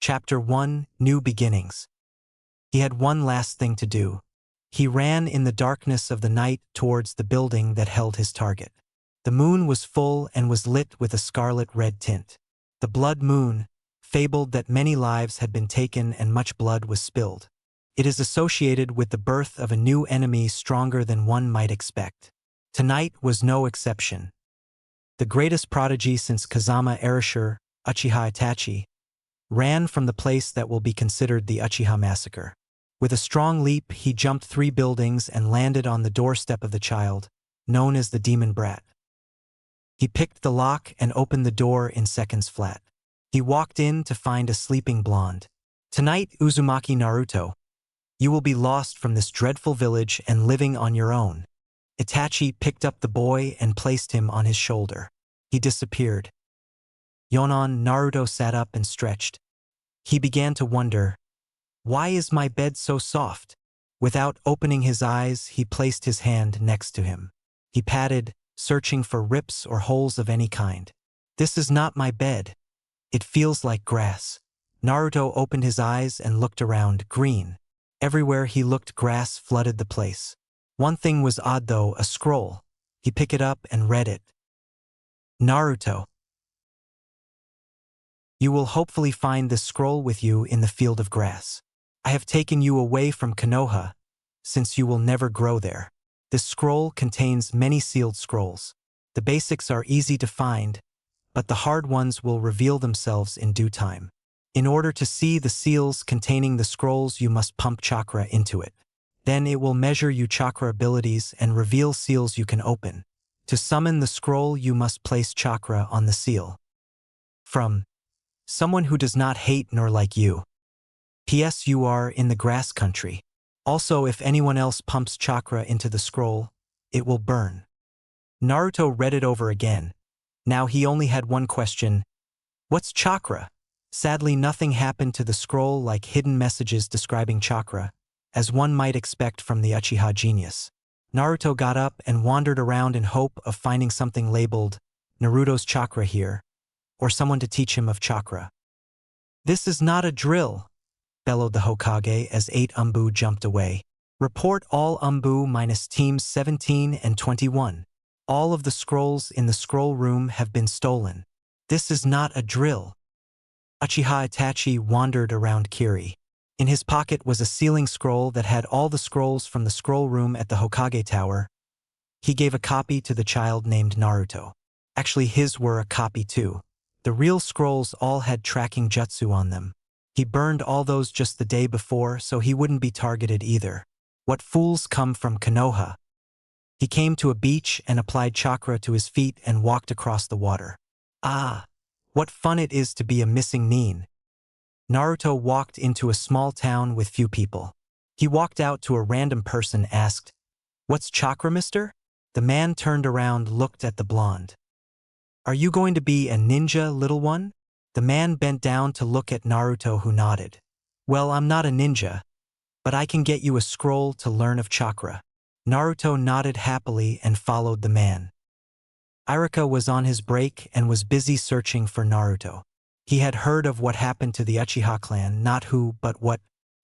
Chapter 1: New Beginnings. He had one last thing to do. He ran in the darkness of the night towards the building that held his target. The moon was full and was lit with a scarlet-red tint. The blood moon fabled that many lives had been taken and much blood was spilled. It is associated with the birth of a new enemy stronger than one might expect. Tonight was no exception. The greatest prodigy since Kazama Erasure, Uchiha Itachi, ran from the place that will be considered the Uchiha Massacre. With a strong leap, he jumped 3 buildings and landed on the doorstep of the child, known as the Demon Brat. He picked the lock and opened the door in seconds flat. He walked in to find a sleeping blonde. "Tonight, Uzumaki Naruto, you will be lost from this dreadful village and living on your own." Itachi picked up the boy and placed him on his shoulder. He disappeared. Yonan Naruto sat up and stretched. He began to wonder, why is my bed so soft? Without opening his eyes, he placed his hand next to him. He patted, searching for rips or holes of any kind. "This is not my bed. It feels like grass." Naruto opened his eyes and looked around. Green. Everywhere he looked, grass flooded the place. One thing was odd though, a scroll. He picked it up and read it. "Naruto, you will hopefully find this scroll with you in the field of grass. I have taken you away from Konoha, since you will never grow there. This scroll contains many sealed scrolls. The basics are easy to find, but the hard ones will reveal themselves in due time. In order to see the seals containing the scrolls, you must pump chakra into it. Then it will measure your chakra abilities and reveal seals you can open. To summon the scroll, you must place chakra on the seal. From someone who does not hate nor like you. P.S. You are in the grass country. Also, if anyone else pumps chakra into the scroll, it will burn." Naruto read it over again. Now he only had one question. What's chakra? Sadly, nothing happened to the scroll like hidden messages describing chakra, as one might expect from the Uchiha genius. Naruto got up and wandered around in hope of finding something labeled Naruto's chakra here, or someone to teach him of chakra. "This is not a drill," bellowed the Hokage as 8 Umbu jumped away. "Report all Umbu minus teams 17 and 21. All of the scrolls in the scroll room have been stolen. This is not a drill." Uchiha Itachi wandered around Kiri. In his pocket was a sealing scroll that had all the scrolls from the scroll room at the Hokage Tower. He gave a copy to the child named Naruto. Actually, his were a copy too. The real scrolls all had tracking jutsu on them. He burned all those just the day before, so he wouldn't be targeted either. What fools come from Konoha? He came to a beach and applied chakra to his feet and walked across the water. Ah, what fun it is to be a missing nin. Naruto walked into a small town with few people. He walked out to a random person, asked, "What's chakra, mister?" The man turned around, looked at the blonde. "Are you going to be a ninja, little one?" The man bent down to look at Naruto, who nodded. "Well, I'm not a ninja, but I can get you a scroll to learn of chakra." Naruto nodded happily and followed the man. Irika was on his break and was busy searching for Naruto. He had heard of what happened to the Uchiha clan, not who, but what.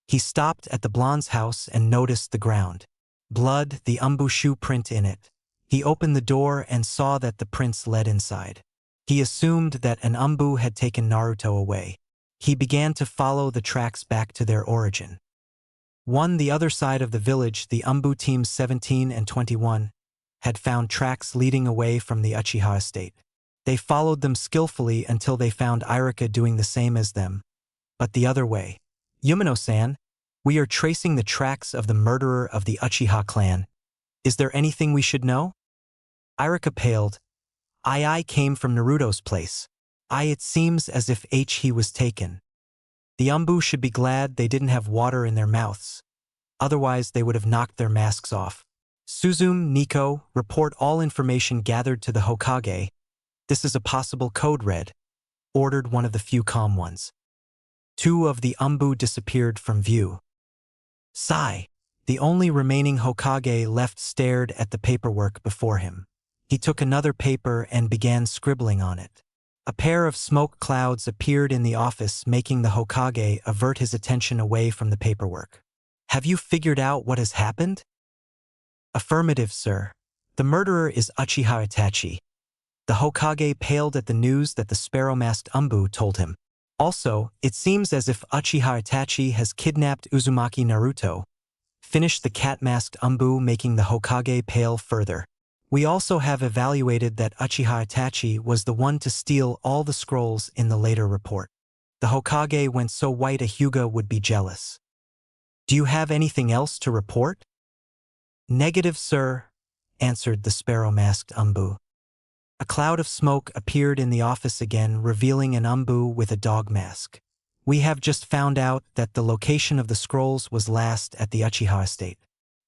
He stopped at the blonde's house and noticed the ground. Blood, the Umbu shoe print in it. He opened the door and saw that the prints led inside. He assumed that an Umbu had taken Naruto away. He began to follow the tracks back to their origin. The other side of the village, the Umbu teams 17 and 21 had found tracks leading away from the Uchiha estate. They followed them skillfully until they found Irika doing the same as them, but the other way. "Yumino-san, we are tracing the tracks of the murderer of the Uchiha clan. Is there anything we should know?" Irika paled. I came from Naruto's place. It seems as if he was taken. The Umbu should be glad they didn't have water in their mouths. Otherwise, they would have knocked their masks off. "Suzume, Nico, report all information gathered to the Hokage. This is a possible code red," ordered one of the few calm ones. 2 of the Umbu disappeared from view. Sigh. The only remaining Hokage left stared at the paperwork before him. He took another paper and began scribbling on it. A pair of smoke clouds appeared in the office, making the Hokage avert his attention away from the paperwork. Have you figured out what has happened? Affirmative, sir. The murderer is Uchiha Itachi. The Hokage paled at the news that the sparrow-masked Umbu told him. Also, it seems as if Uchiha Itachi has kidnapped Uzumaki Naruto. Finished the cat-masked Umbu, making the Hokage pale further. We also have evaluated that Uchiha Itachi was the one to steal all the scrolls in the later report. The Hokage went so white a Hyuga would be jealous. Do you have anything else to report? Negative, sir, answered the sparrow-masked Umbu. A cloud of smoke appeared in the office again, revealing an Umbu with a dog mask. We have just found out that the location of the scrolls was last at the Uchiha estate.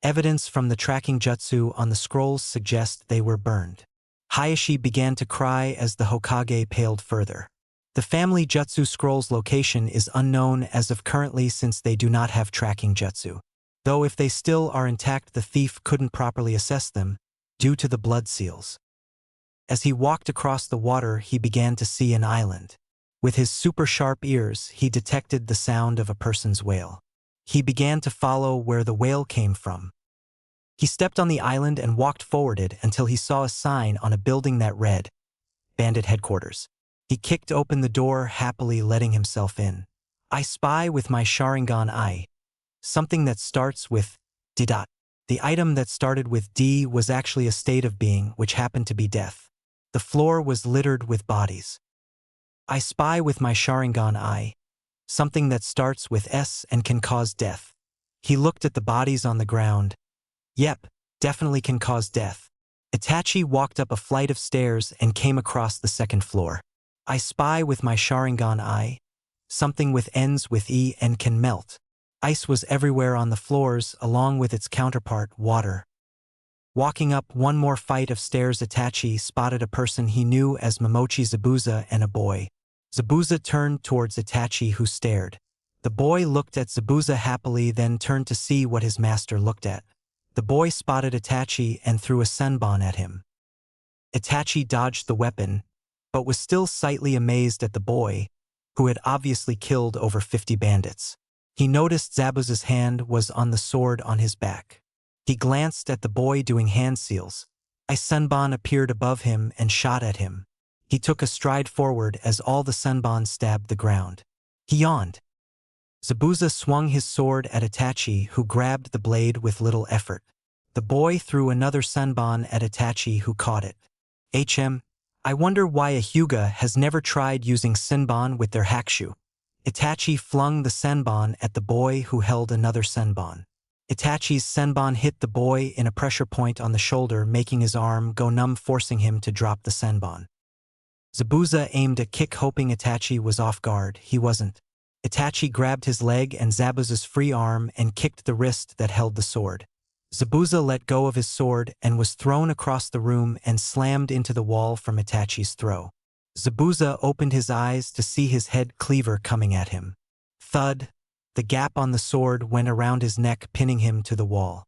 Evidence from the tracking jutsu on the scrolls suggests they were burned. Hayashi began to cry as the Hokage paled further. The family jutsu scrolls' location is unknown as of currently, since they do not have tracking jutsu. Though if they still are intact, the thief couldn't properly assess them, due to the blood seals. As he walked across the water, he began to see an island. With his super sharp ears, he detected the sound of a person's wail. He began to follow where the wail came from. He stepped on the island and walked forward it until he saw a sign on a building that read, Bandit Headquarters. He kicked open the door, happily letting himself in. I spy with my Sharingan eye. Something that starts with D. The item that started with D was actually a state of being, which happened to be death. The floor was littered with bodies. I spy with my Sharingan eye. Something that starts with S and can cause death. He looked at the bodies on the ground. Yep, definitely can cause death. Itachi walked up a flight of stairs and came across the second floor. I spy with my Sharingan eye. Something with ends with E and can melt. Ice was everywhere on the floors, along with its counterpart, water. Walking up one more flight of stairs, Itachi spotted a person he knew as Momochi Zabuza and a boy. Zabuza turned towards Itachi, who stared. The boy looked at Zabuza happily, then turned to see what his master looked at. The boy spotted Itachi and threw a senbon at him. Itachi dodged the weapon, but was still slightly amazed at the boy, who had obviously killed over 50 bandits. He noticed Zabuza's hand was on the sword on his back. He glanced at the boy doing hand seals. A senbon appeared above him and shot at him. He took a stride forward as all the senbons stabbed the ground. He yawned. Zabuza swung his sword at Itachi, who grabbed the blade with little effort. The boy threw another senbon at Itachi, who caught it. I wonder why a Hyuga has never tried using senbon with their hakushu. Itachi flung the senbon at the boy, who held another senbon. Itachi's senbon hit the boy in a pressure point on the shoulder, making his arm go numb, forcing him to drop the senbon. Zabuza aimed a kick, hoping Itachi was off guard. He wasn't. Itachi grabbed his leg and Zabuza's free arm and kicked the wrist that held the sword. Zabuza let go of his sword and was thrown across the room and slammed into the wall from Itachi's throw. Zabuza opened his eyes to see his head cleaver coming at him. Thud! The gap on the sword went around his neck, pinning him to the wall.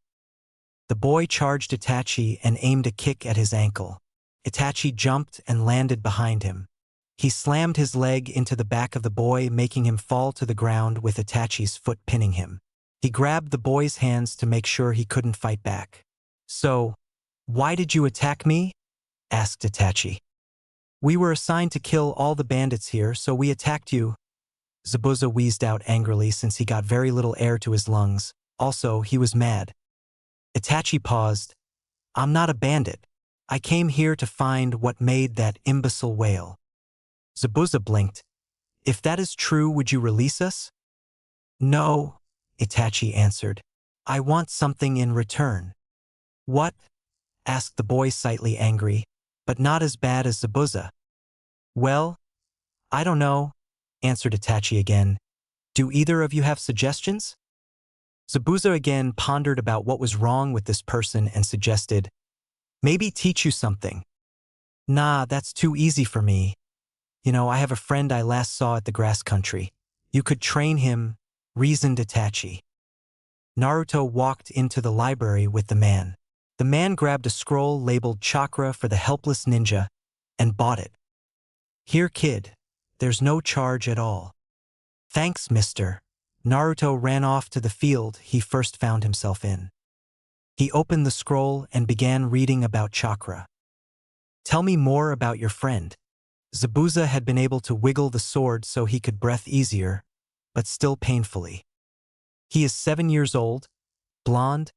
The boy charged Itachi and aimed a kick at his ankle. Itachi jumped and landed behind him. He slammed his leg into the back of the boy, making him fall to the ground with Itachi's foot pinning him. He grabbed the boy's hands to make sure he couldn't fight back. So, why did you attack me? Asked Itachi. We were assigned to kill all the bandits here, so we attacked you. Zabuza wheezed out angrily, since he got very little air to his lungs. Also, he was mad. Itachi paused. I'm not a bandit. I came here to find what made that imbecile wail. Zabuza blinked. If that is true, would you release us? No, Itachi answered. I want something in return. What? Asked the boy, slightly angry, but not as bad as Zabuza. Well, I don't know, answered Itachi again. Do either of you have suggestions? Zabuza again pondered about what was wrong with this person and suggested, maybe teach you something. Nah, that's too easy for me. You know, I have a friend I last saw at the grass country. You could train him, reasoned Itachi. Naruto walked into the library with the man. The man grabbed a scroll labeled Chakra for the Helpless Ninja and bought it. Here, kid. There's no charge at all. Thanks, mister. Naruto ran off to the field he first found himself in. He opened the scroll and began reading about chakra. Tell me more about your friend. Zabuza had been able to wiggle the sword so he could breathe easier, but still painfully. He is 7 years old, blonde,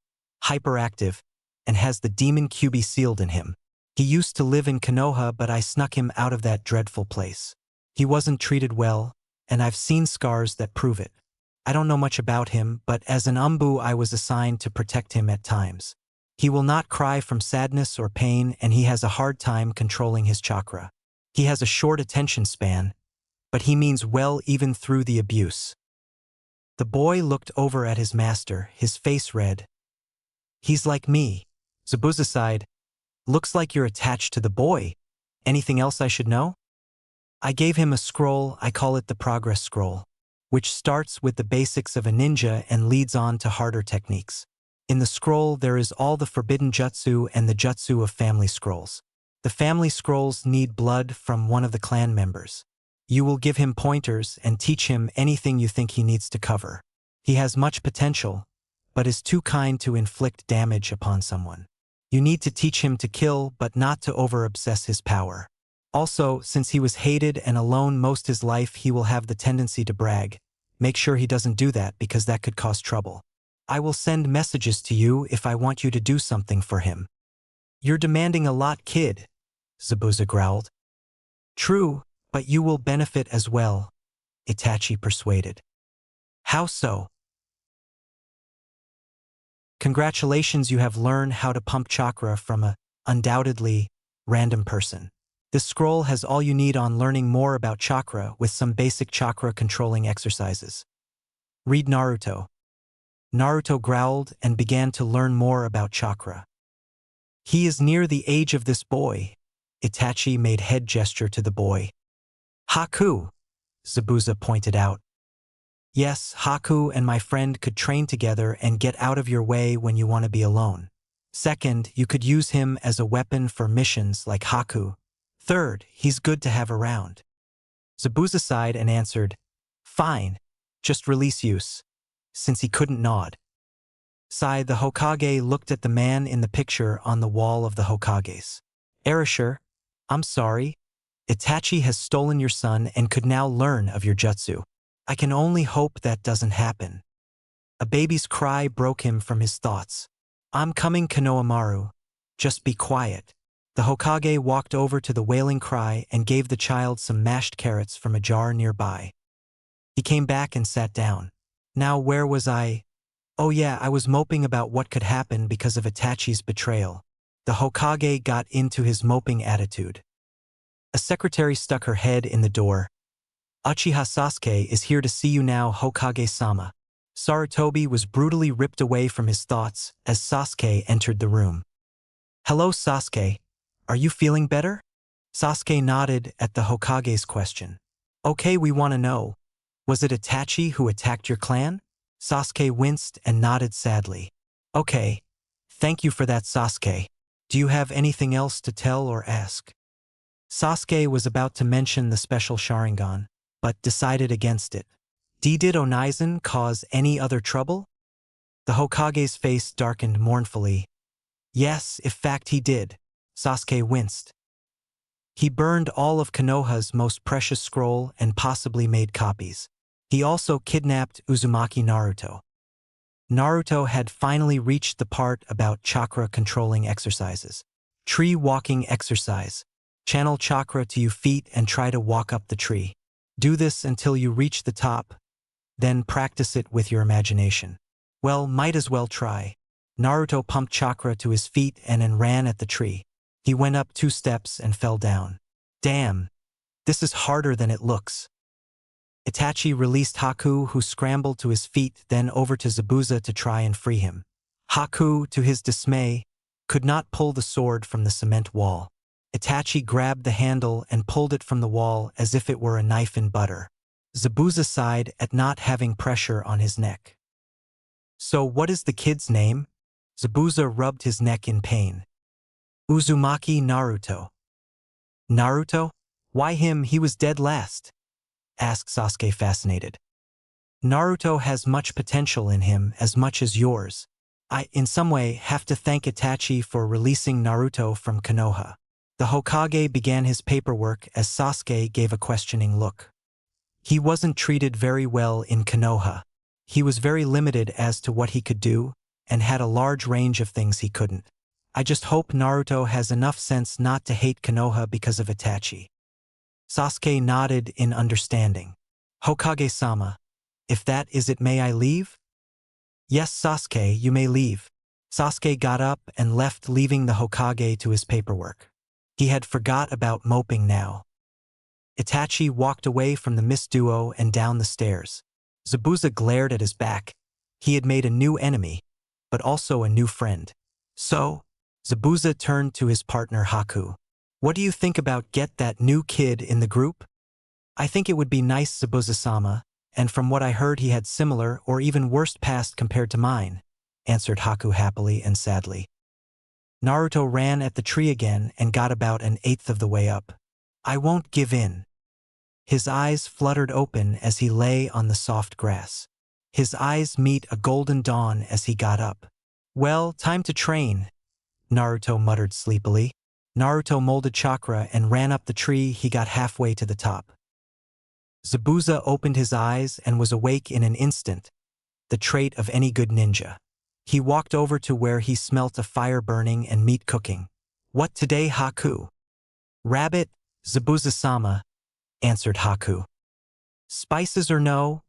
hyperactive, and has the demon Kyuubi sealed in him. He used to live in Konoha, but I snuck him out of that dreadful place. He wasn't treated well, and I've seen scars that prove it. I don't know much about him, but as an umbu I was assigned to protect him at times. He will not cry from sadness or pain, and he has a hard time controlling his chakra. He has a short attention span, but he means well even through the abuse. The boy looked over at his master, his face red. He's like me. Zabuza sighed. Looks like you're attached to the boy. Anything else I should know? I gave him a scroll, I call it the progress scroll, which starts with the basics of a ninja and leads on to harder techniques. In the scroll there is all the forbidden jutsu and the jutsu of family scrolls. The family scrolls need blood from one of the clan members. You will give him pointers and teach him anything you think he needs to cover. He has much potential, but is too kind to inflict damage upon someone. You need to teach him to kill, but not to over-obsess his power. Also, since he was hated and alone most his life, he will have the tendency to brag. Make sure he doesn't do that because that could cause trouble. I will send messages to you if I want you to do something for him. You're demanding a lot, kid, Zabuza growled. True, but you will benefit as well, Itachi persuaded. How so? Congratulations, you have learned how to pump chakra from a, undoubtedly, random person. This scroll has all you need on learning more about chakra with some basic chakra controlling exercises. Read Naruto. Naruto growled and began to learn more about chakra. He is near the age of this boy. Itachi made head gesture to the boy. Haku, Zabuza pointed out. Yes, Haku and my friend could train together and get out of your way when you want to be alone. Second, you could use him as a weapon for missions like Haku. Third, he's good to have around. Zabuza sighed and answered, Fine, just release use, since he couldn't nod. Sigh, the Hokage looked at the man in the picture on the wall of the Hokages. Erasure, I'm sorry. Itachi has stolen your son and could now learn of your jutsu. I can only hope that doesn't happen. A baby's cry broke him from his thoughts. I'm coming, Konohamaru. Just be quiet. The Hokage walked over to the wailing cry and gave the child some mashed carrots from a jar nearby. He came back and sat down. Now where was I? Oh yeah, I was moping about what could happen because of Itachi's betrayal. The Hokage got into his moping attitude. A secretary stuck her head in the door. Uchiha Sasuke is here to see you now, Hokage-sama. Sarutobi was brutally ripped away from his thoughts as Sasuke entered the room. Hello, Sasuke. Are you feeling better? Sasuke nodded at the Hokage's question. Okay, we want to know. Was it Itachi who attacked your clan? Sasuke winced and nodded sadly. Okay. Thank you for that, Sasuke. Do you have anything else to tell or ask? Sasuke was about to mention the special Sharingan, but decided against it. Did Onaizen cause any other trouble? The Hokage's face darkened mournfully. Yes, in fact he did. Sasuke winced. He burned all of Konoha's most precious scroll and possibly made copies. He also kidnapped Uzumaki Naruto. Naruto had finally reached the part about chakra controlling exercises. Tree walking exercise. Channel chakra to your feet and try to walk up the tree. Do this until you reach the top, then practice it with your imagination. Well, might as well try. Naruto pumped chakra to his feet and then ran at the tree. He went up 2 steps and fell down. Damn, this is harder than it looks. Itachi released Haku, who scrambled to his feet, then over to Zabuza to try and free him. Haku, to his dismay, could not pull the sword from the cement wall. Itachi grabbed the handle and pulled it from the wall as if it were a knife in butter. Zabuza sighed at not having pressure on his neck. So what is the kid's name? Zabuza rubbed his neck in pain. Uzumaki Naruto. Naruto? Why him? He was dead last, asked Sasuke fascinated. Naruto has much potential in him, as much as yours. I, in some way, have to thank Itachi for releasing Naruto from Konoha. The Hokage began his paperwork as Sasuke gave a questioning look. He wasn't treated very well in Konoha. He was very limited as to what he could do, and had a large range of things he couldn't. I just hope Naruto has enough sense not to hate Konoha because of Itachi. Sasuke nodded in understanding. Hokage-sama, if that is it, may I leave? Yes, Sasuke, you may leave. Sasuke got up and left, leaving the Hokage to his paperwork. He had forgot about moping now. Itachi walked away from the Mist duo and down the stairs. Zabuza glared at his back. He had made a new enemy, but also a new friend. So, Zabuza turned to his partner Haku. What do you think about get that new kid in the group? I think it would be nice, Zabuza-sama, and from what I heard he had similar or even worse past compared to mine, answered Haku happily and sadly. Naruto ran at the tree again and got about an eighth of the way up. I won't give in. His eyes fluttered open as he lay on the soft grass. His eyes meet a golden dawn as he got up. Well, time to train, Naruto muttered sleepily. Naruto molded chakra and ran up the tree. He got halfway to the top. Zabuza opened his eyes and was awake in an instant, the trait of any good ninja. He walked over to where he smelt a fire burning and meat cooking. What today, Haku? Rabbit, Zabuza-sama, answered Haku. Spices or no?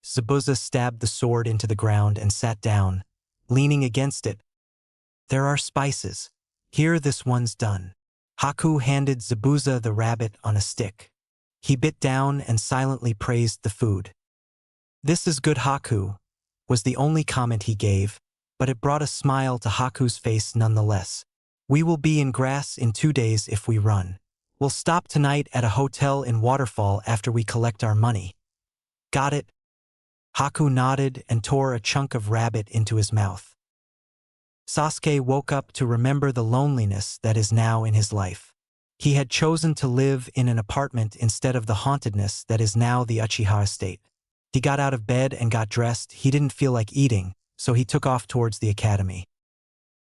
Zabuza stabbed the sword into the ground and sat down, leaning against it. There are spices. Here, this one's done. Haku handed Zabuza the rabbit on a stick. He bit down and silently praised the food. This is good, Haku, was the only comment he gave, but it brought a smile to Haku's face nonetheless. We will be in grass in 2 days if we run. We'll stop tonight at a hotel in Waterfall after we collect our money. Got it? Haku nodded and tore a chunk of rabbit into his mouth. Sasuke woke up to remember the loneliness that is now in his life. He had chosen to live in an apartment instead of the hauntedness that is now the Uchiha estate. He got out of bed and got dressed. He didn't feel like eating, so he took off towards the academy.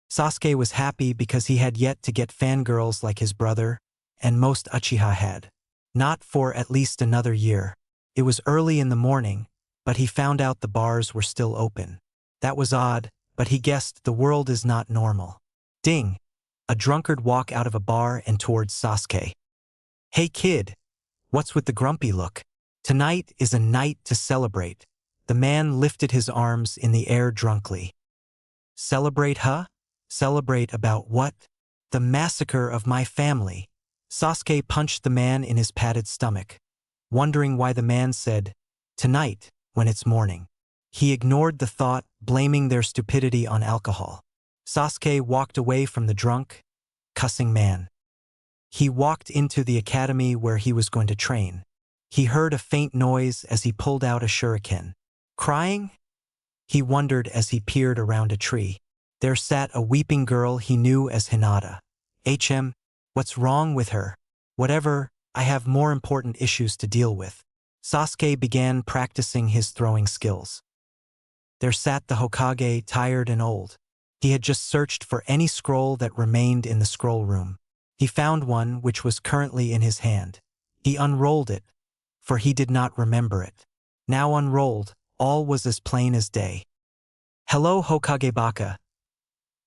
Sasuke was happy because he had yet to get fangirls like his brother, and most Uchiha had. Not for at least another year. It was early in the morning, but he found out the bars were still open. That was odd, but he guessed the world is not normal. Ding! A drunkard walked out of a bar and towards Sasuke. Hey kid, what's with the grumpy look? Tonight is a night to celebrate. The man lifted his arms in the air drunkenly. Celebrate, huh? Celebrate about what? The massacre of my family. Sasuke punched the man in his padded stomach, wondering why the man said, tonight, when it's morning. He ignored the thought, blaming their stupidity on alcohol. Sasuke walked away from the drunk, cussing man. He walked into the academy where he was going to train. He heard a faint noise as he pulled out a shuriken. Crying? He wondered as he peered around a tree. There sat a weeping girl he knew as Hinata. What's wrong with her? Whatever, I have more important issues to deal with. Sasuke began practicing his throwing skills. There sat the Hokage, tired and old. He had just searched for any scroll that remained in the scroll room. He found one which was currently in his hand. He unrolled it, for he did not remember it. Now unrolled, all was as plain as day. Hello, Hokage Baka.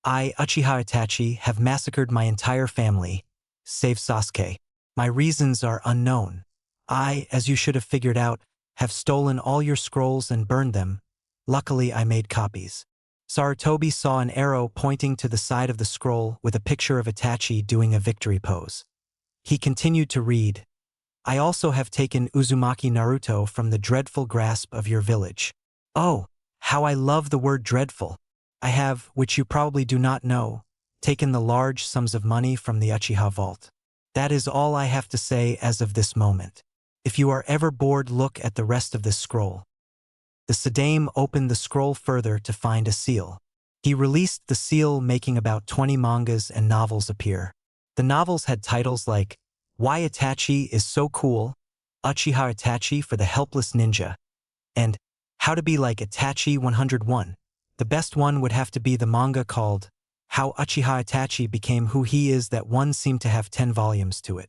I, Uchiha Itachi, have massacred my entire family, save Sasuke. My reasons are unknown. I, as you should have figured out, have stolen all your scrolls and burned them. Luckily, I made copies. Sarutobi saw an arrow pointing to the side of the scroll with a picture of Itachi doing a victory pose. He continued to read, I also have taken Uzumaki Naruto from the dreadful grasp of your village. Oh, how I love the word dreadful. I have, which you probably do not know, taken the large sums of money from the Uchiha vault. That is all I have to say as of this moment. If you are ever bored, look at the rest of this scroll. The Sadame opened the scroll further to find a seal. He released the seal, making about 20 mangas and novels appear. The novels had titles like Why Itachi is so cool, Uchiha Itachi for the helpless ninja, and How to be like Itachi 101. The best one would have to be the manga called How Uchiha Itachi Became Who He Is. That one seemed to have 10 volumes to it.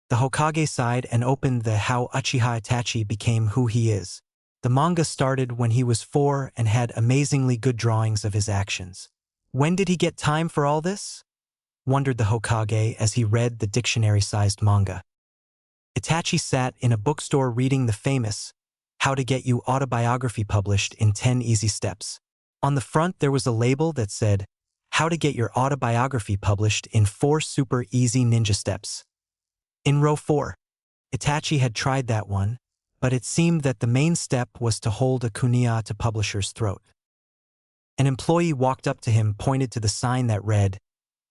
The Hokage sighed and opened the How Uchiha Itachi Became Who He Is. The manga started when he was 4 and had amazingly good drawings of his actions. When did he get time for all this? Wondered the Hokage as he read the dictionary-sized manga. Itachi sat in a bookstore reading the famous How to Get You autobiography published in 10 Easy Steps. On the front there was a label that said, How to Get Your Autobiography Published in 4 Super Easy Ninja Steps. In row 4, Itachi had tried that one, but it seemed that the main step was to hold a kunai to publisher's throat. An employee walked up to him, pointed to the sign that read,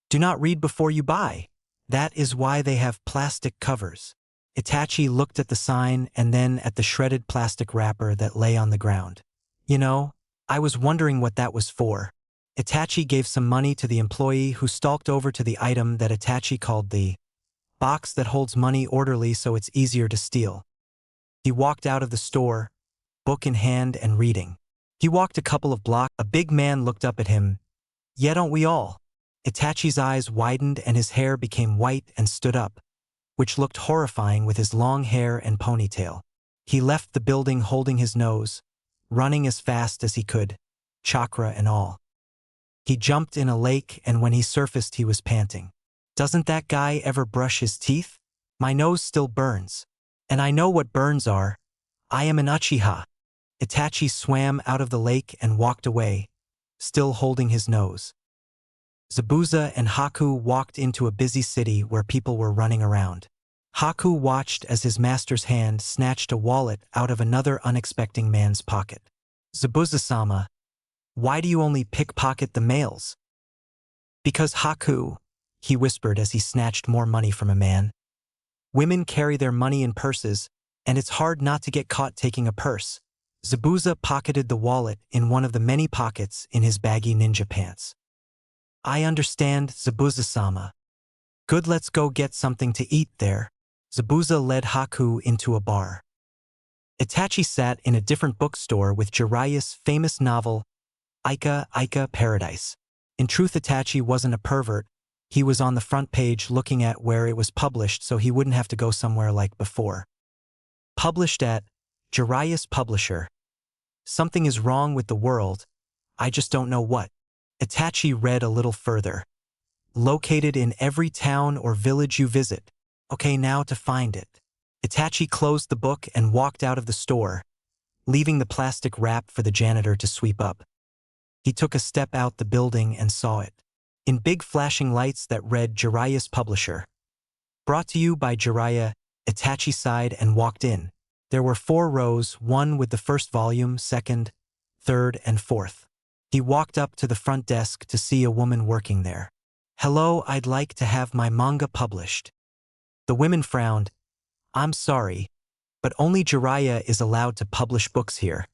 Do not read before you buy. That is why they have plastic covers. Itachi looked at the sign and then at the shredded plastic wrapper that lay on the ground. You know, I was wondering what that was for. Itachi gave some money to the employee who stalked over to the item that Itachi called the box that holds money orderly so it's easier to steal. He walked out of the store, book in hand and reading. He walked a couple of blocks. A big man looked up at him. Yeah, don't we all? Itachi's eyes widened and his hair became white and stood up, which looked horrifying with his long hair and ponytail. He left the building holding his nose, running as fast as he could, chakra and all. He jumped in a lake and when he surfaced he was panting. Doesn't that guy ever brush his teeth? My nose still burns. And I know what burns are. I am an Uchiha. Itachi swam out of the lake and walked away, still holding his nose. Zabuza and Haku walked into a busy city where people were running around. Haku watched as his master's hand snatched a wallet out of another unexpecting man's pocket. Zabuza-sama, why do you only pickpocket the males? Because Haku, he whispered as he snatched more money from a man. Women carry their money in purses, and it's hard not to get caught taking a purse. Zabuza pocketed the wallet in one of the many pockets in his baggy ninja pants. I understand, Zabuza-sama. Good, let's go get something to eat there. Zabuza led Haku into a bar. Itachi sat in a different bookstore with Jiraiya's famous novel, Ika Paradise. In truth, Itachi wasn't a pervert. He was on the front page looking at where it was published so he wouldn't have to go somewhere like before. Published at Jiraiya's publisher. Something is wrong with the world. I just don't know what. Itachi read a little further. Located in every town or village you visit. Okay, now to find it. Itachi closed the book and walked out of the store, leaving the plastic wrap for the janitor to sweep up. He took a step out the building and saw it. In big flashing lights that read Jiraiya's publisher. Brought to you by Jiraiya, Itachi sighed and walked in. There were 4 rows, one with the first volume, second, third, and fourth. He walked up to the front desk to see a woman working there. Hello, I'd like to have my manga published. The women frowned. I'm sorry, but only Jiraiya is allowed to publish books here.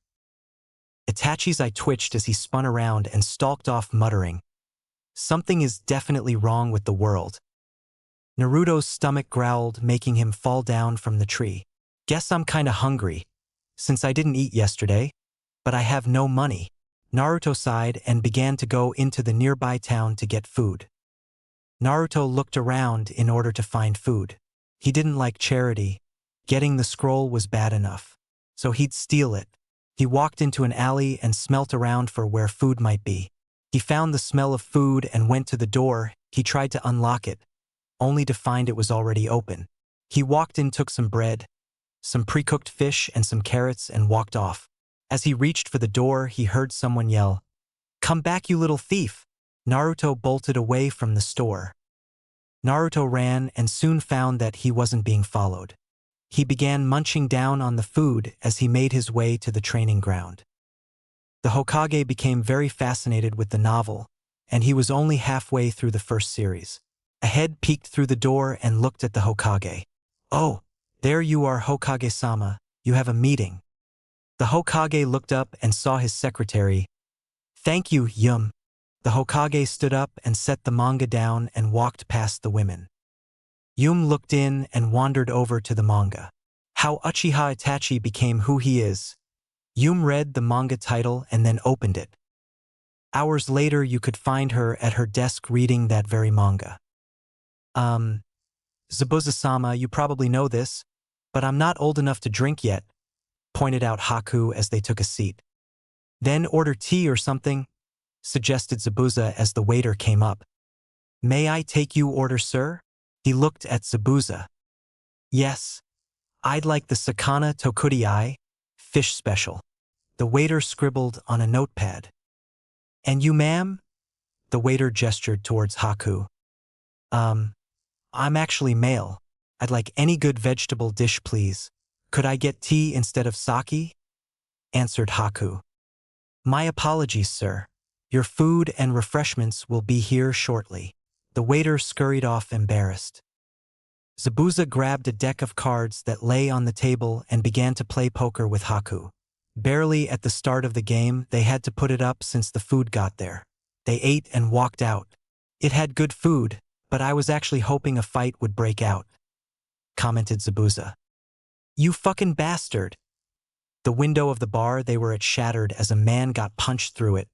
Itachi's eye twitched as he spun around and stalked off muttering. Something is definitely wrong with the world. Naruto's stomach growled, making him fall down from the tree. Guess I'm kinda hungry, since I didn't eat yesterday, but I have no money. Naruto sighed and began to go into the nearby town to get food. Naruto looked around in order to find food. He didn't like charity. Getting the scroll was bad enough, so he'd steal it. He walked into an alley and smelt around for where food might be. He found the smell of food and went to the door. He tried to unlock it, only to find it was already open. He walked in, took some bread, some pre-cooked fish and some carrots and walked off. As he reached for the door, he heard someone yell, "Come back, you little thief!" Naruto bolted away from the store. Naruto ran and soon found that he wasn't being followed. He began munching down on the food as he made his way to the training ground. The Hokage became very fascinated with the novel, and he was only halfway through the first series. A head peeked through the door and looked at the Hokage. Oh, there you are, Hokage-sama. You have a meeting. The Hokage looked up and saw his secretary. Thank you, Yum. The Hokage stood up and set the manga down and walked past the women. Yum looked in and wandered over to the manga. How Uchiha Itachi Became Who He Is. Yum read the manga title and then opened it. Hours later, you could find her at her desk reading that very manga. Zabuza-sama, you probably know this, but I'm not old enough to drink yet, pointed out Haku as they took a seat. Then order tea or something, suggested Zabuza as the waiter came up. May I take you order, sir? He looked at Zabuza. Yes. I'd like the Sakana Tokudai, fish special. The waiter scribbled on a notepad. And you, ma'am? The waiter gestured towards Haku. I'm actually male. I'd like any good vegetable dish, please. Could I get tea instead of sake? Answered Haku. My apologies, sir. Your food and refreshments will be here shortly. The waiter scurried off embarrassed. Zabuza grabbed a deck of cards that lay on the table and began to play poker with Haku. Barely at the start of the game, they had to put it up since the food got there. They ate and walked out. It had good food, but I was actually hoping a fight would break out, commented Zabuza. You fucking bastard. The window of the bar they were at shattered as a man got punched through it.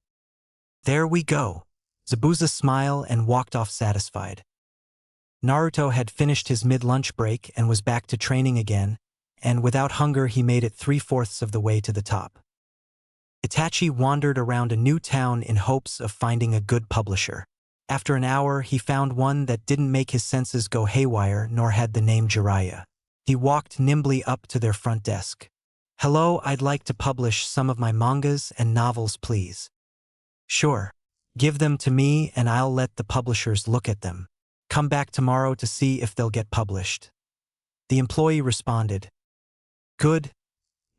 There we go. Zabuza smiled and walked off satisfied. Naruto had finished his mid-lunch break and was back to training again, and without hunger he made it 3/4 of the way to the top. Itachi wandered around a new town in hopes of finding a good publisher. After an hour, he found one that didn't make his senses go haywire nor had the name Jiraiya. He walked nimbly up to their front desk. Hello, I'd like to publish some of my mangas and novels, please. Sure. Give them to me and I'll let the publishers look at them. Come back tomorrow to see if they'll get published. The employee responded. Good.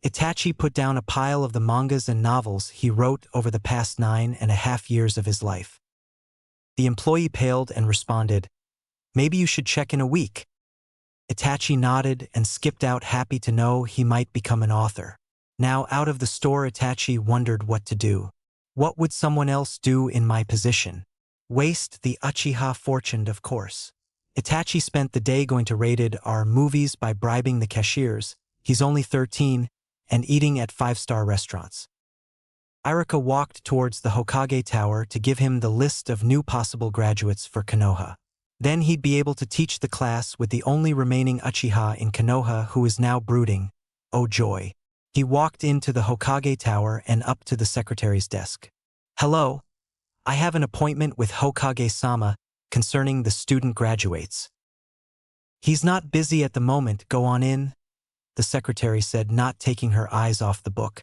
Itachi put down a pile of the mangas and novels he wrote over the past 9.5 years of his life. The employee paled and responded, Maybe you should check in a week. Itachi nodded and skipped out, happy to know he might become an author. Now out of the store, Itachi wondered what to do. What would someone else do in my position? Waste the Uchiha fortune, of course. Itachi spent the day going to rated R movies by bribing the cashiers. He's only 13 and eating at 5-star restaurants. Irika walked towards the Hokage Tower to give him the list of new possible graduates for Konoha. Then he'd be able to teach the class with the only remaining Uchiha in Konoha who is now brooding. Oh joy. He walked into the Hokage Tower and up to the secretary's desk. Hello. I have an appointment with Hokage-sama concerning the student graduates. He's not busy at the moment, go on in, the secretary said, not taking her eyes off the book.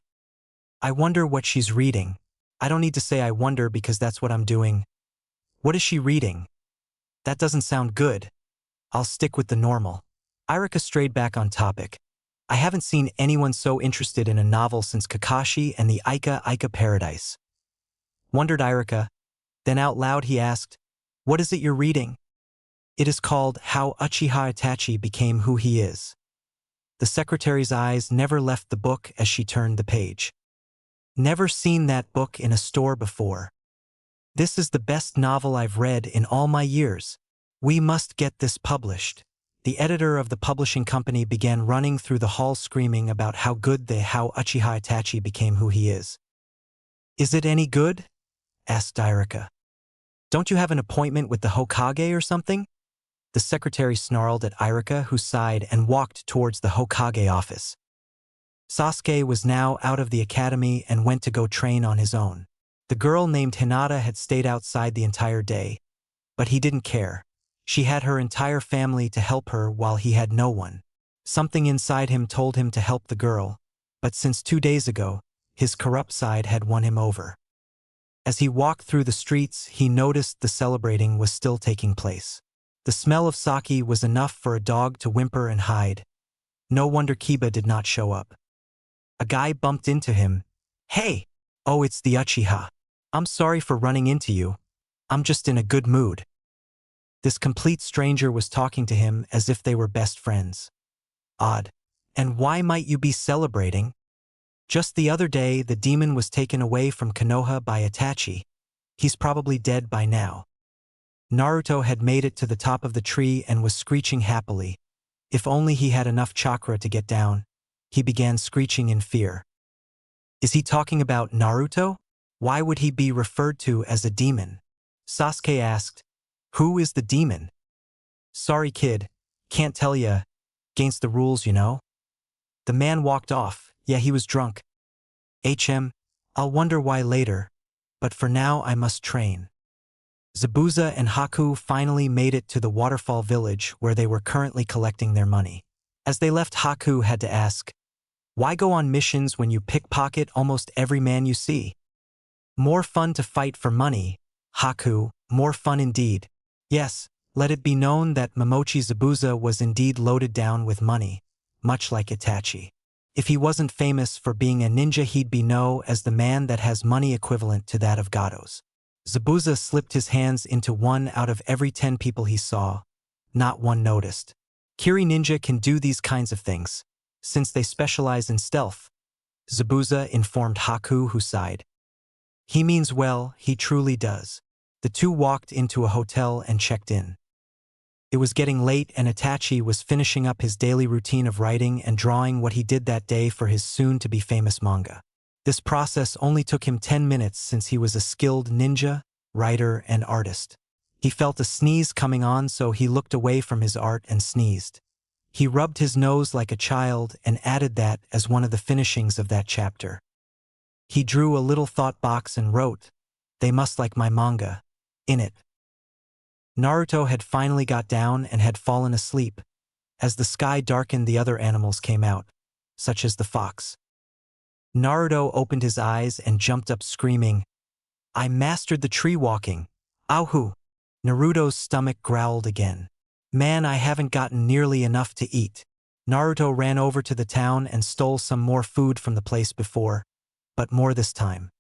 I wonder what she's reading. I don't need to say I wonder because that's what I'm doing. What is she reading? That doesn't sound good. I'll stick with the normal. Irika strayed back on topic. I haven't seen anyone so interested in a novel since Kakashi and the Ika Paradise. Wondered Irika. Then out loud he asked, What is it you're reading? It is called How Uchiha Itachi Became Who He Is. The secretary's eyes never left the book as she turned the page. Never seen that book in a store before. This is the best novel I've read in all my years. We must get this published. The editor of the publishing company began running through the hall screaming about how good How Uchiha Itachi Became Who He Is. Is it any good? Asked Irika. Don't you have an appointment with the Hokage or something? The secretary snarled at Irika, who sighed and walked towards the Hokage office. Sasuke was now out of the academy and went to go train on his own. The girl named Hinata had stayed outside the entire day, but he didn't care. She had her entire family to help her while he had no one. Something inside him told him to help the girl, but since 2 days ago, his corrupt side had won him over. As he walked through the streets, he noticed the celebrating was still taking place. The smell of sake was enough for a dog to whimper and hide. No wonder Kiba did not show up. A guy bumped into him. Hey! Oh, it's the Uchiha. I'm sorry for running into you. I'm just in a good mood. This complete stranger was talking to him as if they were best friends. Odd. And why might you be celebrating? Just the other day, the demon was taken away from Konoha by Itachi. He's probably dead by now. Naruto had made it to the top of the tree and was screeching happily. If only he had enough chakra to get down. He began screeching in fear. Is he talking about Naruto? Why would he be referred to as a demon? Sasuke asked. Who is the demon? Sorry kid, can't tell ya. Against the rules, you know. The man walked off. Yeah, he was drunk. I'll wonder why later. But for now I must train. Zabuza and Haku finally made it to the waterfall village where they were currently collecting their money. As they left, Haku had to ask, why go on missions when you pickpocket almost every man you see? More fun to fight for money, Haku, more fun indeed. Yes, let it be known that Momochi Zabuza was indeed loaded down with money, much like Itachi. If he wasn't famous for being a ninja, he'd be known as the man that has money equivalent to that of Gatos. Zabuza slipped his hands into 1 out of every 10 people he saw. Not one noticed. Kiri Ninja can do these kinds of things, since they specialize in stealth, Zabuza informed Haku, who sighed. He means well, he truly does. The two walked into a hotel and checked in. It was getting late and Itachi was finishing up his daily routine of writing and drawing what he did that day for his soon-to-be famous manga. This process only took him 10 minutes since he was a skilled ninja, writer, and artist. He felt a sneeze coming on, so he looked away from his art and sneezed. He rubbed his nose like a child and added that as one of the finishings of that chapter. He drew a little thought box and wrote, "They must like my manga," in it. Naruto had finally got down and had fallen asleep. As the sky darkened, the other animals came out, such as the fox. Naruto opened his eyes and jumped up screaming, "I mastered the tree walking! Auhu!" Naruto's stomach growled again. Man, I haven't gotten nearly enough to eat. Naruto ran over to the town and stole some more food from the place before, but more this time.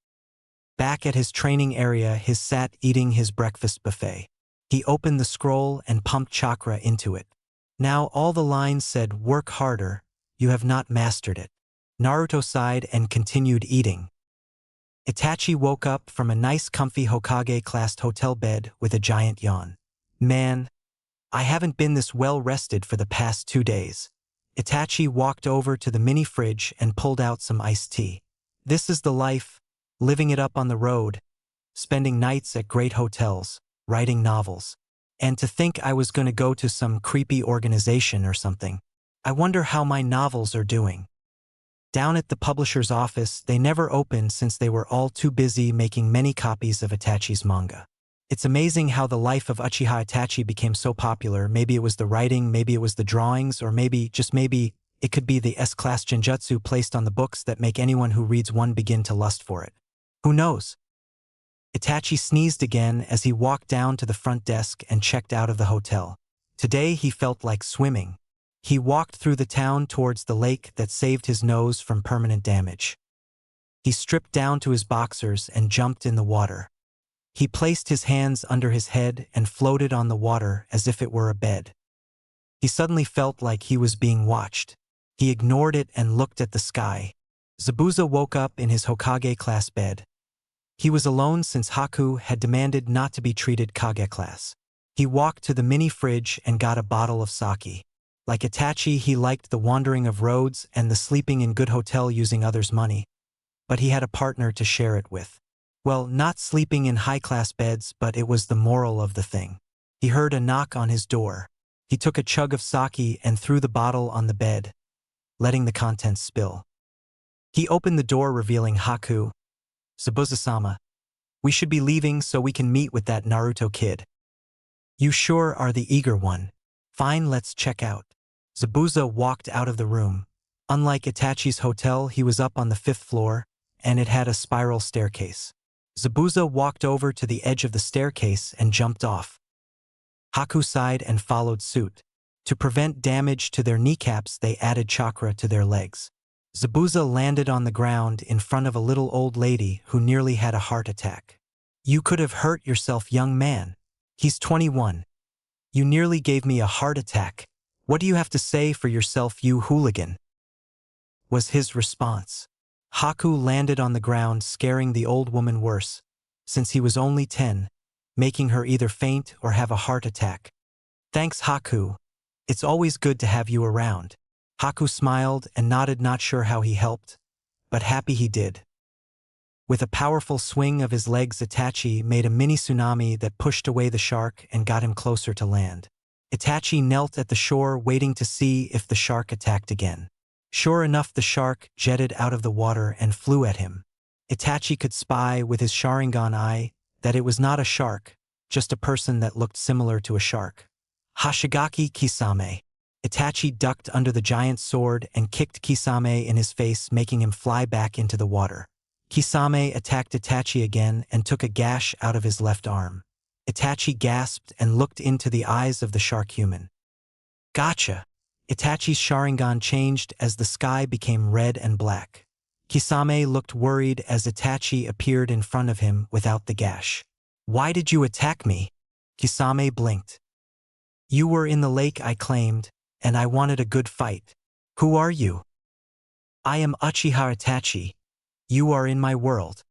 Back at his training area, he sat eating his breakfast buffet. He opened the scroll and pumped chakra into it. Now all the lines said, "Work harder, you have not mastered it." Naruto sighed and continued eating. Itachi woke up from a nice comfy Hokage-classed hotel bed with a giant yawn. Man, I haven't been this well rested for the past 2 days. Itachi walked over to the mini fridge and pulled out some iced tea. This is the life, living it up on the road, spending nights at great hotels, writing novels. And to think I was going to go to some creepy organization or something. I wonder how my novels are doing. Down at the publisher's office, they never opened since they were all too busy making many copies of Itachi's manga. It's amazing how the life of Uchiha Itachi became so popular. Maybe it was the writing, maybe it was the drawings, or maybe, just maybe, it could be the S-class genjutsu placed on the books that make anyone who reads one begin to lust for it. Who knows? Itachi sneezed again as he walked down to the front desk and checked out of the hotel. Today he felt like swimming. He walked through the town towards the lake that saved his nose from permanent damage. He stripped down to his boxers and jumped in the water. He placed his hands under his head and floated on the water as if it were a bed. He suddenly felt like he was being watched. He ignored it and looked at the sky. Zabuza woke up in his Hokage-class bed. He was alone since Haku had demanded not to be treated Kage-class. He walked to the mini fridge and got a bottle of sake. Like Itachi, he liked the wandering of roads and the sleeping in good hotel using others' money. But he had a partner to share it with. Well, not sleeping in high-class beds, but it was the moral of the thing. He heard a knock on his door. He took a chug of sake and threw the bottle on the bed, letting the contents spill. He opened the door, revealing Haku. "Zabuza-sama, we should be leaving so we can meet with that Naruto kid." "You sure are the eager one. Fine, let's check out." Zabuza walked out of the room. Unlike Itachi's hotel, he was up on the 5th floor, and it had a spiral staircase. Zabuza walked over to the edge of the staircase and jumped off. Haku sighed and followed suit. To prevent damage to their kneecaps, they added chakra to their legs. Zabuza landed on the ground in front of a little old lady who nearly had a heart attack. "You could have hurt yourself, young man. He's 21. You nearly gave me a heart attack. What do you have to say for yourself, you hooligan?" was his response. Haku landed on the ground, scaring the old woman worse. Since he was only 10, making her either faint or have a heart attack. Thanks, Haku. It's always good to have you around. Haku smiled and nodded, not sure how he helped, but happy he did. With a powerful swing of his legs, Itachi made a mini tsunami that pushed away the shark and got him closer to land. Itachi knelt at the shore, waiting to see if the shark attacked again. Sure enough, the shark jetted out of the water and flew at him. Itachi could spy with his Sharingan eye that it was not a shark, just a person that looked similar to a shark. Hashigaki Kisame. Itachi ducked under the giant sword and kicked Kisame in his face, making him fly back into the water. Kisame attacked Itachi again and took a gash out of his left arm. Itachi gasped and looked into the eyes of the shark human. Gotcha! Itachi's Sharingan changed as the sky became red and black. Kisame looked worried as Itachi appeared in front of him without the gash. Why did you attack me? Kisame blinked. You were in the lake, I claimed, and I wanted a good fight. Who are you? I am Uchiha Itachi. You are in my world.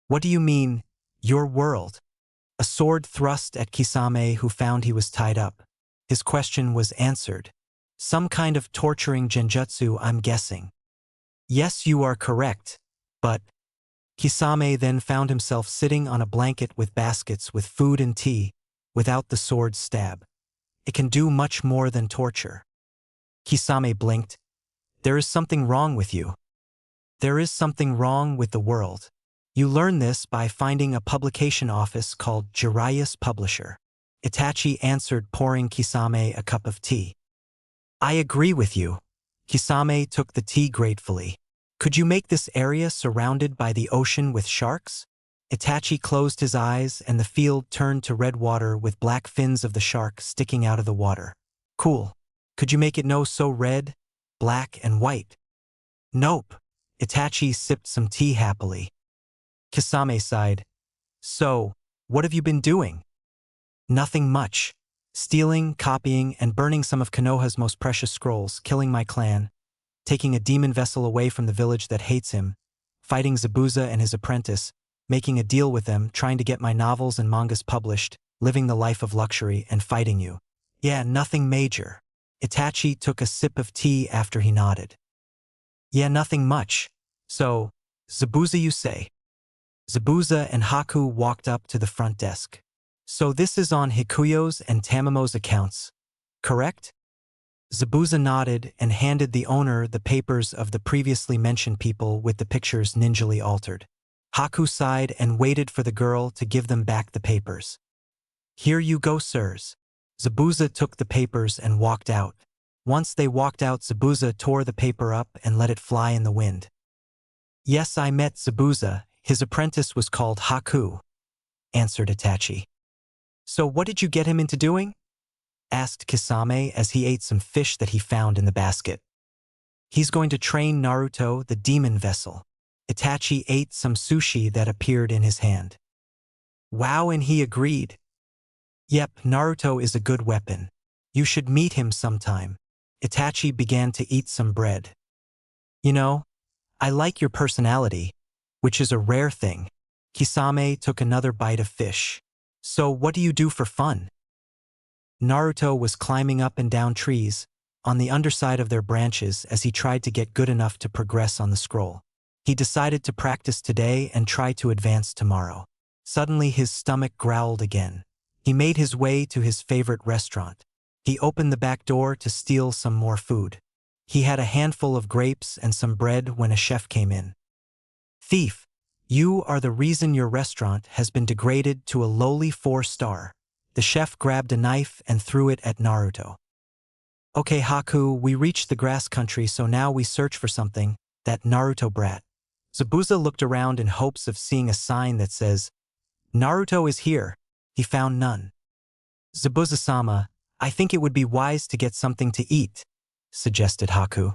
What do you mean, your world? A sword thrust at Kisame, who found he was tied up. His question was answered. Some kind of torturing genjutsu, I'm guessing. Yes, you are correct, but… Kisame then found himself sitting on a blanket with baskets with food and tea, without the sword's stab. It can do much more than torture. Kisame blinked. There is something wrong with you. There is something wrong with the world. You learn this by finding a publication office called Jiraiya's Publisher. Itachi answered, pouring Kisame a cup of tea. I agree with you. Kisame took the tea gratefully. Could you make this area surrounded by the ocean with sharks? Itachi closed his eyes and the field turned to red water with black fins of the shark sticking out of the water. Cool. Could you make it no so red, black, and white? Nope. Itachi sipped some tea happily. Kisame sighed. So, what have you been doing? Nothing much. Stealing, copying, and burning some of Konoha's most precious scrolls, killing my clan, taking a demon vessel away from the village that hates him, fighting Zabuza and his apprentice, making a deal with them, trying to get my novels and mangas published, living the life of luxury, and fighting you. Yeah, nothing major. Itachi took a sip of tea after he nodded. Yeah, nothing much. So, Zabuza you say? Zabuza and Haku walked up to the front desk. So this is on Hikuyo's and Tamamo's accounts, correct? Zabuza nodded and handed the owner the papers of the previously mentioned people with the pictures ninjally altered. Haku sighed and waited for the girl to give them back the papers. Here you go, sirs. Zabuza took the papers and walked out. Once they walked out, Zabuza tore the paper up and let it fly in the wind. Yes, I met Zabuza. His apprentice was called Haku, answered Itachi. So what did you get him into doing? Asked Kisame as he ate some fish that he found in the basket. He's going to train Naruto, the demon vessel. Itachi ate some sushi that appeared in his hand. Wow, and he agreed. Yep, Naruto is a good weapon. You should meet him sometime. Itachi began to eat some bread. You know, I like your personality, which is a rare thing. Kisame took another bite of fish. So what do you do for fun? Naruto was climbing up and down trees, on the underside of their branches as he tried to get good enough to progress on the scroll. He decided to practice today and try to advance tomorrow. Suddenly his stomach growled again. He made his way to his favorite restaurant. He opened the back door to steal some more food. He had a handful of grapes and some bread when a chef came in. Thief, you are the reason your restaurant has been degraded to a lowly 4-star. The chef grabbed a knife and threw it at Naruto. Okay, Haku, we reached the grass country, so now we search for something, that Naruto brat. Zabuza looked around in hopes of seeing a sign that says, Naruto is here. He found none. Zabuza-sama, I think it would be wise to get something to eat, suggested Haku.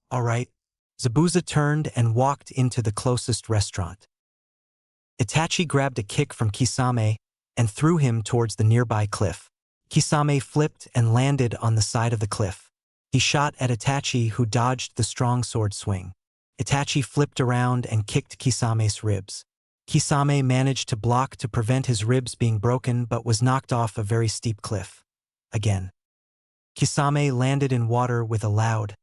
All right. Zabuza turned and walked into the closest restaurant. Itachi grabbed a kick from Kisame and threw him towards the nearby cliff. Kisame flipped and landed on the side of the cliff. He shot at Itachi, who dodged the strong sword swing. Itachi flipped around and kicked Kisame's ribs. Kisame managed to block to prevent his ribs being broken but was knocked off a very steep cliff. Again. Kisame landed in water with a loud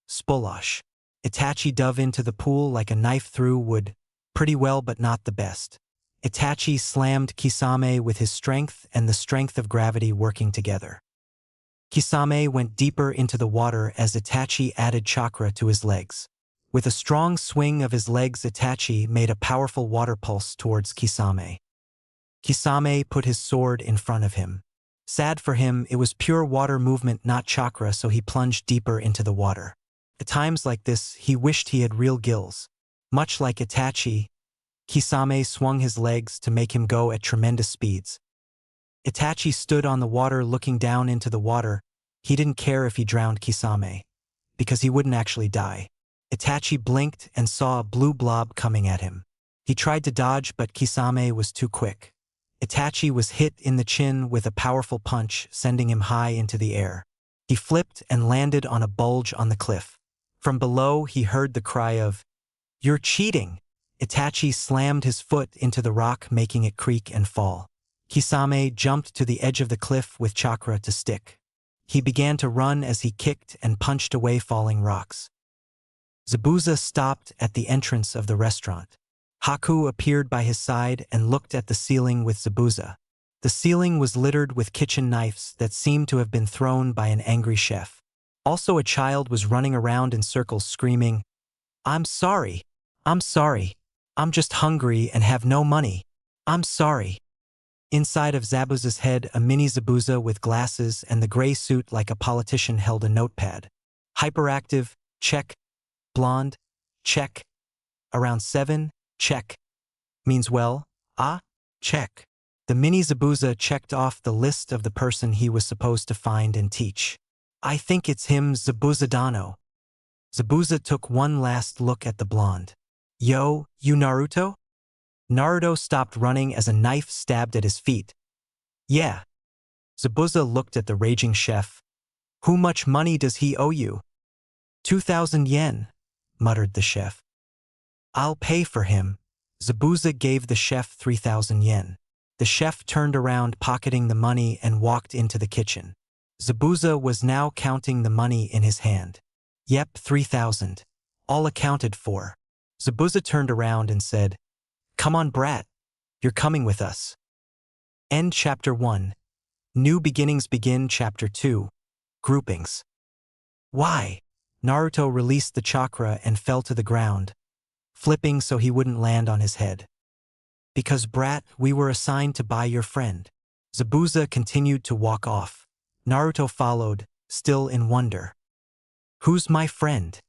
splosh. Itachi dove into the pool like a knife through wood, pretty well but not the best. Itachi slammed Kisame with his strength and the strength of gravity working together. Kisame went deeper into the water as Itachi added chakra to his legs. With a strong swing of his legs, Itachi made a powerful water pulse towards Kisame. Kisame put his sword in front of him. Sad for him, it was pure water movement, not chakra, so he plunged deeper into the water. At times like this, he wished he had real gills. Much like Itachi, Kisame swung his legs to make him go at tremendous speeds. Itachi stood on the water looking down into the water. He didn't care if he drowned Kisame, because he wouldn't actually die. Itachi blinked and saw a blue blob coming at him. He tried to dodge, but Kisame was too quick. Itachi was hit in the chin with a powerful punch, sending him high into the air. He flipped and landed on a bulge on the cliff. From below, he heard the cry of, "You're cheating!" Itachi slammed his foot into the rock, making it creak and fall. Kisame jumped to the edge of the cliff with chakra to stick. He began to run as he kicked and punched away falling rocks. Zabuza stopped at the entrance of the restaurant. Haku appeared by his side and looked at the ceiling with Zabuza. The ceiling was littered with kitchen knives that seemed to have been thrown by an angry chef. Also, a child was running around in circles screaming, "I'm sorry. I'm sorry. I'm just hungry and have no money. I'm sorry." Inside of Zabuza's head, a mini Zabuza with glasses and the gray suit like a politician held a notepad. Hyperactive, check. Blonde, check. Around 7, check. Means well, check. The mini Zabuza checked off the list of the person he was supposed to find and teach. "I think it's him, Zabuza-dano." Zabuza took one last look at the blonde. "Yo, you Naruto?" Naruto stopped running as a knife stabbed at his feet. "Yeah." Zabuza looked at the raging chef. "How much money does he owe you?" 2,000 yen, muttered the chef. "I'll pay for him." Zabuza gave the chef 3,000 yen. The chef turned around, pocketing the money, and walked into the kitchen. Zabuza was now counting the money in his hand. "Yep, 3,000. All accounted for." Zabuza turned around and said, "Come on, brat. You're coming with us." End Chapter 1. New beginnings begin. Chapter 2. Groupings. Why? Naruto released the chakra and fell to the ground, flipping so he wouldn't land on his head. "Because, brat, we were assigned to buy your friend." Zabuza continued to walk off. Naruto followed, still in wonder. "Who's my friend?"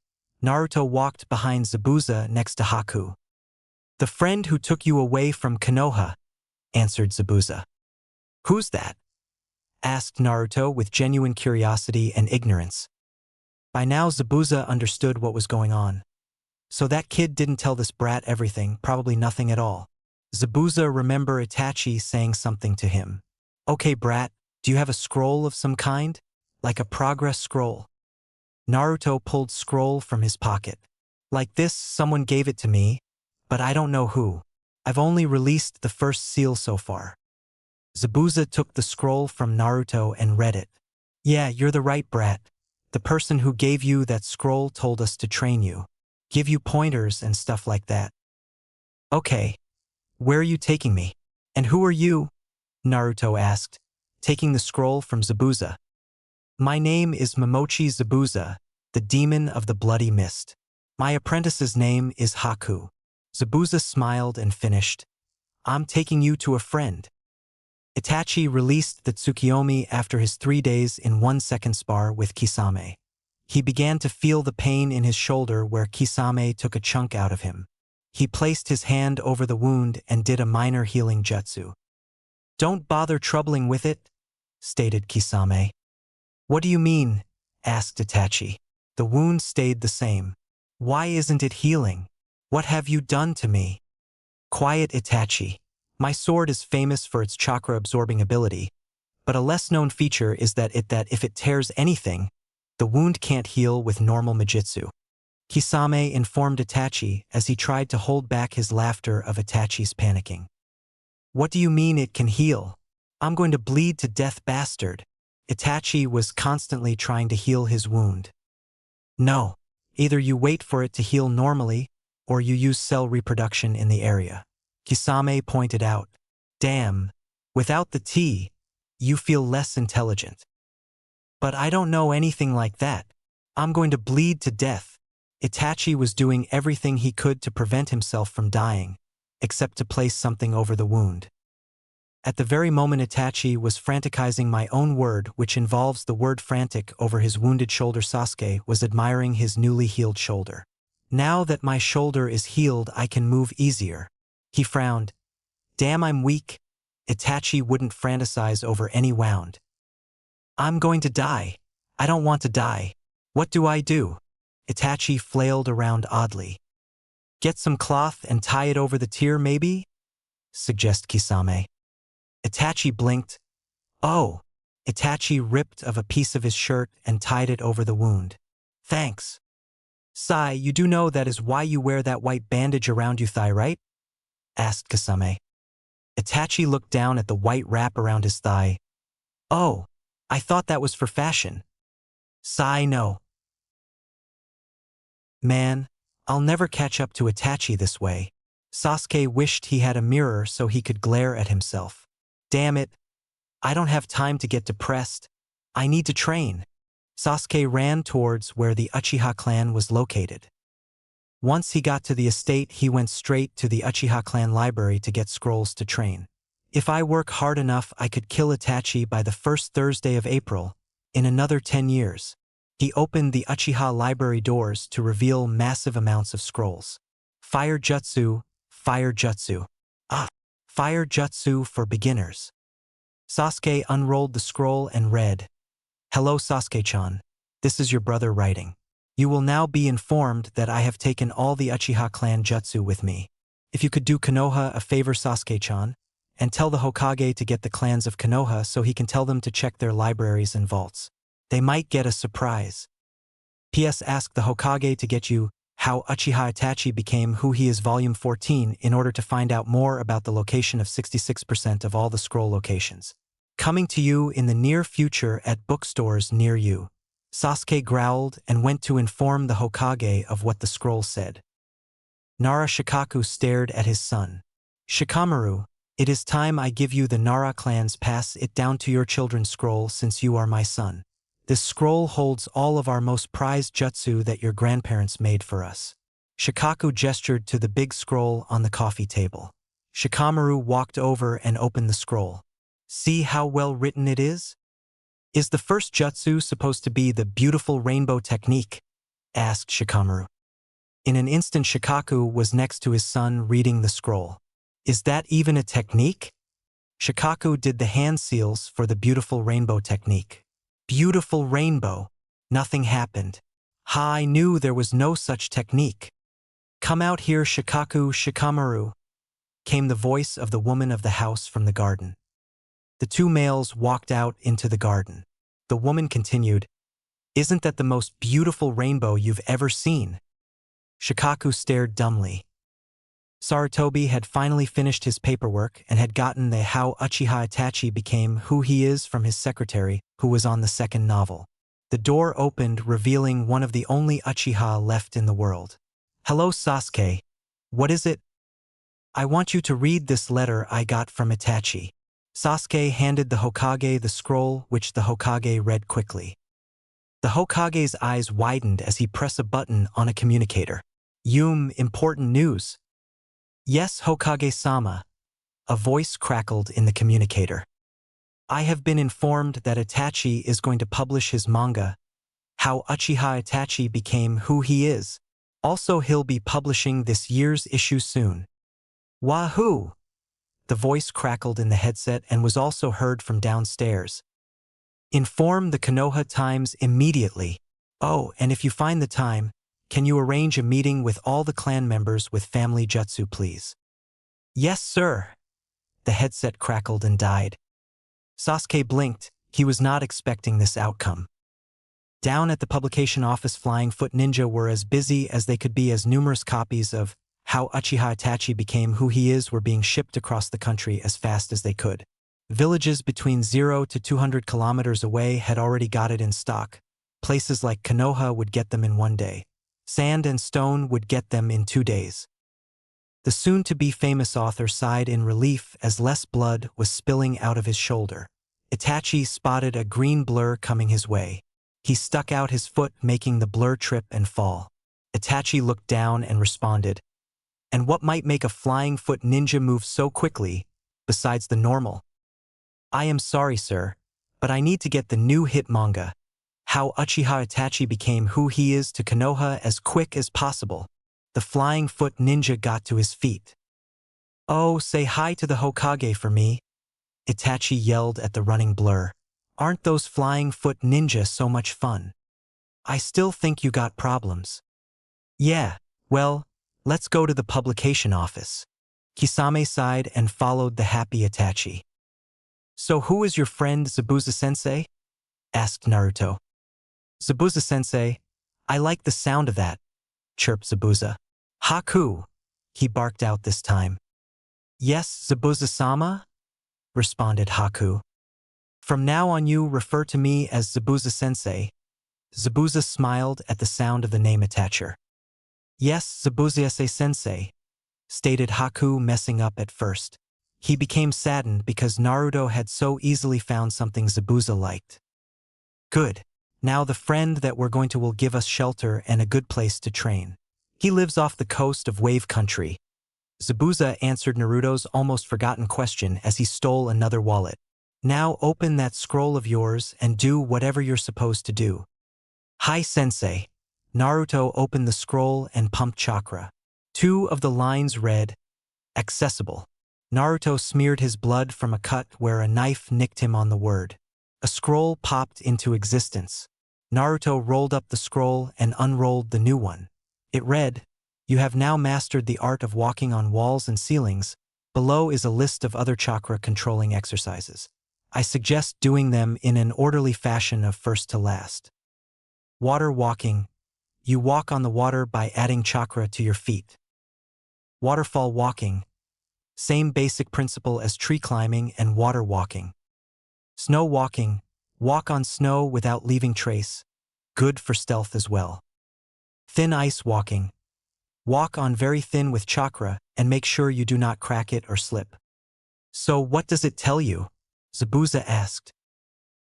Naruto walked behind Zabuza next to Haku. "The friend who took you away from Konoha," answered Zabuza. "Who's that?" asked Naruto with genuine curiosity and ignorance. By now Zabuza understood what was going on. So that kid didn't tell this brat everything, probably nothing at all. Zabuza remembered Itachi saying something to him. "Okay, brat, do you have a scroll of some kind? Like a progress scroll?" Naruto pulled scroll from his pocket. "Like this, someone gave it to me, but I don't know who. I've only released the first seal so far." Zabuza took the scroll from Naruto and read it. "Yeah, you're the right brat. The person who gave you that scroll told us to train you, give you pointers and stuff like that." "Okay. Where are you taking me? And who are you?" Naruto asked, taking the scroll from Zabuza. "My name is Momochi Zabuza, the demon of the bloody mist. My apprentice's name is Haku." Zabuza smiled and finished. "I'm taking you to a friend." Itachi released the Tsukiyomi after his 3 days in 1 second spar with Kisame. He began to feel the pain in his shoulder where Kisame took a chunk out of him. He placed his hand over the wound and did a minor healing jutsu. "Don't bother troubling with it," stated Kisame. "What do you mean?" asked Itachi. "The wound stayed the same. Why isn't it healing? What have you done to me?" "Quiet, Itachi. My sword is famous for its chakra-absorbing ability, but a less-known feature is that if it tears anything, the wound can't heal with normal Majitsu. Kisame informed Itachi as he tried to hold back his laughter of Itachi's panicking. What do you mean it can heal? I'm going to bleed to death, bastard. Itachi was constantly trying to heal his wound. No. Either you wait for it to heal normally, or you use cell reproduction in the area. Kisame pointed out. Damn. Without the tea, you feel less intelligent. But I don't know anything like that. I'm going to bleed to death. Itachi was doing everything he could to prevent himself from dying, except to place something over the wound. At the very moment Itachi was franticizing, my own word, which involves the word frantic, over his wounded shoulder, Sasuke was admiring his newly healed shoulder. Now that my shoulder is healed, I can move easier. He frowned. Damn, I'm weak. Itachi wouldn't fantasize over any wound. I'm going to die. I don't want to die. What do I do? Itachi flailed around oddly. Get some cloth and tie it over the tear, maybe? Suggest Kisame. Itachi blinked. Oh. Itachi ripped off a piece of his shirt and tied it over the wound. Thanks. Sai, you do know that is why you wear that white bandage around your thigh, right? Asked Kisame. Itachi looked down at the white wrap around his thigh. Oh, I thought that was for fashion. Sai, no. Man, I'll never catch up to Itachi this way. Sasuke wished he had a mirror so he could glare at himself. Damn it. I don't have time to get depressed. I need to train. Sasuke ran towards where the Uchiha clan was located. Once he got to the estate, he went straight to the Uchiha clan library to get scrolls to train. If I work hard enough, I could kill Itachi by the first Thursday of April, in another 10 years. He opened the Uchiha library doors to reveal massive amounts of scrolls. Fire Jutsu, Fire Jutsu. Fire Jutsu for beginners. Sasuke unrolled the scroll and read, Hello Sasuke-chan. This is your brother writing. You will now be informed that I have taken all the Uchiha clan jutsu with me. If you could do Konoha a favor, Sasuke-chan, and tell the Hokage to get the clans of Konoha so he can tell them to check their libraries and vaults. They might get a surprise. P.S. Ask the Hokage to get you How Uchiha Itachi Became Who He Is Volume 14 in order to find out more about the location of 66% of all the scroll locations. Coming to you in the near future at bookstores near you. Sasuke growled and went to inform the Hokage of what the scroll said. Nara Shikaku stared at his son. Shikamaru, it is time I give you the Nara clan's pass it down to your children's scroll since you are my son. This scroll holds all of our most prized jutsu that your grandparents made for us. Shikaku gestured to the big scroll on the coffee table. Shikamaru walked over and opened the scroll. See how well written it is? Is the first jutsu supposed to be the beautiful rainbow technique? Asked Shikamaru. In an instant Shikaku was next to his son reading the scroll. Is that even a technique? Shikaku did the hand seals for the beautiful rainbow technique. Beautiful rainbow. Nothing happened. I knew there was no such technique. Come out here, Shikaku, Shikamaru, came the voice of the woman of the house from the garden. The two males walked out into the garden. The woman continued, Isn't that the most beautiful rainbow you've ever seen? Shikaku stared dumbly. Sarutobi had finally finished his paperwork and had gotten the How Uchiha Itachi Became Who He Is from his secretary, who was on the second novel. The door opened, revealing one of the only Uchiha left in the world. Hello, Sasuke. What is it? I want you to read this letter I got from Itachi. Sasuke handed the Hokage the scroll, which the Hokage read quickly. The Hokage's eyes widened as he pressed a button on a communicator. Important news. Yes, Hokage-sama. A voice crackled in the communicator. I have been informed that Itachi is going to publish his manga, How Uchiha Itachi Became Who He Is. Also, he'll be publishing this year's issue soon. Wahoo! The voice crackled in the headset and was also heard from downstairs. Inform the Konoha Times immediately. Oh, and if you find the time, can you arrange a meeting with all the clan members with family jutsu, please? Yes, sir. The headset crackled and died. Sasuke blinked. He was not expecting this outcome. Down at the publication office, Flying Foot Ninja were as busy as they could be as numerous copies of How Uchiha Itachi Became Who He Is were being shipped across the country as fast as they could. Villages between 0 to 200 kilometers away had already got it in stock. Places like Konoha would get them in 1 day. Sand and Stone would get them in 2 days. The soon-to-be famous author sighed in relief as less blood was spilling out of his shoulder. Itachi spotted a green blur coming his way. He stuck out his foot, making the blur trip and fall. Itachi looked down and responded, "And what might make a Flying Foot Ninja move so quickly, besides the normal?" "I am sorry, sir, but I need to get the new hit manga, How Uchiha Itachi Became Who He Is, to Konoha as quick as possible." The Flying Foot Ninja got to his feet. "Oh, say hi to the Hokage for me," Itachi yelled at the running blur. "Aren't those Flying Foot Ninja so much fun? I still think you got problems." "Yeah, well, let's go to the publication office." Kisame sighed and followed the happy Itachi. "So who is your friend Zabuza-sensei?" asked Naruto. "Zabuza-sensei, I like the sound of that," chirped Zabuza. "Haku," he barked out this time. "Yes, Zabuza-sama," responded Haku. "From now on you refer to me as Zabuza-sensei." Zabuza smiled at the sound of the name Itachi. "Yes, Zabuza-sensei," stated Haku, messing up at first. He became saddened because Naruto had so easily found something Zabuza liked. "Good. Now the friend that we're going to will give us shelter and a good place to train. He lives off the coast of Wave Country." Zabuza answered Naruto's almost forgotten question as he stole another wallet. "Now open that scroll of yours and do whatever you're supposed to do." "Hi, sensei." Naruto opened the scroll and pumped chakra. 2 of the lines read, "Accessible." Naruto smeared his blood from a cut where a knife nicked him on the word. A scroll popped into existence. Naruto rolled up the scroll and unrolled the new one. It read, "You have now mastered the art of walking on walls and ceilings. Below is a list of other chakra controlling exercises. I suggest doing them in an orderly fashion of first to last. Water walking. You walk on the water by adding chakra to your feet. Waterfall walking. Same basic principle as tree climbing and water walking. Snow walking. Walk on snow without leaving trace. Good for stealth as well. Thin ice walking. Walk on very thin with chakra and make sure you do not crack it or slip." "So what does it tell you?" Zabuza asked.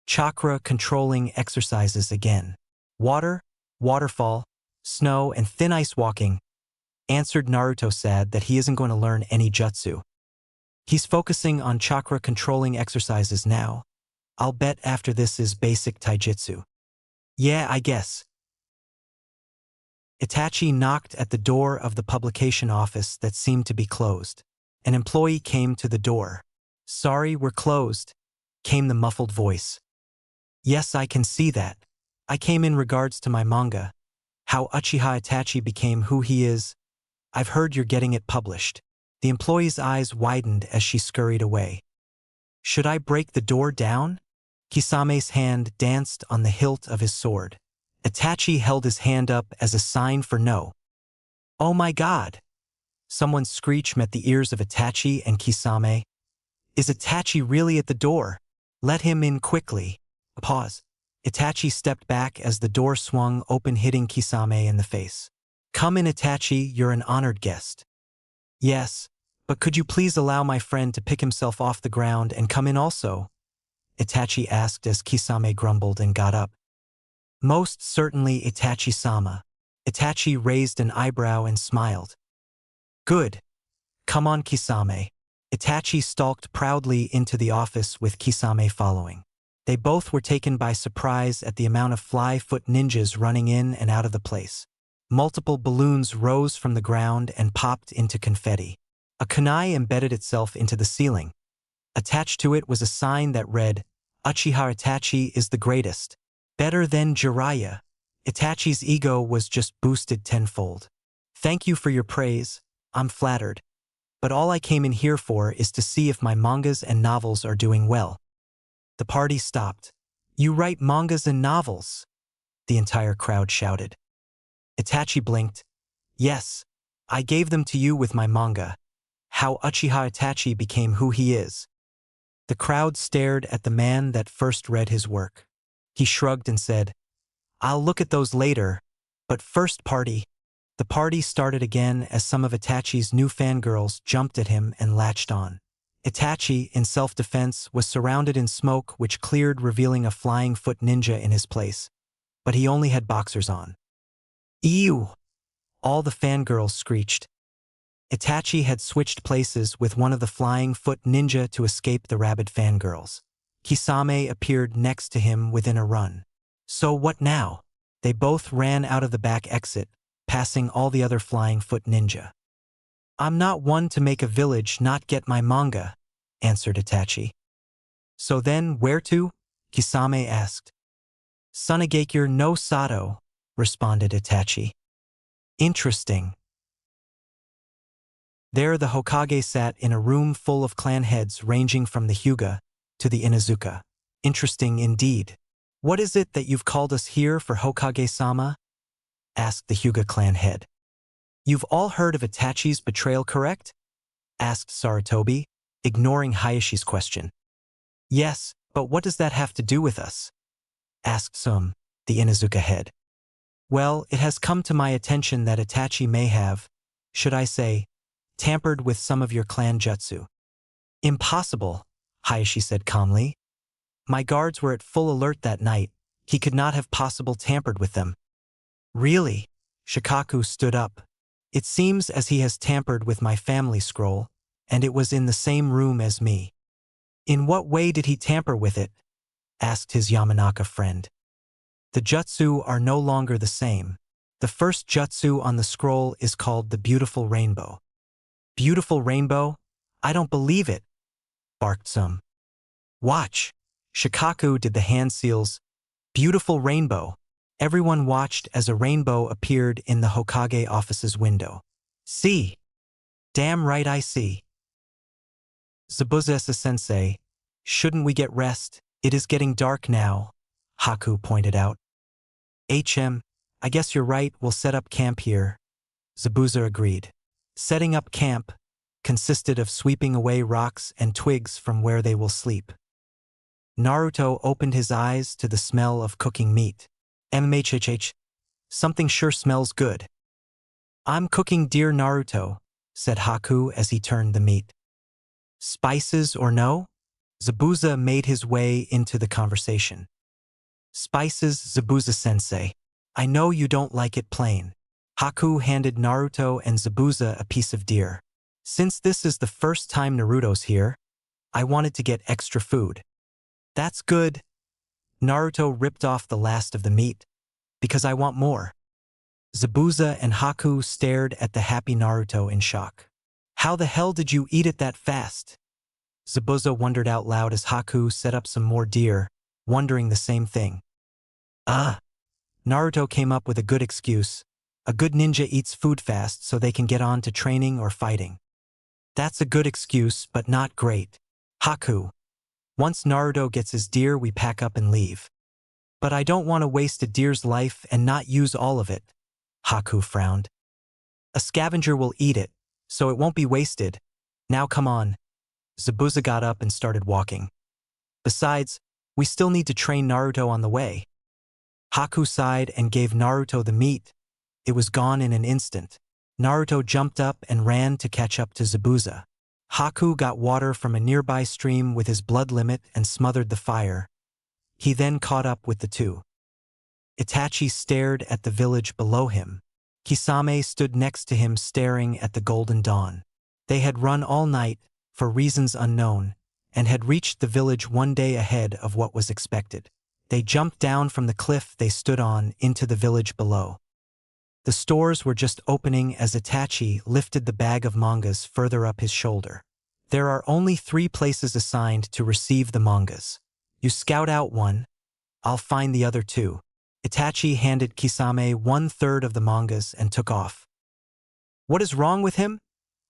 "Chakra controlling exercises again. Water, waterfall, snow, and thin ice walking," answered Naruto, sad that he isn't going to learn any jutsu. He's focusing on chakra controlling exercises now. I'll bet after this is basic taijutsu. "Yeah, I guess." Itachi knocked at the door of the publication office that seemed to be closed. An employee came to the door. "Sorry, we're closed," came the muffled voice. "Yes, I can see that. I came in regards to my manga, How Uchiha Itachi Became Who He Is. I've heard you're getting it published." The employee's eyes widened as she scurried away. "Should I break the door down?" Kisame's hand danced on the hilt of his sword. Itachi held his hand up as a sign for no. "Oh my God!" Someone's screech met the ears of Itachi and Kisame. "Is Itachi really at the door? Let him in quickly." A pause. Itachi stepped back as the door swung open, hitting Kisame in the face. "Come in, Itachi, you're an honored guest." "Yes, but could you please allow my friend to pick himself off the ground and come in also?" Itachi asked as Kisame grumbled and got up. "Most certainly, Itachi-sama." Itachi raised an eyebrow and smiled. "Good. Come on, Kisame." Itachi stalked proudly into the office with Kisame following. They both were taken by surprise at the amount of fly-foot ninjas running in and out of the place. Multiple balloons rose from the ground and popped into confetti. A kunai embedded itself into the ceiling. Attached to it was a sign that read, "Uchiha Itachi is the greatest. Better than Jiraiya." Itachi's ego was just boosted tenfold. "Thank you for your praise. I'm flattered. But all I came in here for is to see if my mangas and novels are doing well." The party stopped. "You write mangas and novels?" the entire crowd shouted. Itachi blinked. Yes, I gave them to you with my manga. How Uchiha Itachi became who he is. The crowd stared at the man that first read his work. He shrugged and said, I'll look at those later, but first party. The party started again as some of Itachi's new fangirls jumped at him and latched on. Itachi, in self-defense, was surrounded in smoke which cleared, revealing a flying foot ninja in his place. But he only had boxers on. Ew! All the fangirls screeched. Itachi had switched places with one of the flying foot ninja to escape the rabid fangirls. Kisame appeared next to him within a run. So what now? They both ran out of the back exit, passing all the other flying foot ninja. I'm not one to make a village not get my manga, answered Itachi. So then, where to? Kisame asked. Sunagakure no Sato, responded Itachi. Interesting. There the Hokage sat in a room full of clan heads ranging from the Hyuga to the Inuzuka. Interesting indeed. What is it that you've called us here for, Hokage-sama? Asked the Hyuga clan head. You've all heard of Itachi's betrayal, correct? Asked Sarutobi, ignoring Hayashi's question. Yes, but what does that have to do with us? Asked Sum, the Inuzuka head. Well, it has come to my attention that Itachi may have, should I say, tampered with some of your clan jutsu. Impossible, Hayashi said calmly. My guards were at full alert that night. He could not have possibly tampered with them. Really? Shikaku stood up. It seems as he has tampered with my family scroll, and it was in the same room as me. In what way did he tamper with it? Asked his Yamanaka friend. The jutsu are no longer the same. The first jutsu on the scroll is called the Beautiful Rainbow. Beautiful Rainbow? I don't believe it, barked Sum. Watch. Shikaku did the hand seals. Beautiful Rainbow. Everyone watched as a rainbow appeared in the Hokage office's window. See? Damn right I see. Zabuza-sensei, shouldn't we get rest? It is getting dark now, Haku pointed out. I guess you're right, we'll set up camp here. Zabuza agreed. Setting up camp consisted of sweeping away rocks and twigs from where they will sleep. Naruto opened his eyes to the smell of cooking meat. MHHH, something sure smells good. I'm cooking dear Naruto, said Haku as he turned the meat. Spices or no? Zabuza made his way into the conversation. Spices, Zabuza-sensei. I know you don't like it plain. Haku handed Naruto and Zabuza a piece of deer. Since this is the first time Naruto's here, I wanted to get extra food. That's good. Naruto ripped off the last of the meat. Because I want more. Zabuza and Haku stared at the happy Naruto in shock. How the hell did you eat it that fast? Zabuza wondered out loud as Haku set up some more deer, wondering the same thing. Naruto came up with a good excuse. A good ninja eats food fast so they can get on to training or fighting. That's a good excuse, but not great. Haku. Once Naruto gets his deer, we pack up and leave. But I don't want to waste a deer's life and not use all of it. Haku frowned. A scavenger will eat it, so it won't be wasted. Now come on. Zabuza got up and started walking. Besides, we still need to train Naruto on the way. Haku sighed and gave Naruto the meat. It was gone in an instant. Naruto jumped up and ran to catch up to Zabuza. Haku got water from a nearby stream with his blood limit and smothered the fire. He then caught up with the two. Itachi stared at the village below him. Kisame stood next to him staring at the golden dawn. They had run all night, for reasons unknown, and had reached the village one day ahead of what was expected. They jumped down from the cliff they stood on into the village below. The stores were just opening as Itachi lifted the bag of mangas further up his shoulder. There are only 3 places assigned to receive the mangas. You scout out one, I'll find the other 2. Itachi handed Kisame 1/3 of the mangas and took off. What is wrong with him?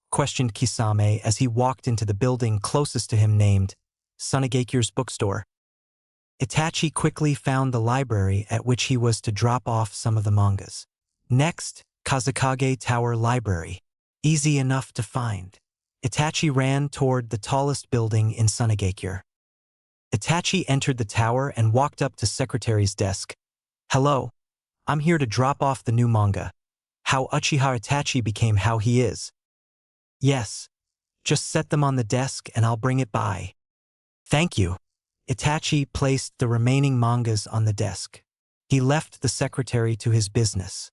Questioned Kisame as he walked into the building closest to him named Sunagakure's bookstore. Itachi quickly found the library at which he was to drop off some of the mangas. Next, Kazekage Tower Library. Easy enough to find. Itachi ran toward the tallest building in Sunagakure. Itachi entered the tower and walked up to Secretary's desk. Hello, I'm here to drop off the new manga. How Uchiha Itachi became how he is. Yes, just set them on the desk and I'll bring it by. Thank you. Itachi placed the remaining mangas on the desk. He left the secretary to his business.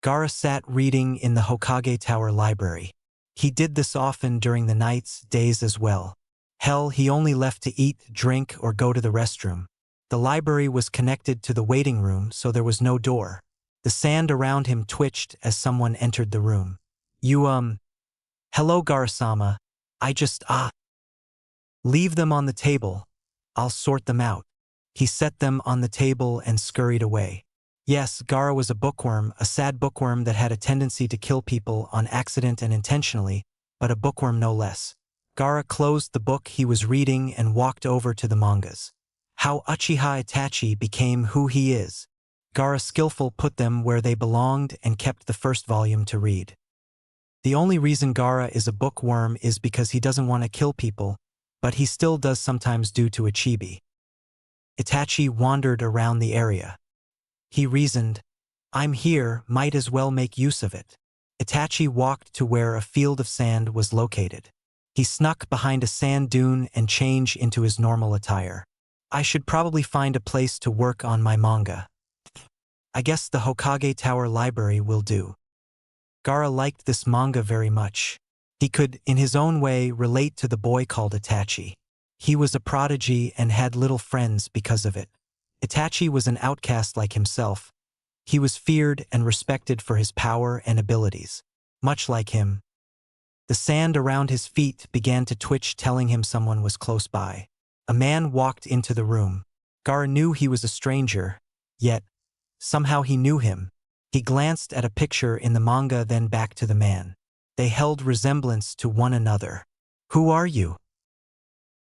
Gaara sat reading in the Hokage Tower library. He did this often during the nights, days as well. Hell, he only left to eat, drink, or go to the restroom. The library was connected to the waiting room, so there was no door. The sand around him twitched as someone entered the room. Hello, Gaara-sama. Leave them on the table. I'll sort them out. He set them on the table and scurried away. Yes, Gaara was a bookworm, a sad bookworm that had a tendency to kill people on accident and intentionally, but a bookworm no less. Gaara closed the book he was reading and walked over to the mangas. How Uchiha Itachi became who he is. Gaara skillful put them where they belonged and kept the first volume to read. The only reason Gaara is a bookworm is because he doesn't want to kill people, but he still does sometimes due to a chibi. Itachi wandered around the area. He reasoned, I'm here, might as well make use of it. Itachi walked to where a field of sand was located. He snuck behind a sand dune and changed into his normal attire. I should probably find a place to work on my manga. I guess the Hokage Tower library will do. Gaara liked this manga very much. He could, in his own way, relate to the boy called Itachi. He was a prodigy and had little friends because of it. Itachi was an outcast like himself. He was feared and respected for his power and abilities. Much like him. The sand around his feet began to twitch, telling him someone was close by. A man walked into the room. Gaara knew he was a stranger, yet, somehow he knew him. He glanced at a picture in the manga, then back to the man. They held resemblance to one another. Who are you?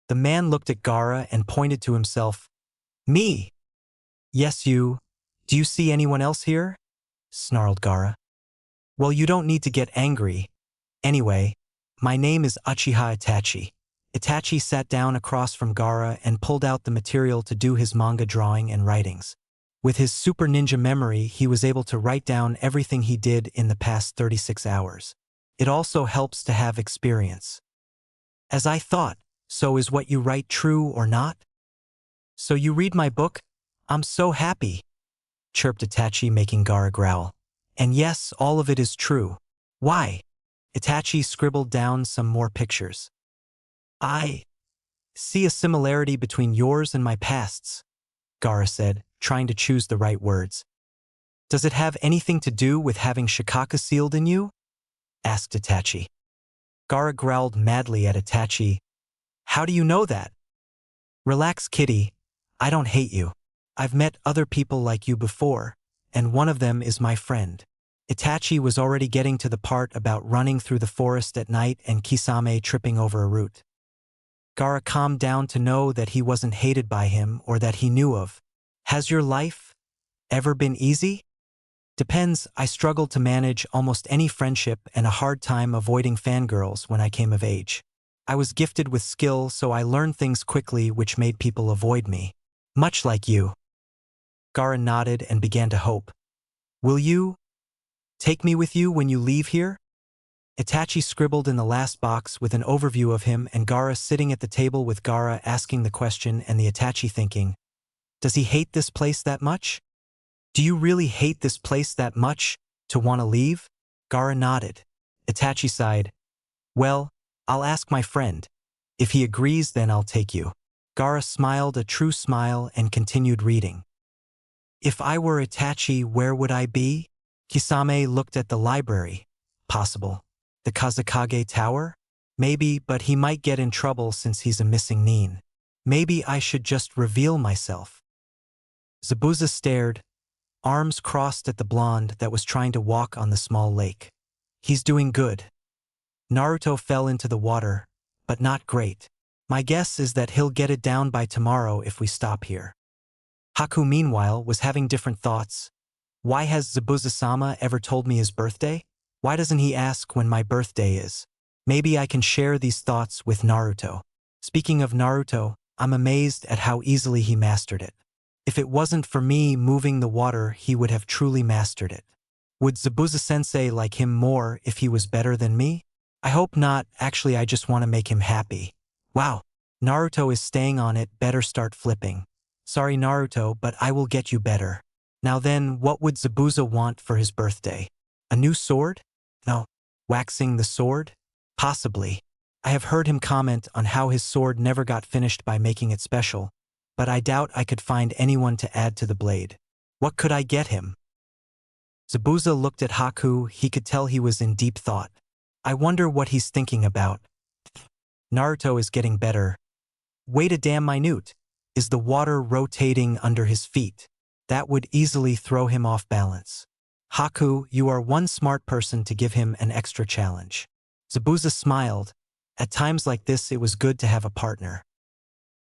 The man looked at Gaara and pointed to himself. Me. Yes, you. Do you see anyone else here? Snarled Gaara. Well, you don't need to get angry. Anyway, my name is Uchiha Itachi. Itachi sat down across from Gaara and pulled out the material to do his manga drawing and writings. With his super ninja memory, he was able to write down everything he did in the past 36 hours. It also helps to have experience. As I thought, so is what you write true or not? So you read my book? I'm so happy, chirped Itachi, making Gaara growl. And yes, all of it is true. Why? Itachi scribbled down some more pictures. I see a similarity between yours and my pasts, Gaara said, trying to choose the right words. Does it have anything to do with having Shikaka sealed in you? Asked Itachi. Gaara growled madly at Itachi. How do you know that? Relax, kitty. I don't hate you. I've met other people like you before, and one of them is my friend. Itachi was already getting to the part about running through the forest at night and Kisame tripping over a root. Gaara calmed down to know that he wasn't hated by him or that he knew of. Has your life ever been easy? Depends. I struggled to manage almost any friendship and a hard time avoiding fangirls when I came of age. I was gifted with skill, so I learned things quickly which made people avoid me. Much like you. Gaara nodded and began to hope. Will you take me with you when you leave here? Itachi scribbled in the last box with an overview of him and Gaara sitting at the table with Gaara asking the question and the Itachi thinking, does he hate this place that much? Do you really hate this place that much to want to leave? Gaara nodded. Itachi sighed. Well, I'll ask my friend. If he agrees, then I'll take you. Gaara smiled a true smile and continued reading. If I were Itachi, where would I be? Kisame looked at the library. Possible. The Kazekage Tower? Maybe, but he might get in trouble since he's a missing nin. Maybe I should just reveal myself. Zabuza stared, arms crossed at the blonde that was trying to walk on the small lake. He's doing good. Naruto fell into the water, but not great. My guess is that he'll get it down by tomorrow if we stop here. Haku, meanwhile, was having different thoughts. Why has Zabuza-sama ever told me his birthday? Why doesn't he ask when my birthday is? Maybe I can share these thoughts with Naruto. Speaking of Naruto, I'm amazed at how easily he mastered it. If it wasn't for me moving the water, he would have truly mastered it. Would Zabuza-sensei like him more if he was better than me? I hope not. Actually, I just want to make him happy. Wow, Naruto is staying on it. Better start flipping. Sorry, Naruto, but I will get you better. Now then, what would Zabuza want for his birthday? A new sword? No. Waxing the sword? Possibly. I have heard him comment on how his sword never got finished by making it special, but I doubt I could find anyone to add to the blade. What could I get him? Zabuza looked at Haku. He could tell he was in deep thought. I wonder what he's thinking about. Naruto is getting better. Wait a damn minute. Is the water rotating under his feet? That would easily throw him off balance. Haku, you are one smart person to give him an extra challenge. Zabuza smiled. At times like this, it was good to have a partner.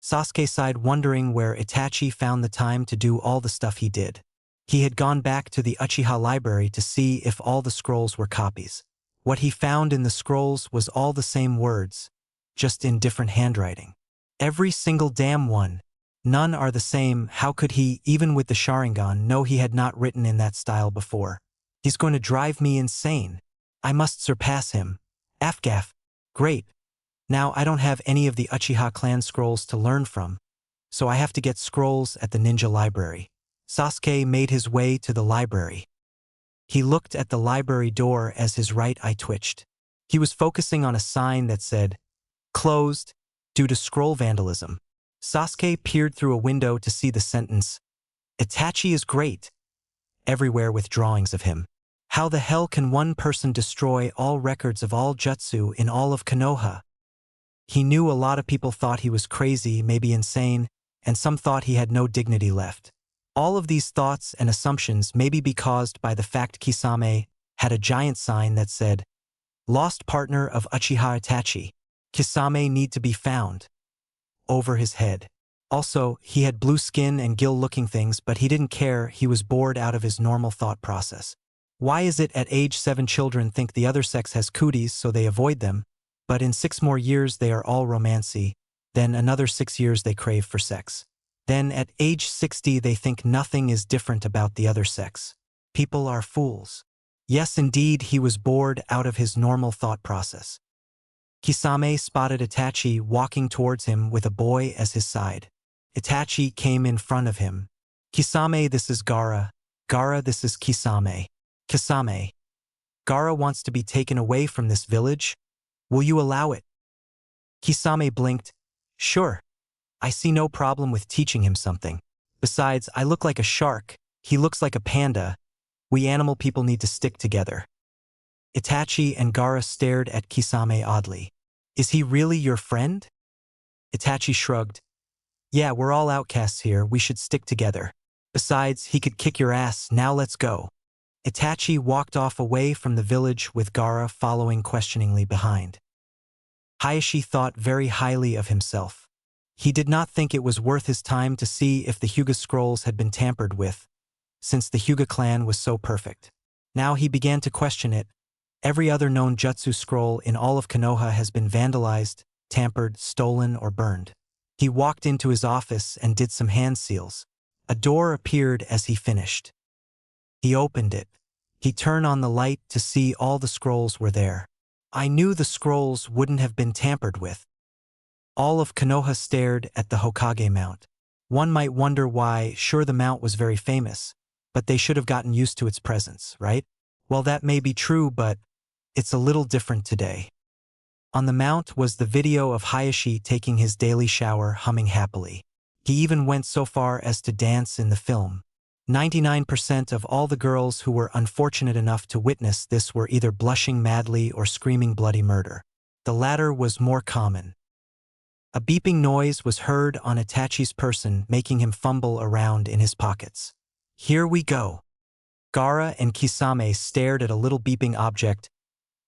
Sasuke sighed, wondering where Itachi found the time to do all the stuff he did. He had gone back to the Uchiha library to see if all the scrolls were copies. What he found in the scrolls was all the same words, just in different handwriting. Every single damn one. None are the same. How could he, even with the Sharingan, know he had not written in that style before? He's going to drive me insane. I must surpass him. Afgaf. Great. Now I don't have any of the Uchiha clan scrolls to learn from, so I have to get scrolls at the ninja library. Sasuke made his way to the library. He looked at the library door as his right eye twitched. He was focusing on a sign that said, "Closed, due to scroll vandalism." Sasuke peered through a window to see the sentence, "Itachi is great," everywhere with drawings of him. How the hell can one person destroy all records of all jutsu in all of Konoha? He knew a lot of people thought he was crazy, maybe insane, and some thought he had no dignity left. All of these thoughts and assumptions may be caused by the fact Kisame had a giant sign that said, "Lost partner of Uchiha Itachi. Kisame need to be found," over his head. Also, he had blue skin and gill-looking things, but he didn't care. He was bored out of his normal thought process. Why is it at age 7 children think the other sex has cooties so they avoid them, but in 6 more years they are all romancy, then another 6 years they crave for sex. Then at age 60 they think nothing is different about the other sex. People are fools. Yes, indeed, he was bored out of his normal thought process. Kisame spotted Itachi walking towards him with a boy as his side. Itachi came in front of him. "Kisame, this is Gaara. Gaara, this is Kisame. Kisame. Gaara wants to be taken away from this village. Will you allow it?" Kisame blinked. "Sure. I see no problem with teaching him something. Besides, I look like a shark. He looks like a panda. We animal people need to stick together." Itachi and Gaara stared at Kisame oddly. "Is he really your friend?" Itachi shrugged. "Yeah, we're all outcasts here. We should stick together. Besides, he could kick your ass. Now let's go." Itachi walked off away from the village with Gaara following questioningly behind. Hayashi thought very highly of himself. He did not think it was worth his time to see if the Hyuga scrolls had been tampered with, since the Hyuga clan was so perfect. Now he began to question it. Every other known jutsu scroll in all of Konoha has been vandalized, tampered, stolen, or burned. He walked into his office and did some hand seals. A door appeared as he finished. He opened it. He turned on the light to see all the scrolls were there. I knew the scrolls wouldn't have been tampered with. All of Konoha stared at the Hokage mount. One might wonder why. Sure, the mount was very famous, but they should have gotten used to its presence, right? Well, that may be true, but it's a little different today. On the mount was the video of Hayashi taking his daily shower, humming happily. He even went so far as to dance in the film. 99% of all the girls who were unfortunate enough to witness this were either blushing madly or screaming bloody murder. The latter was more common. A beeping noise was heard on Itachi's person, making him fumble around in his pockets. "Here we go." Gaara and Kisame stared at a little beeping object.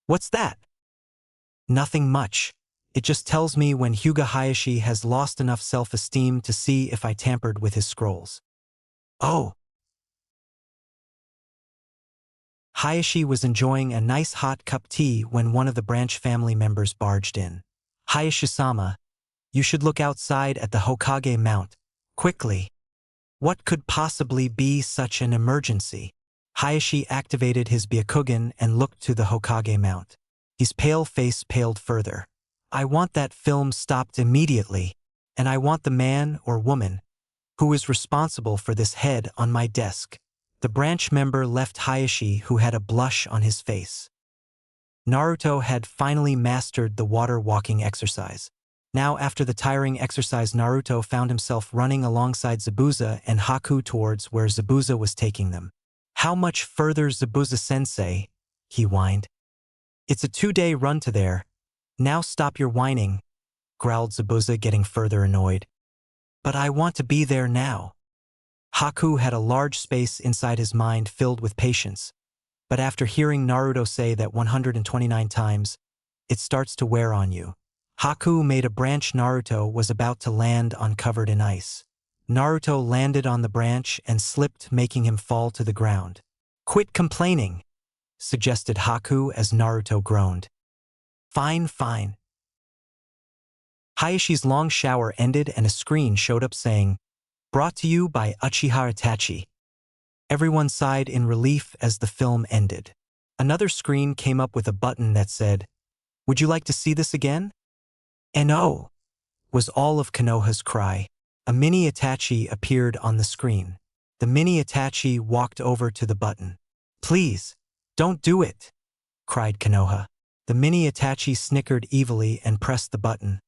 "What's that?" "Nothing much. It just tells me when Hyuga Hayashi has lost enough self-esteem to see if I tampered with his scrolls. Oh! Hayashi was enjoying a nice hot cup tea when one of the branch family members barged in. Hayashi-sama, you should look outside at the Hokage Mount, quickly. What could possibly be such an emergency? Hayashi activated his Byakugan and looked to the Hokage Mount. His pale face paled further. I want that film stopped immediately, and I want the man or woman who is responsible for this head on my desk. The branch member left Hayashi, who had a blush on his face. Naruto had finally mastered the water walking exercise. Now, after the tiring exercise, Naruto found himself running alongside Zabuza and Haku towards where Zabuza was taking them. How much further, Zabuza-sensei? He whined. It's a 2-day run to there. Now stop your whining, growled Zabuza, getting further annoyed. But I want to be there now. Haku had a large space inside his mind filled with patience, but after hearing Naruto say that 129 times, it starts to wear on you. Haku made a branch. Naruto was about to land on covered in ice. Naruto landed on the branch and slipped, making him fall to the ground. Quit complaining, suggested Haku as Naruto groaned. Fine, fine. Hayashi's long shower ended and a screen showed up saying, brought to you by Uchiha Itachi. Everyone sighed in relief as the film ended. Another screen came up with a button that said, would you like to see this again? No, was all of Konoha's cry. A mini Itachi appeared on the screen. The mini Itachi walked over to the button. Please, don't do it, cried Konoha. The mini Itachi snickered evilly and pressed the button,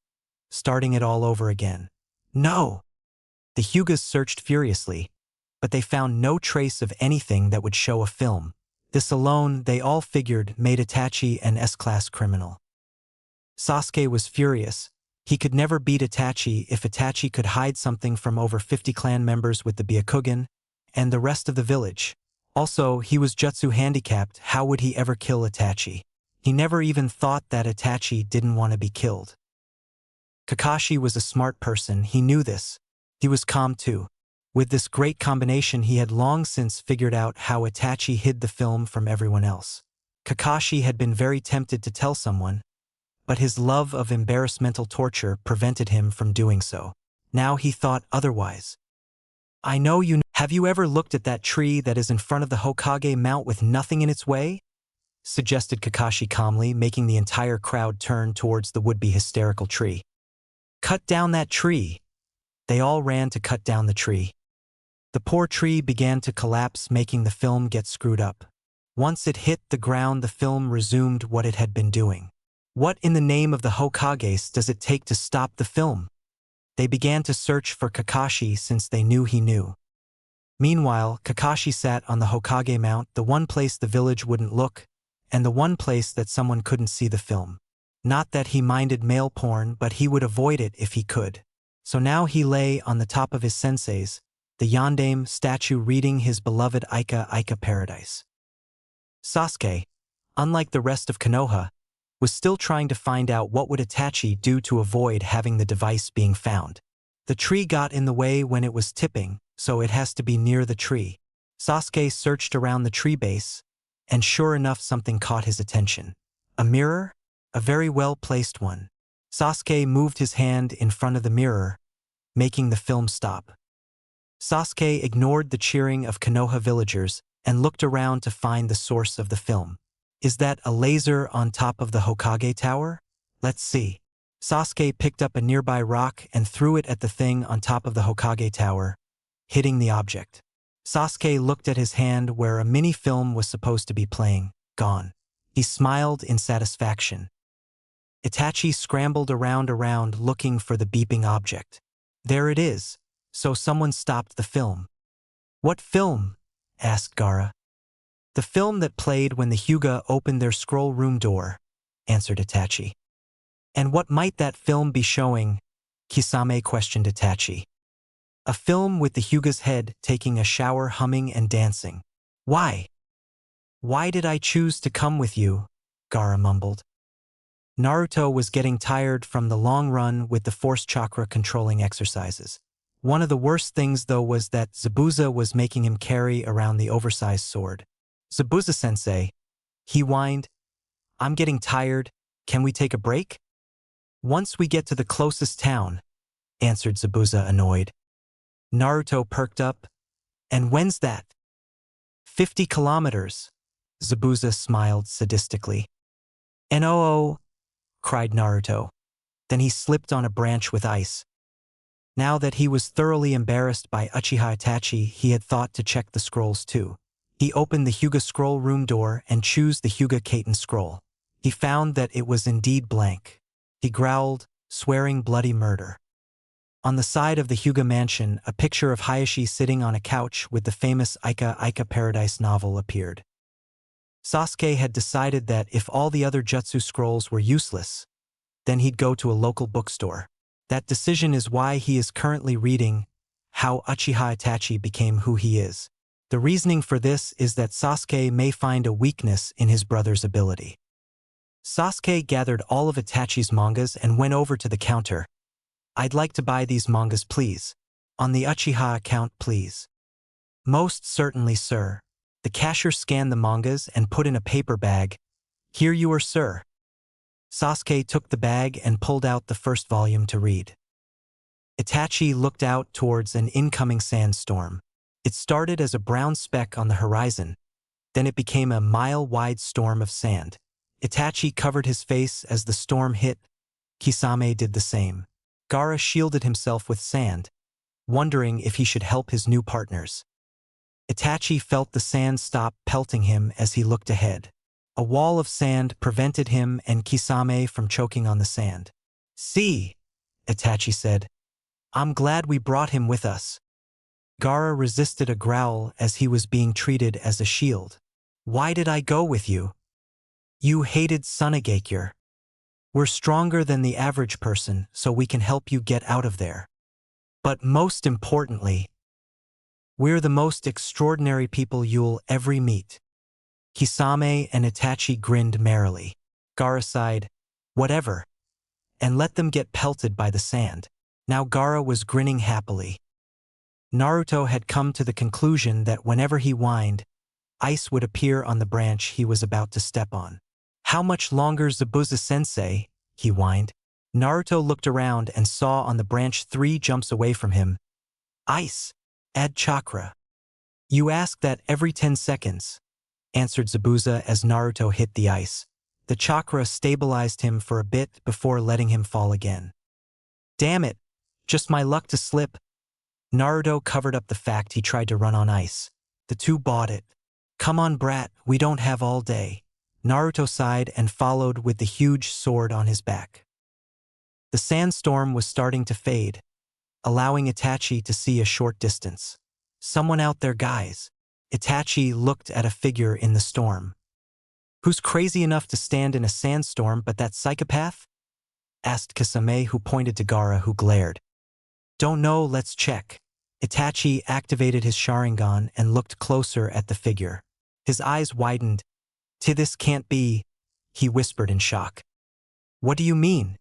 starting it all over again. No! The Hyugas searched furiously, but they found no trace of anything that would show a film. This alone, they all figured, made Itachi an S-class criminal. Sasuke was furious. He could never beat Itachi if Itachi could hide something from over 50 clan members with the Byakugan and the rest of the village. Also, he was jutsu handicapped. How would he ever kill Itachi? He never even thought that Itachi didn't want to be killed. Kakashi was a smart person. He knew this. He was calm too. With this great combination, he had long since figured out how Itachi hid the film from everyone else. Kakashi had been very tempted to tell someone, but his love of embarrassmental torture prevented him from doing so. Now he thought otherwise. I know you know. Have you ever looked at that tree that is in front of the Hokage Mount with nothing in its way? Suggested Kakashi calmly, making the entire crowd turn towards the would-be hysterical tree. Cut down that tree. They all ran to cut down the tree. The poor tree began to collapse, making the film get screwed up. Once it hit the ground, the film resumed what it had been doing. What in the name of the Hokages does it take to stop the film? They began to search for Kakashi since they knew he knew. Meanwhile, Kakashi sat on the Hokage Mount, the one place the village wouldn't look, and the one place that someone couldn't see the film. Not that he minded male porn, but he would avoid it if he could. So now he lay on the top of his sensei's, the Yondaime statue, reading his beloved Ika Paradise. Sasuke, unlike the rest of Konoha, was still trying to find out what would Itachi do to avoid having the device being found. The tree got in the way when it was tipping, so it has to be near the tree. Sasuke searched around the tree base, and sure enough, something caught his attention. A mirror? A very well-placed one. Sasuke moved his hand in front of the mirror, making the film stop. Sasuke ignored the cheering of Konoha villagers and looked around to find the source of the film. Is that a laser on top of the Hokage Tower? Let's see. Sasuke picked up a nearby rock and threw it at the thing on top of the Hokage Tower, hitting the object. Sasuke looked at his hand where a mini film was supposed to be playing. Gone. He smiled in satisfaction. Itachi scrambled around looking for the beeping object. There it is. So someone stopped the film. What film? Asked Gaara. The film that played when the Hyuga opened their scroll room door, answered Itachi. And what might that film be showing? Kisame questioned Itachi. A film with the Hyuga's head taking a shower, humming and dancing. Why? Why did I choose to come with you? Gaara mumbled. Naruto was getting tired from the long run with the force chakra controlling exercises. One of the worst things, though, was that Zabuza was making him carry around the oversized sword. "Zabuza-sensei," he whined, "I'm getting tired. Can we take a break?" "Once we get to the closest town," answered Zabuza, annoyed. Naruto perked up. "And when's that?" 50 kilometers, Zabuza smiled sadistically. "No!" cried Naruto. Then he slipped on a branch with ice. Now that he was thoroughly embarrassed by Uchiha Itachi, he had thought to check the scrolls too. He opened the Hyuga scroll room door and chose the Hyuga Kaiten scroll. He found that it was indeed blank. He growled, swearing bloody murder. On the side of the Hyuga mansion, a picture of Hayashi sitting on a couch with the famous Ika Paradise novel appeared. Sasuke had decided that if all the other jutsu scrolls were useless, then he'd go to a local bookstore. That decision is why he is currently reading How Uchiha Itachi Became Who He Is. The reasoning for this is that Sasuke may find a weakness in his brother's ability. Sasuke gathered all of Itachi's mangas and went over to the counter. "I'd like to buy these mangas, please. On the Uchiha account, please." "Most certainly, sir." The cashier scanned the mangas and put in a paper bag. "Here you are, sir." Sasuke took the bag and pulled out the first volume to read. Itachi looked out towards an incoming sandstorm. It started as a brown speck on the horizon. Then it became a mile-wide storm of sand. Itachi covered his face as the storm hit. Kisame did the same. Gaara shielded himself with sand, wondering if he should help his new partners. Itachi felt the sand stop pelting him as he looked ahead. A wall of sand prevented him and Kisame from choking on the sand. "See," Itachi said. "I'm glad we brought him with us." Gaara resisted a growl as he was being treated as a shield. "Why did I go with you? You hated Tsunagakure. We're stronger than the average person, so we can help you get out of there. But most importantly, we're the most extraordinary people you'll ever meet." Kisame and Itachi grinned merrily. Gaara sighed, "Whatever," and let them get pelted by the sand. Now Gaara was grinning happily. Naruto had come to the conclusion that whenever he whined, ice would appear on the branch he was about to step on. "How much longer, Zabuza-sensei?" he whined. Naruto looked around and saw on the branch 3 jumps away from him. "Ice. Add chakra." "You ask that every 10 seconds. Answered Zabuza as Naruto hit the ice. The chakra stabilized him for a bit before letting him fall again. "Damn it, just my luck to slip." Naruto covered up the fact he tried to run on ice. The two bought it. "Come on, brat, we don't have all day." Naruto sighed and followed with the huge sword on his back. The sandstorm was starting to fade, allowing Itachi to see a short distance. "Someone out there, guys." Itachi looked at a figure in the storm. "Who's crazy enough to stand in a sandstorm but that psychopath?" asked Kisame, who pointed to Gaara, who glared. "Don't know, let's check." Itachi activated his Sharingan and looked closer at the figure. His eyes widened. "This can't be," he whispered in shock. "What do you mean?"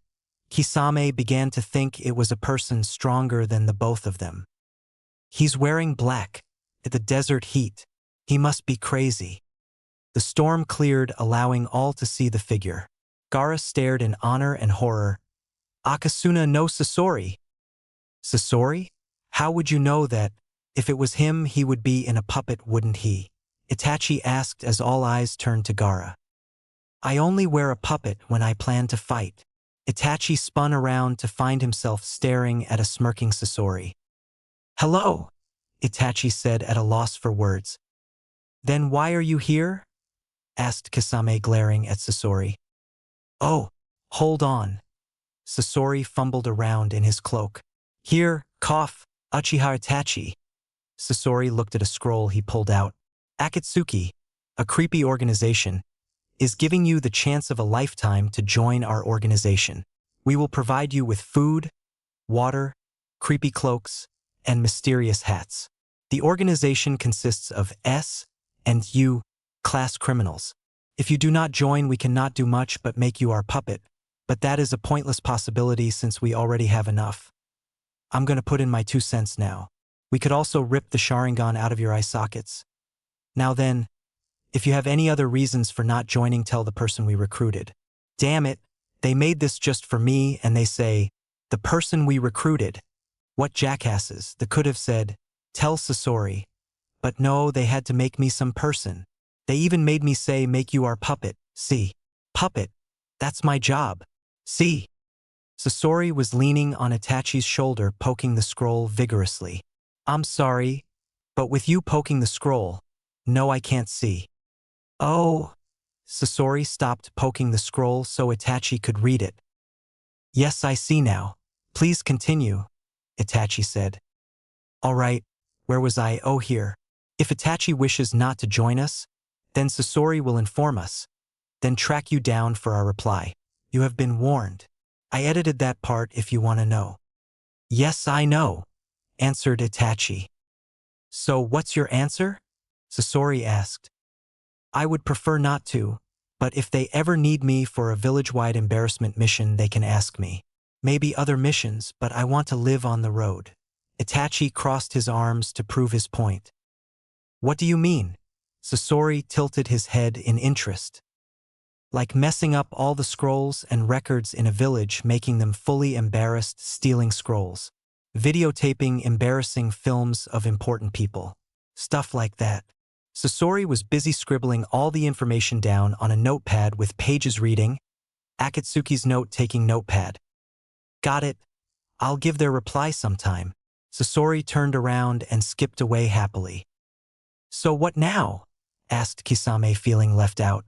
Kisame began to think it was a person stronger than the both of them. "He's wearing black. The desert heat. He must be crazy." The storm cleared, allowing all to see the figure. Gaara stared in honor and horror. "Akasuna no Sasori." "Sasori? How would you know that? If it was him, he would be in a puppet, wouldn't he?" Itachi asked as all eyes turned to Gaara. "I only wear a puppet when I plan to fight." Itachi spun around to find himself staring at a smirking Sasori. "Hello," Itachi said at a loss for words. "Then why are you here?" asked Kisame, glaring at Sasori. "Oh, hold on." Sasori fumbled around in his cloak. "Here, cough, Uchiha Itachi." Sasori looked at a scroll he pulled out. "Akatsuki, a creepy organization, is giving you the chance of a lifetime to join our organization. We will provide you with food, water, creepy cloaks, and mysterious hats. The organization consists of S and U class criminals. If you do not join, we cannot do much but make you our puppet. but that is a pointless possibility since we already have enough. I'm gonna put in my 2 cents now. We could also rip the Sharingan out of your eye sockets. Now then, if you have any other reasons for not joining, tell the person we recruited. Damn it, they made this just for me and they say, the person we recruited. What jackasses, they could have said, tell Sasori. But no, they had to make me some person. They even made me say make you our puppet. See? Puppet. That's my job. See? Sasori was leaning on Itachi's shoulder, poking the scroll vigorously. I'm sorry, but with you poking the scroll, no, I can't see. Oh. Sasori stopped poking the scroll so Itachi could read it. Yes, I see now. Please continue, Itachi said. All right, where was I? Oh, here. If Itachi wishes not to join us, then Sasori will inform us, then track you down for our reply. You have been warned. I edited that part if you want to know. Yes, I know, answered Itachi. So what's your answer? Sasori asked. I would prefer not to, but if they ever need me for a village-wide embarrassment mission, they can ask me. Maybe other missions, but I want to live on the road. Itachi crossed his arms to prove his point. What do you mean? Sasori tilted his head in interest. Like messing up all the scrolls and records in a village, making them fully embarrassed, stealing scrolls. Videotaping embarrassing films of important people. Stuff like that. Sasori was busy scribbling all the information down on a notepad with pages reading, Akatsuki's note-taking notepad. Got it. I'll give their reply sometime. Sasori turned around and skipped away happily. So what now? Asked Kisame, feeling left out.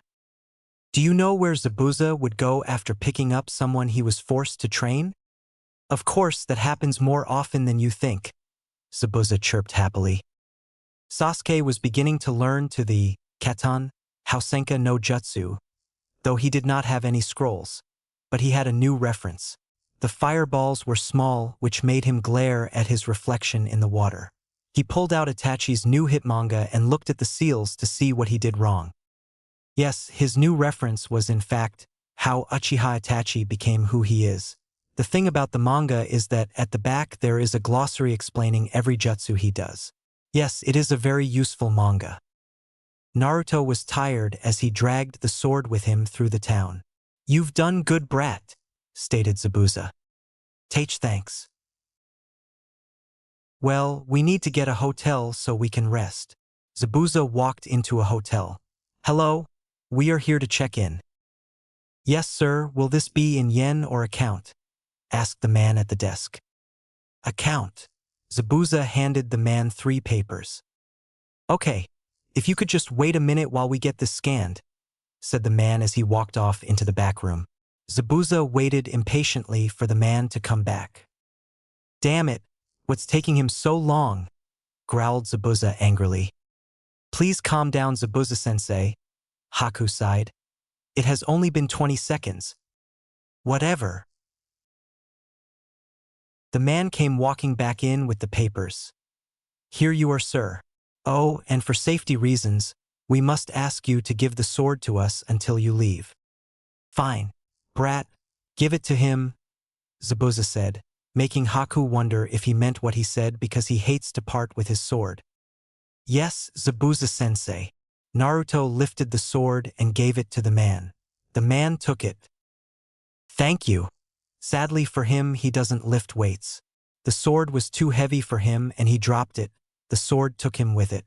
Do you know where Zabuza would go after picking up someone he was forced to train? Of course, that happens more often than you think, Zabuza chirped happily. Sasuke was beginning to learn to the Katan, Hausenka no Jutsu, though he did not have any scrolls. But he had a new reference. The fireballs were small, which made him glare at his reflection in the water. He pulled out Itachi's new hit manga and looked at the seals to see what he did wrong. Yes, his new reference was in fact how Uchiha Itachi became who he is. The thing about the manga is that at the back there is a glossary explaining every jutsu he does. Yes, it is a very useful manga. Naruto was tired as he dragged the sword with him through the town. You've done good, brat, stated Zabuza. Tach, thanks. Well, we need to get a hotel so we can rest. Zabuza walked into a hotel. Hello, we are here to check in. Yes, sir, will this be in yen or account? Asked the man at the desk. Account. Zabuza handed the man 3 papers. Okay, if you could just wait a minute while we get this scanned, said the man as he walked off into the back room. Zabuza waited impatiently for the man to come back. Damn it, what's taking him so long? Growled Zabuza angrily. Please calm down, Zabuza-sensei, Haku sighed. It has only been 20 seconds. Whatever. The man came walking back in with the papers. Here you are, sir. Oh, and for safety reasons, we must ask you to give the sword to us until you leave. Fine. Brat, give it to him, Zabuza said, making Haku wonder if he meant what he said because he hates to part with his sword. Yes, Zabuza-sensei. Naruto lifted the sword and gave it to the man. The man took it. Thank you. Sadly for him, he doesn't lift weights. The sword was too heavy for him and he dropped it. The sword took him with it.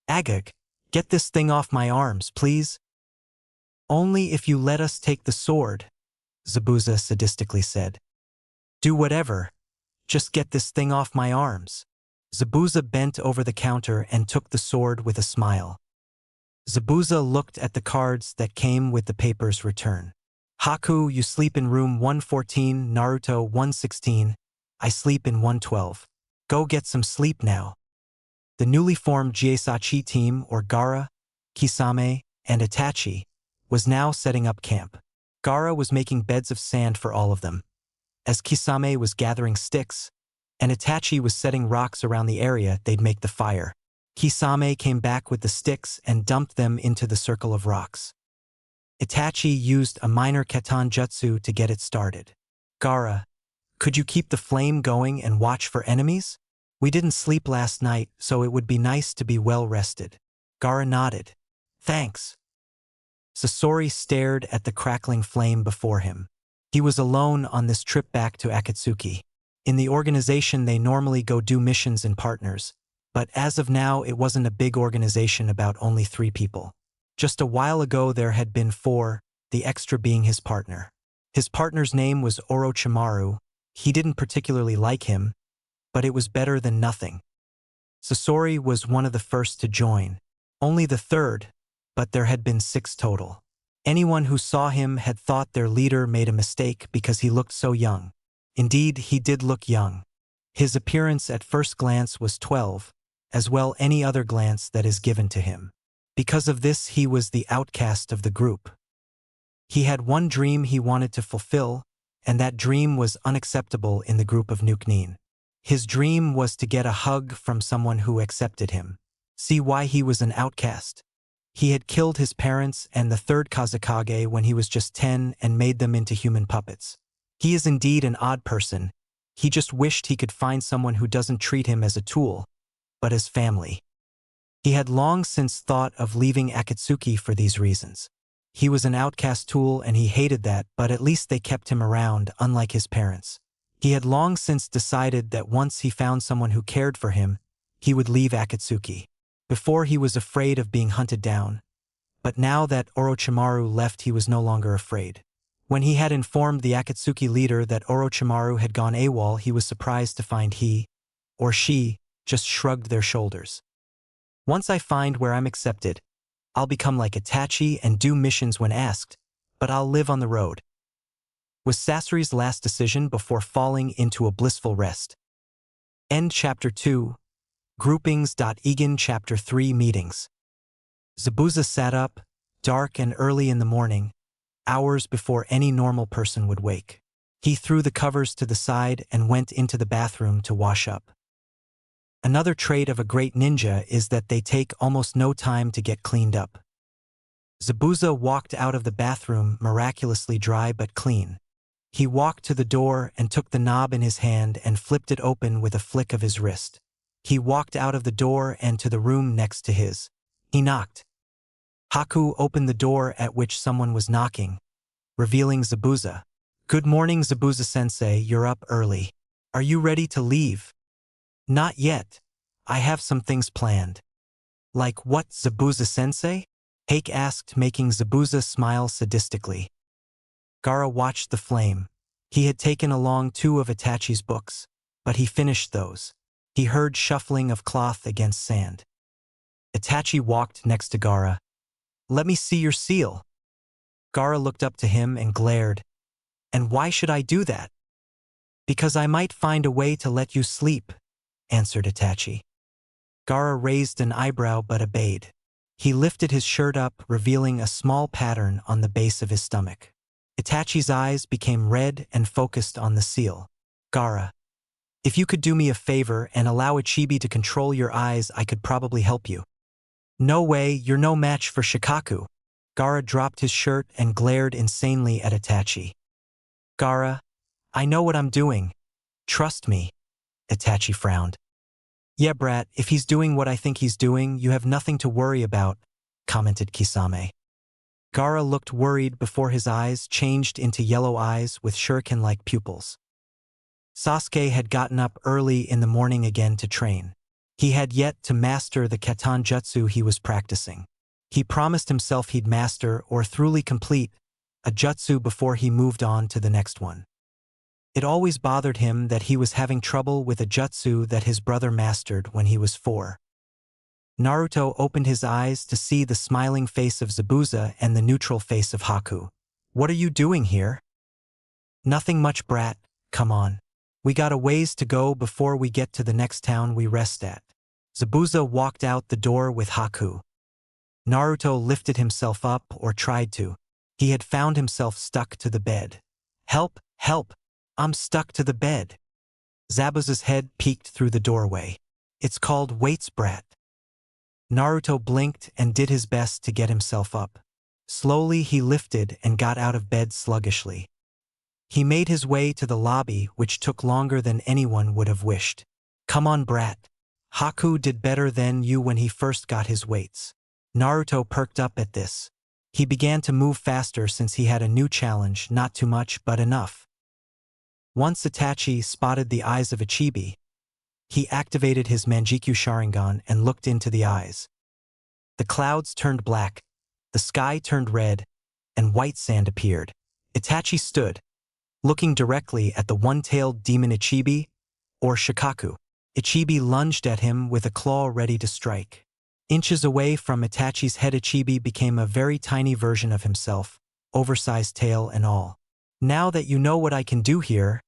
Agag, get this thing off my arms, please. Only if you let us take the sword, Zabuza sadistically said. Do whatever. Just get this thing off my arms. Zabuza bent over the counter and took the sword with a smile. Zabuza looked at the cards that came with the paper's return. Haku, you sleep in room 114, Naruto 116. I sleep in 112. Go get some sleep now. The newly formed Jiesachi team, or Gaara, Kisame, and Itachi, was now setting up camp. Gaara was making beds of sand for all of them, as Kisame was gathering sticks, and Itachi was setting rocks around the area they'd make the fire. Kisame came back with the sticks and dumped them into the circle of rocks. Itachi used a minor Katan jutsu to get it started. Gaara, could you keep the flame going and watch for enemies? We didn't sleep last night, so it would be nice to be well rested. Gaara nodded. Thanks. Sasori stared at the crackling flame before him. He was alone on this trip back to Akatsuki. In the organization they normally go do missions in partners, but as of now it wasn't a big organization about only 3 people. Just a while ago there had been 4, the extra being his partner. His partner's name was Orochimaru. He didn't particularly like him, but it was better than nothing. Sasori was one of the first to join. Only the 3rd, but there had been 6 total. Anyone who saw him had thought their leader made a mistake because he looked so young. Indeed, he did look young. His appearance at first glance was 12, as well any other glance that is given to him. Because of this he was the outcast of the group. He had one dream he wanted to fulfill, and that dream was unacceptable in the group of Nuknin. His dream was to get a hug from someone who accepted him. See why he was an outcast? He had killed his parents and the 3rd Kazekage when he was just 10 and made them into human puppets. He is indeed an odd person. He just wished he could find someone who doesn't treat him as a tool, but as family. He had long since thought of leaving Akatsuki for these reasons. He was an outcast tool and he hated that, but at least they kept him around, unlike his parents. He had long since decided that once he found someone who cared for him, he would leave Akatsuki. Before he was afraid of being hunted down, but now that Orochimaru left he was no longer afraid. When he had informed the Akatsuki leader that Orochimaru had gone AWOL, he was surprised to find he, or she, just shrugged their shoulders. Once I find where I'm accepted, I'll become like Itachi and do missions when asked, but I'll live on the road. Was Sasori's last decision before falling into a blissful rest. End Chapter 2. Groupings. Egan Chapter 3 Meetings. Zabuza sat up, dark and early in the morning, hours before any normal person would wake. He threw the covers to the side and went into the bathroom to wash up. Another trait of a great ninja is that they take almost no time to get cleaned up. Zabuza walked out of the bathroom miraculously dry but clean. He walked to the door and took the knob in his hand and flipped it open with a flick of his wrist. He walked out of the door and to the room next to his. He knocked. Haku opened the door at which someone was knocking, revealing Zabuza. Good morning, Zabuza-sensei, you're up early. Are you ready to leave? Not yet. I have some things planned. Like what, Zabuza-sensei? Hake asked, making Zabuza smile sadistically. Gaara watched the flame. He had taken along 2 of Itachi's books, but he finished those. He heard shuffling of cloth against sand. Itachi walked next to Gaara. Let me see your seal. Gaara looked up to him and glared. And why should I do that? Because I might find a way to let you sleep, answered Itachi. Gaara raised an eyebrow but obeyed. He lifted his shirt up, revealing a small pattern on the base of his stomach. Itachi's eyes became red and focused on the seal. Gaara, if you could do me a favor and allow Ichibi to control your eyes, I could probably help you. No way, you're no match for Shikaku. Gaara dropped his shirt and glared insanely at Itachi. Gaara, I know what I'm doing. Trust me. Itachi frowned. Yeah, brat, if he's doing what I think he's doing, you have nothing to worry about, commented Kisame. Gaara looked worried before his eyes changed into yellow eyes with shuriken-like pupils. Sasuke had gotten up early in the morning again to train. He had yet to master the Katan Jutsu he was practicing. He promised himself he'd master or thoroughly complete a jutsu before he moved on to the next one. It always bothered him that he was having trouble with a jutsu that his brother mastered when he was 4. Naruto opened his eyes to see the smiling face of Zabuza and the neutral face of Haku. What are you doing here? Nothing much, brat. Come on. We got a ways to go before we get to the next town we rest at. Zabuza walked out the door with Haku. Naruto lifted himself up, or tried to. He had found himself stuck to the bed. Help, help, I'm stuck to the bed. Zabuza's head peeked through the doorway. It's called weights, brat. Naruto blinked and did his best to get himself up. Slowly he lifted and got out of bed sluggishly. He made his way to the lobby, which took longer than anyone would have wished. Come on, brat. Haku did better than you when he first got his weights. Naruto perked up at this. He began to move faster since he had a new challenge, not too much but enough. Once Itachi spotted the eyes of a chibi, he activated his Manjikyu Sharingan and looked into the eyes. The clouds turned black, the sky turned red, and white sand appeared. Itachi stood, looking directly at the one-tailed demon Ichibi, or Shikaku. Ichibi lunged at him with a claw ready to strike. Inches away from Itachi's head, Ichibi became a very tiny version of himself, oversized tail and all. Now that you know what I can do here,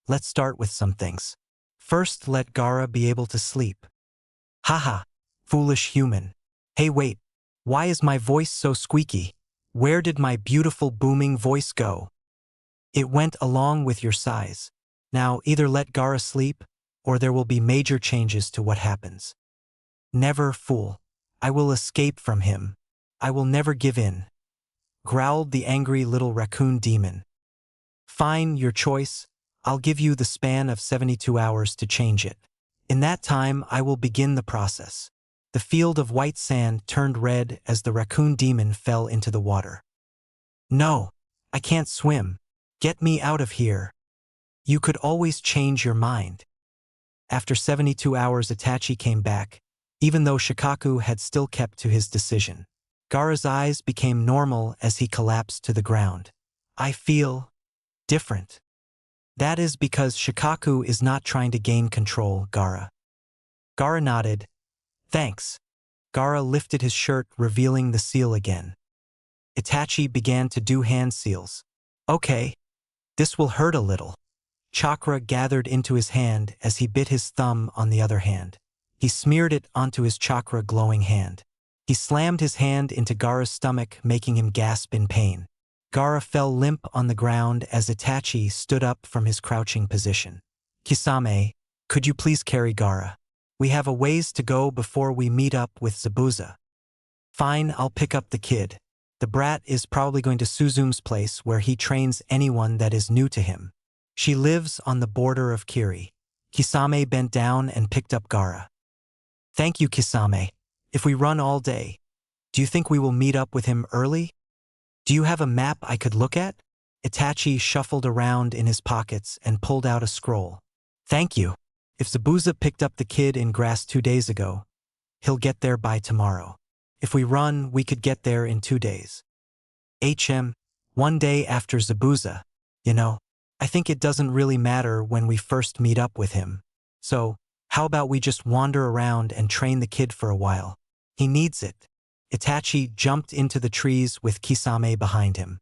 let's start with some things. First, let Gaara be able to sleep. Haha, foolish human. Hey wait, why is my voice so squeaky? Where did my beautiful booming voice go? It went along with your size. Now either let Gaara sleep, or there will be major changes to what happens. Never, fool. I will escape from him. I will never give in, growled the angry little raccoon demon. Fine, your choice. I'll give you the span of 72 hours to change it. In that time, I will begin the process. The field of white sand turned red as the raccoon demon fell into the water. No, I can't swim. Get me out of here. You could always change your mind. After 72 hours, Itachi came back, even though Shikaku had still kept to his decision. Gaara's eyes became normal as he collapsed to the ground. I feel different. That is because Shikaku is not trying to gain control, Gaara. Gaara nodded. Thanks. Gaara lifted his shirt, revealing the seal again. Itachi began to do hand seals. Okay, this will hurt a little. Chakra gathered into his hand as he bit his thumb on the other hand. He smeared it onto his chakra glowing hand. He slammed his hand into Gaara's stomach, making him gasp in pain. Gaara fell limp on the ground as Itachi stood up from his crouching position. Kisame, could you please carry Gaara? We have a ways to go before we meet up with Zabuza. Fine, I'll pick up the kid. The brat is probably going to Suzume's place where he trains anyone that is new to him. She lives on the border of Kiri. Kisame bent down and picked up Gaara. Thank you, Kisame. If we run all day, do you think we will meet up with him early? Do you have a map I could look at? Itachi shuffled around in his pockets and pulled out a scroll. Thank you. If Zabuza picked up the kid in grass 2 days ago, he'll get there by tomorrow. If we run, we could get there in 2 days. 1 day after Zabuza. You know, I think it doesn't really matter when we first meet up with him. So, how about we just wander around and train the kid for a while? He needs it. Itachi jumped into the trees with Kisame behind him.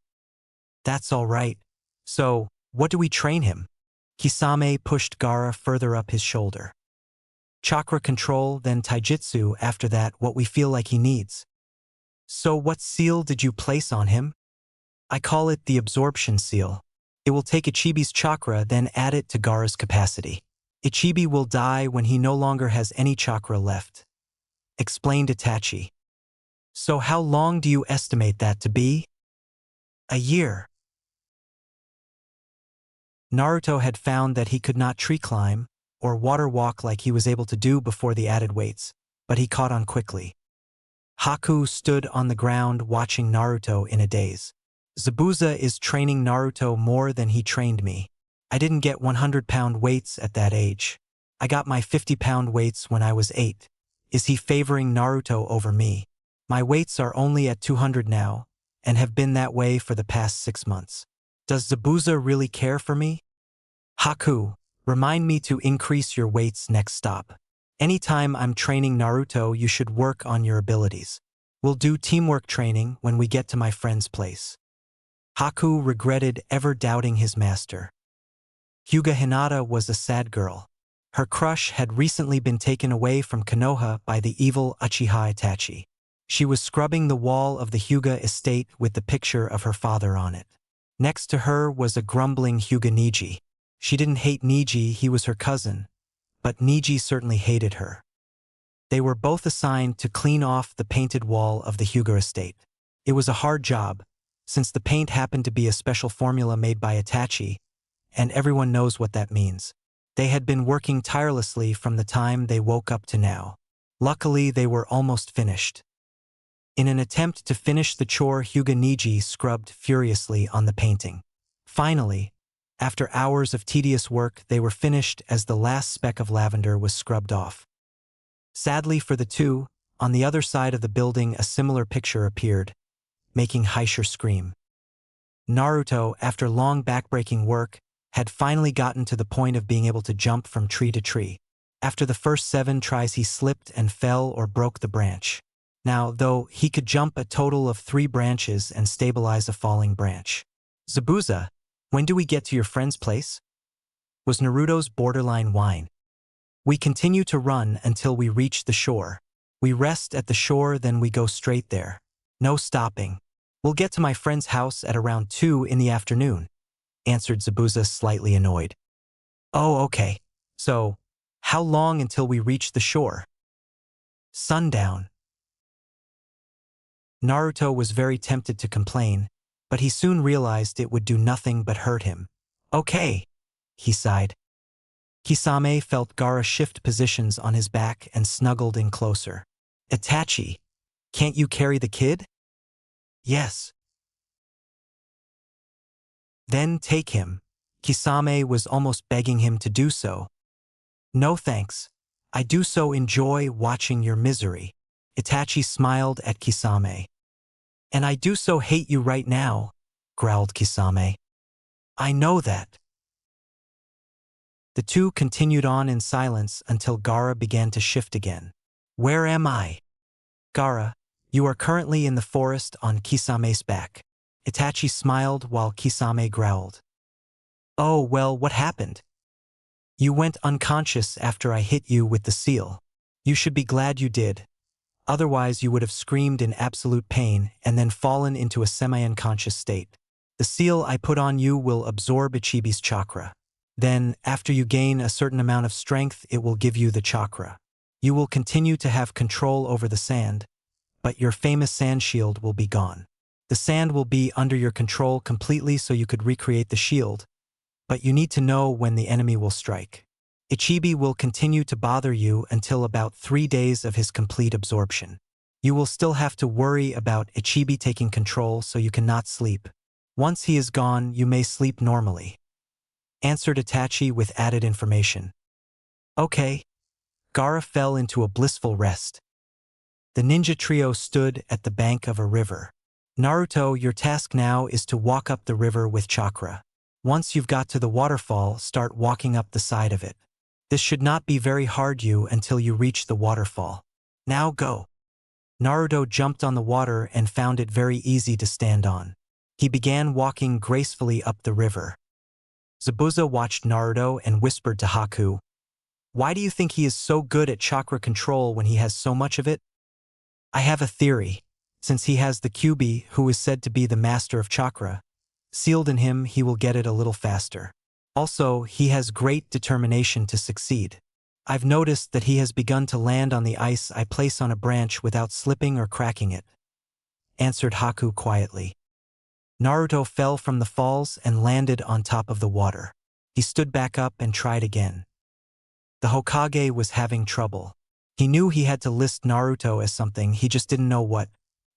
That's all right. So, what do we train him? Kisame pushed Gaara further up his shoulder. Chakra control, then taijutsu, after that what we feel like he needs. So what seal did you place on him? I call it the absorption seal. It will take Ichibi's chakra, then add it to Gaara's capacity. Ichibi will die when he no longer has any chakra left, explained Itachi. So how long do you estimate that to be? A year. Naruto had found that he could not tree climb or water walk like he was able to do before the added weights, but he caught on quickly. Haku stood on the ground watching Naruto in a daze. Zabuza is training Naruto more than he trained me. I didn't get 100-pound weights at that age. I got my 50-pound weights when I was 8. Is he favoring Naruto over me? My weights are only at 200 now, and have been that way for the past 6 months. Does Zabuza really care for me? Haku, remind me to increase your weights next stop. Anytime I'm training Naruto, you should work on your abilities. We'll do teamwork training when we get to my friend's place. Haku regretted ever doubting his master. Hyuga Hinata was a sad girl. Her crush had recently been taken away from Konoha by the evil Uchiha Itachi. She was scrubbing the wall of the Hyuga estate with the picture of her father on it. Next to her was a grumbling Hyuga Niji. She didn't hate Niji, he was her cousin, but Niji certainly hated her. They were both assigned to clean off the painted wall of the Hyuga estate. It was a hard job, since the paint happened to be a special formula made by Itachi, and everyone knows what that means. They had been working tirelessly from the time they woke up to now. Luckily, they were almost finished. In an attempt to finish the chore, Hyuga Niji scrubbed furiously on the painting. Finally, after hours of tedious work, they were finished as the last speck of lavender was scrubbed off. Sadly for the two, on the other side of the building a similar picture appeared, making Haisher scream. Naruto, after long backbreaking work, had finally gotten to the point of being able to jump from tree to tree. After the first 7 tries he slipped and fell or broke the branch. Now, though, he could jump a total of 3 branches and stabilize a falling branch. Zabuza, when do we get to your friend's place? Was Naruto's borderline whine. We continue to run until we reach the shore. We rest at the shore, then we go straight there. No stopping. We'll get to my friend's house at around 2 in the afternoon, answered Zabuza, slightly annoyed. Oh, okay. So, how long until we reach the shore? Sundown. Naruto was very tempted to complain, but he soon realized it would do nothing but hurt him. Okay, he sighed. Kisame felt Gaara shift positions on his back and snuggled in closer. Itachi, can't you carry the kid? Yes. Then take him. Kisame was almost begging him to do so. No thanks. I do so enjoy watching your misery. Itachi smiled at Kisame. And I do so hate you right now, growled Kisame. I know that. The two continued on in silence until Gaara began to shift again. Where am I? Gaara, you are currently in the forest on Kisame's back. Itachi smiled while Kisame growled. Oh, well, what happened? You went unconscious after I hit you with the seal. You should be glad you did. Otherwise, you would have screamed in absolute pain and then fallen into a semi-unconscious state. The seal I put on you will absorb Ichibi's chakra. Then, after you gain a certain amount of strength, it will give you the chakra. You will continue to have control over the sand, but your famous sand shield will be gone. The sand will be under your control completely so you could recreate the shield, but you need to know when the enemy will strike. Ichibi will continue to bother you until about 3 days of his complete absorption. You will still have to worry about Ichibi taking control so you cannot sleep. Once he is gone, you may sleep normally, answered Itachi with added information. Okay. Gaara fell into a blissful rest. The ninja trio stood at the bank of a river. Naruto, your task now is to walk up the river with chakra. Once you've got to the waterfall, start walking up the side of it. This should not be very hard until you reach the waterfall. Now go. Naruto jumped on the water and found it very easy to stand on. He began walking gracefully up the river. Zabuza watched Naruto and whispered to Haku, "Why do you think he is so good at chakra control when he has so much of it?" I have a theory. Since he has the Kyuubi, who is said to be the master of chakra, sealed in him, he will get it a little faster. Also, he has great determination to succeed. I've noticed that he has begun to land on the ice I place on a branch without slipping or cracking it, answered Haku quietly. Naruto fell from the falls and landed on top of the water. He stood back up and tried again. The Hokage was having trouble. He knew he had to list Naruto as something, he just didn't know what.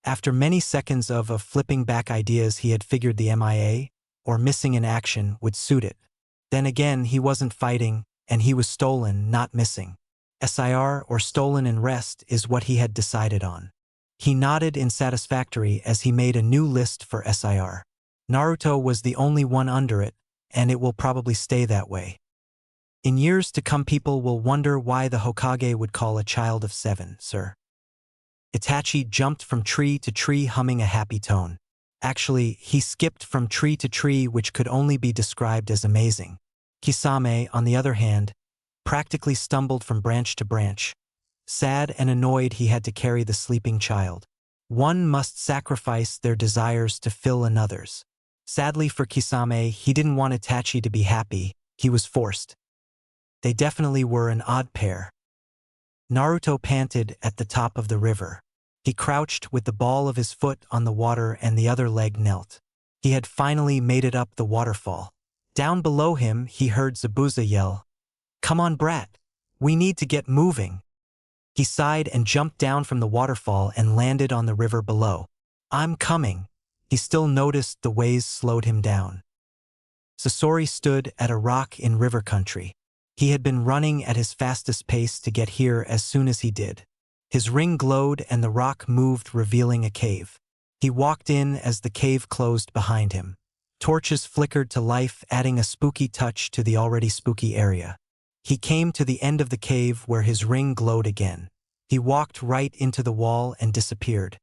After many seconds of flipping back ideas, he had figured the MIA, or missing in action, would suit it. Then again, he wasn't fighting, and he was stolen, not missing. SIR, or stolen and rest, is what he had decided on. He nodded in satisfactory as he made a new list for SIR. Naruto was the only one under it, and it will probably stay that way. In years to come, people will wonder why the Hokage would call a child of 7, sir. Itachi jumped from tree to tree humming a happy tone. Actually, he skipped from tree to tree, which could only be described as amazing. Kisame, on the other hand, practically stumbled from branch to branch. Sad and annoyed, he had to carry the sleeping child. One must sacrifice their desires to fill another's. Sadly for Kisame, he didn't want Itachi to be happy, he was forced. They definitely were an odd pair. Naruto panted at the top of the river. He crouched with the ball of his foot on the water and the other leg knelt. He had finally made it up the waterfall. Down below him, he heard Zabuza yell, "Come on, brat. We need to get moving." He sighed and jumped down from the waterfall and landed on the river below. "I'm coming." He still noticed the waves slowed him down. Sasori stood at a rock in river country. He had been running at his fastest pace to get here as soon as he did. His ring glowed and the rock moved, revealing a cave. He walked in as the cave closed behind him. Torches flickered to life, adding a spooky touch to the already spooky area. He came to the end of the cave where his ring glowed again. He walked right into the wall and disappeared.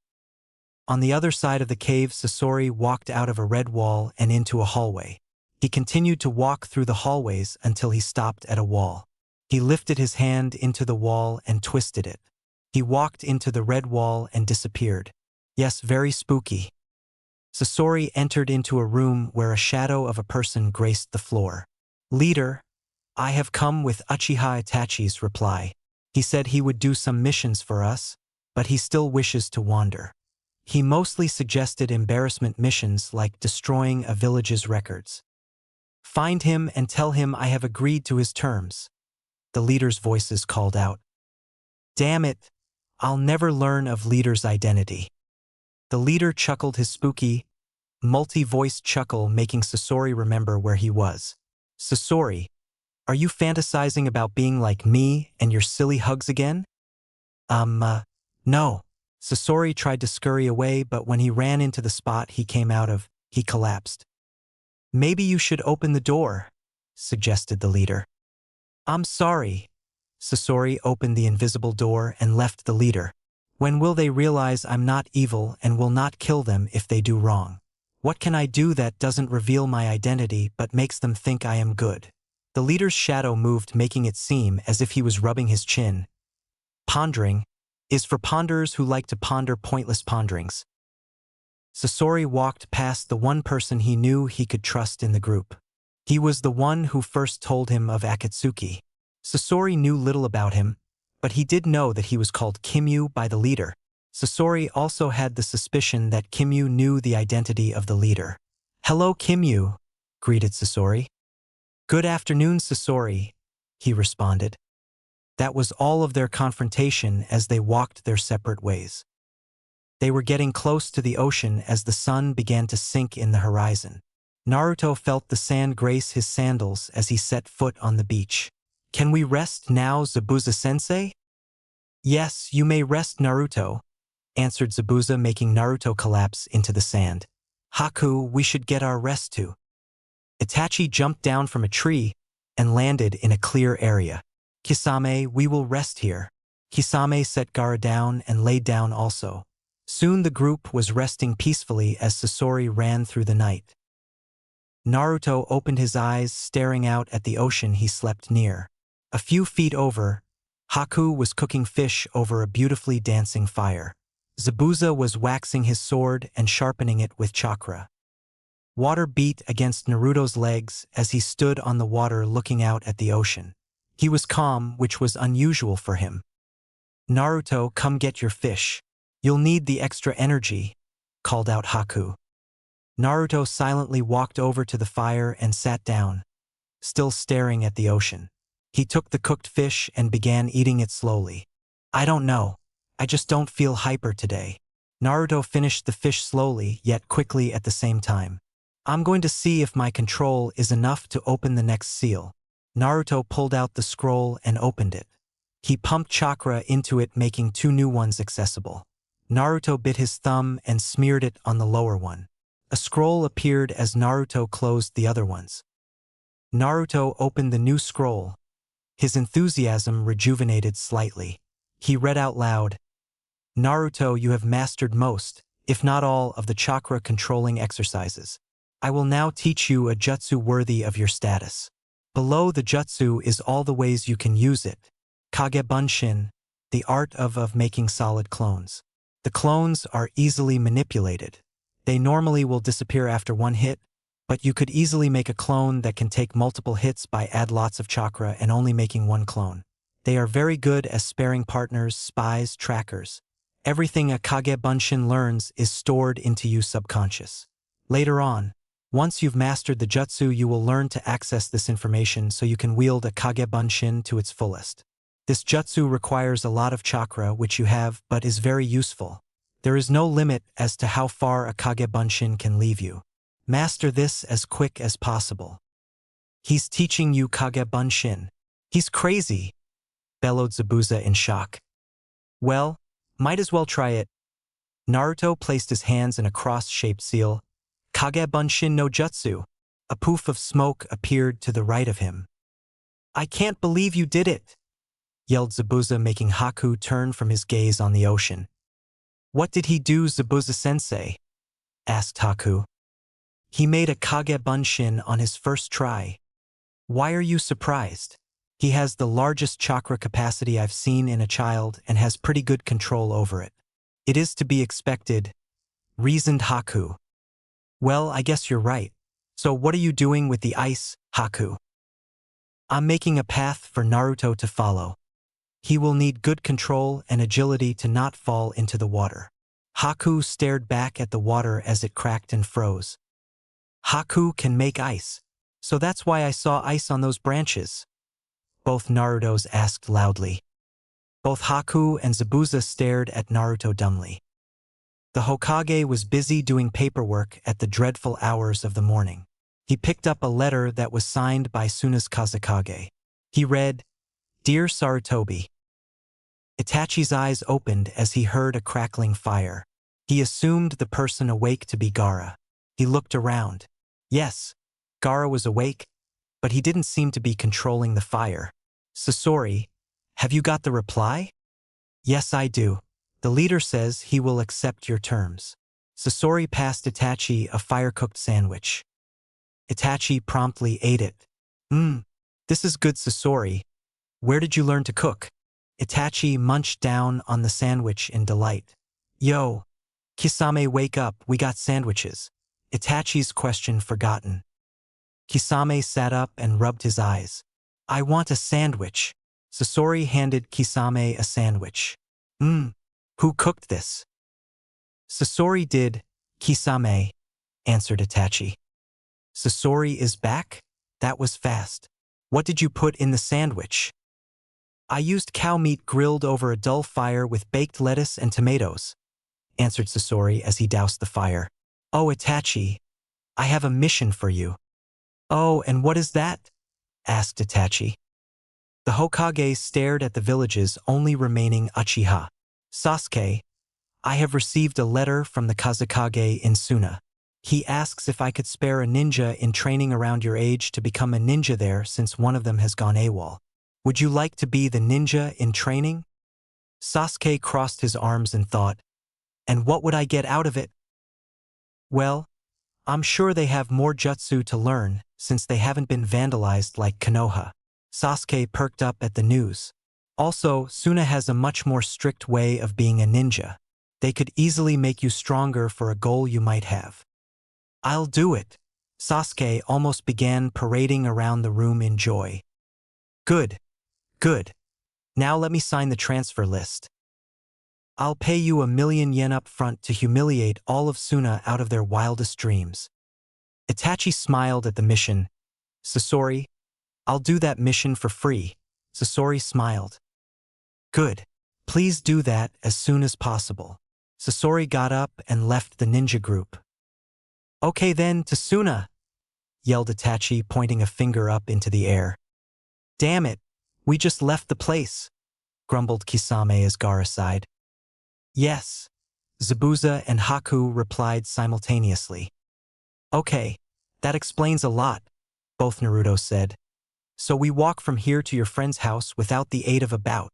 On the other side of the cave, Sasori walked out of a red wall and into a hallway. He continued to walk through the hallways until he stopped at a wall. He lifted his hand into the wall and twisted it. He walked into the red wall and disappeared. Yes, very spooky. Sasori entered into a room where a shadow of a person graced the floor. "Leader, I have come with Uchiha Itachi's reply. He said he would do some missions for us, but he still wishes to wander. He mostly suggested embarrassment missions like destroying a village's records. Find him and tell him I have agreed to his terms." The leader's voices called out. "Damn it, I'll never learn of leader's identity." The leader chuckled his spooky, multi-voiced chuckle, making Sasori remember where he was. "Sasori, are you fantasizing about being like me and your silly hugs again?" No." Sasori tried to scurry away, but when he ran into the spot he came out of, he collapsed. "Maybe you should open the door," suggested the leader. "I'm sorry." Sasori opened the invisible door and left the leader. "When will they realize I'm not evil and will not kill them if they do wrong? What can I do that doesn't reveal my identity but makes them think I am good?" The leader's shadow moved, making it seem as if he was rubbing his chin. "Pondering is for ponderers who like to ponder pointless ponderings." Sasori walked past the one person he knew he could trust in the group. He was the one who first told him of Akatsuki. Sasori knew little about him, but he did know that he was called Kimyu by the leader. Sasori also had the suspicion that Kimyu knew the identity of the leader. "Hello, Kimyu," greeted Sasori. "Good afternoon, Sasori," he responded. That was all of their confrontation as they walked their separate ways. They were getting close to the ocean as the sun began to sink in the horizon. Naruto felt the sand grace his sandals as he set foot on the beach. "Can we rest now, Zabuza-sensei?" "Yes, you may rest, Naruto," answered Zabuza, making Naruto collapse into the sand. "Haku, we should get our rest too." Itachi jumped down from a tree and landed in a clear area. "Kisame, we will rest here." Kisame set Gaara down and laid down also. Soon the group was resting peacefully as Sasori ran through the night. Naruto opened his eyes, staring out at the ocean he slept near. A few feet over, Haku was cooking fish over a beautifully dancing fire. Zabuza was waxing his sword and sharpening it with chakra. Water beat against Naruto's legs as he stood on the water looking out at the ocean. He was calm, which was unusual for him. "Naruto, come get your fish. You'll need the extra energy," called out Haku. Naruto silently walked over to the fire and sat down, still staring at the ocean. He took the cooked fish and began eating it slowly. "I don't know. I just don't feel hyper today." Naruto finished the fish slowly, yet quickly at the same time. "I'm going to see if my control is enough to open the next seal." Naruto pulled out the scroll and opened it. He pumped chakra into it, making 2 new ones accessible. Naruto bit his thumb and smeared it on the lower one. A scroll appeared as Naruto closed the other ones. Naruto opened the new scroll. His enthusiasm rejuvenated slightly. He read out loud, "Naruto, you have mastered most, if not all, of the chakra-controlling exercises. I will now teach you a jutsu worthy of your status. Below the jutsu is all the ways you can use it. Kagebunshin, the art of making solid clones. The clones are easily manipulated. They normally will disappear after one hit, but you could easily make a clone that can take multiple hits by add lots of chakra and only making one clone. They are very good as sparing partners, spies, trackers, Everything a Kage Bunshin learns is stored into you subconscious. Later on, once you've mastered the jutsu, you will learn to access this information so you can wield a Kage Bunshin to its fullest. This jutsu requires a lot of chakra, which you have, but is very useful. There is no limit as to how far a Kage Bunshin can leave you. Master this as quick as possible. He's teaching you Kage Bunshin. He's crazy, bellowed Zabuza in shock. Well, might as well try it. Naruto placed his hands in a cross-shaped seal. Kage Bunshin no Jutsu. A poof of smoke appeared to the right of him. I can't believe you did it, yelled Zabuza, making Haku turn from his gaze on the ocean. What did he do, Zabuza-sensei? Asked Haku. He made a Kage Bunshin on his first try. Why are you surprised? He has the largest chakra capacity I've seen in a child and has pretty good control over it. It is to be expected, reasoned Haku. Well, I guess you're right. So what are you doing with the ice, Haku? I'm making a path for Naruto to follow. He will need good control and agility to not fall into the water. Haku stared back at the water as it cracked and froze. Haku can make ice, so that's why I saw ice on those branches. Both Narutos asked loudly. Both Haku and Zabuza stared at Naruto dumbly. The Hokage was busy doing paperwork at the dreadful hours of the morning. He picked up a letter that was signed by Suna's Kazekage. He read, Dear Sarutobi. Itachi's eyes opened as he heard a crackling fire. He assumed the person awake to be Gaara. He looked around. Yes, Gaara was awake, but he didn't seem to be controlling the fire. Sasori, have you got the reply? Yes, I do. The leader says he will accept your terms. Sasori passed Itachi a fire-cooked sandwich. Itachi promptly ate it. This is good, Sasori. Where did you learn to cook? Itachi munched down on the sandwich in delight. Yo, Kisame, wake up, we got sandwiches. Itachi's question forgotten. Kisame sat up and rubbed his eyes. I want a sandwich. Sasori handed Kisame a sandwich. Who cooked this? Sasori did, Kisame, answered Itachi. Sasori is back? That was fast. What did you put in the sandwich? I used cow meat grilled over a dull fire with baked lettuce and tomatoes, answered Sasori as he doused the fire. Oh, Itachi, I have a mission for you. Oh, and what is that? Asked Itachi. The Hokage stared at the village's only remaining Uchiha. Sasuke, I have received a letter from the Kazekage in Suna. He asks if I could spare a ninja in training around your age to become a ninja there since one of them has gone AWOL. Would you like to be the ninja in training? Sasuke crossed his arms and thought, and what would I get out of it? Well, I'm sure they have more jutsu to learn since they haven't been vandalized like Konoha. Sasuke perked up at the news. Also, Suna has a much more strict way of being a ninja. They could easily make you stronger for a goal you might have. I'll do it. Sasuke almost began parading around the room in joy. Good. Good. Now let me sign the transfer list. I'll pay you 1,000,000 yen up front to humiliate all of Suna out of their wildest dreams. Itachi smiled at the mission. Sasori, I'll do that mission for free. Sasori smiled. Good. Please do that as soon as possible. Sasori got up and left the ninja group. Okay then, to Suna, yelled Itachi, pointing a finger up into the air. Damn it, we just left the place, grumbled Kisame as Gaara sighed. Yes, Zabuza and Haku replied simultaneously. Okay, that explains a lot, both Naruto said. So we walk from here to your friend's house without the aid of a bout.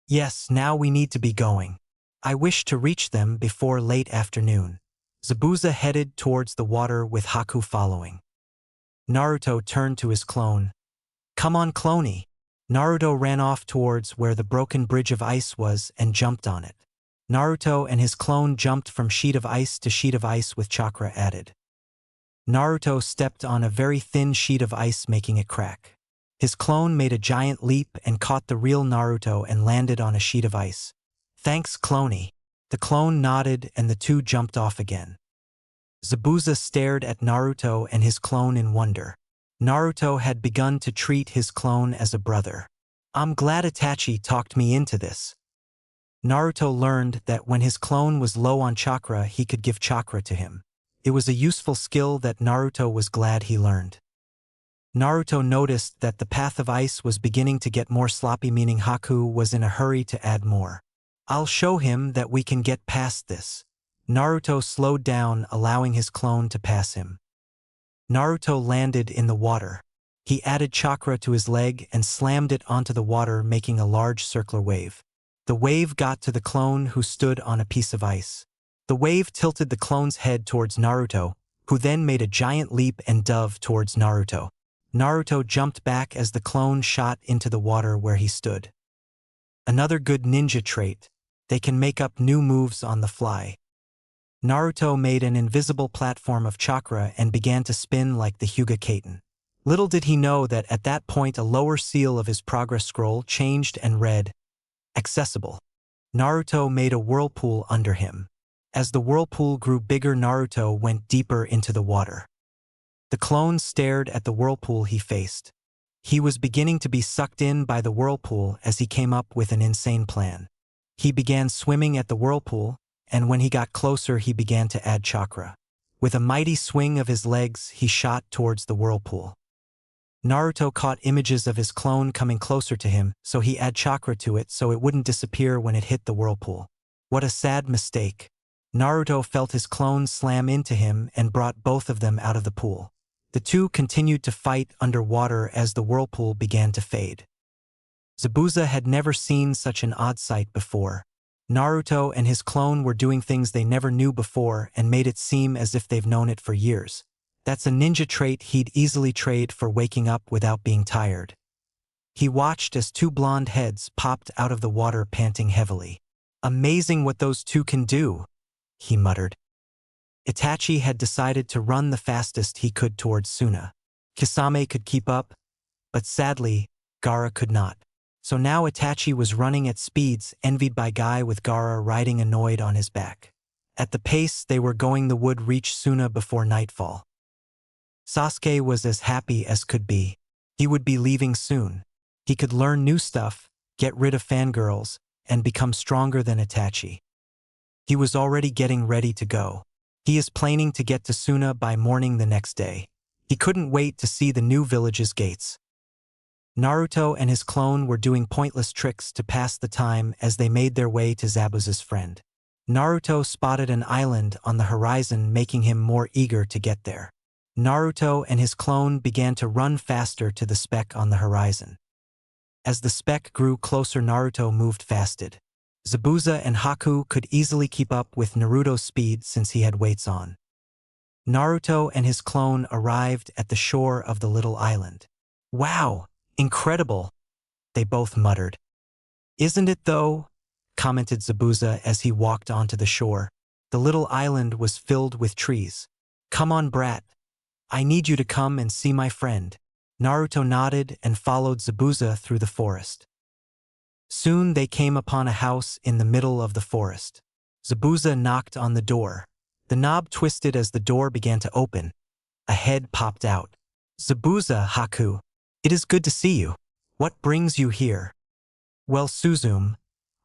Yes, now we need to be going. I wish to reach them before late afternoon. Zabuza headed towards the water with Haku following. Naruto turned to his clone. Come on, cloney. Naruto ran off towards where the broken bridge of ice was and jumped on it. Naruto and his clone jumped from sheet of ice to sheet of ice with chakra added. Naruto stepped on a very thin sheet of ice, making it crack. His clone made a giant leap and caught the real Naruto and landed on a sheet of ice. Thanks, cloney. The clone nodded and the two jumped off again. Zabuza stared at Naruto and his clone in wonder. Naruto had begun to treat his clone as a brother. I'm glad Itachi talked me into this. Naruto learned that when his clone was low on chakra, he could give chakra to him. It was a useful skill that Naruto was glad he learned. Naruto noticed that the path of ice was beginning to get more sloppy, meaning Haku was in a hurry to add more. I'll show him that we can get past this. Naruto slowed down, allowing his clone to pass him. Naruto landed in the water. He added chakra to his leg and slammed it onto the water, making a large circular wave. The wave got to the clone, who stood on a piece of ice. The wave tilted the clone's head towards Naruto, who then made a giant leap and dove towards Naruto. Naruto jumped back as the clone shot into the water where he stood. Another good ninja trait: they can make up new moves on the fly. Naruto made an invisible platform of chakra and began to spin like the Hyuga Kaiten. Little did he know that at that point a lower seal of his progress scroll changed and read, "Accessible." Naruto made a whirlpool under him. As the whirlpool grew bigger, Naruto went deeper into the water. The clone stared at the whirlpool he faced. He was beginning to be sucked in by the whirlpool as he came up with an insane plan. He began swimming at the whirlpool, and when he got closer he began to add chakra. With a mighty swing of his legs, he shot towards the whirlpool. Naruto caught images of his clone coming closer to him, so he added chakra to it so it wouldn't disappear when it hit the whirlpool. What a sad mistake. Naruto felt his clone slam into him and brought both of them out of the pool. The two continued to fight underwater as the whirlpool began to fade. Zabuza had never seen such an odd sight before. Naruto and his clone were doing things they never knew before and made it seem as if they've known it for years. That's a ninja trait he'd easily trade for waking up without being tired. He watched as two blonde heads popped out of the water, panting heavily. Amazing what those two can do, he muttered. Itachi had decided to run the fastest he could towards Suna. Kisame could keep up, but sadly, Gaara could not. So now Itachi was running at speeds envied by Guy, with Gaara riding annoyed on his back. At the pace they were going, the would reach Suna before nightfall. Sasuke was as happy as could be. He would be leaving soon. He could learn new stuff, get rid of fangirls, and become stronger than Itachi. He was already getting ready to go. He is planning to get to Suna by morning the next day. He couldn't wait to see the new village's gates. Naruto and his clone were doing pointless tricks to pass the time as they made their way to Zabuza's friend. Naruto spotted an island on the horizon, making him more eager to get there. Naruto and his clone began to run faster to the speck on the horizon. As the speck grew closer, Naruto moved fasted. Zabuza and Haku could easily keep up with Naruto's speed since he had weights on. Naruto and his clone arrived at the shore of the little island. "Wow, incredible," they both muttered. "Isn't it though?" commented Zabuza as he walked onto the shore. The little island was filled with trees. "Come on, brat. I need you to come and see my friend." Naruto nodded and followed Zabuza through the forest. Soon they came upon a house in the middle of the forest. Zabuza knocked on the door. The knob twisted as the door began to open. A head popped out. "Zabuza, Haku. It is good to see you. What brings you here?" "Well, Suzume,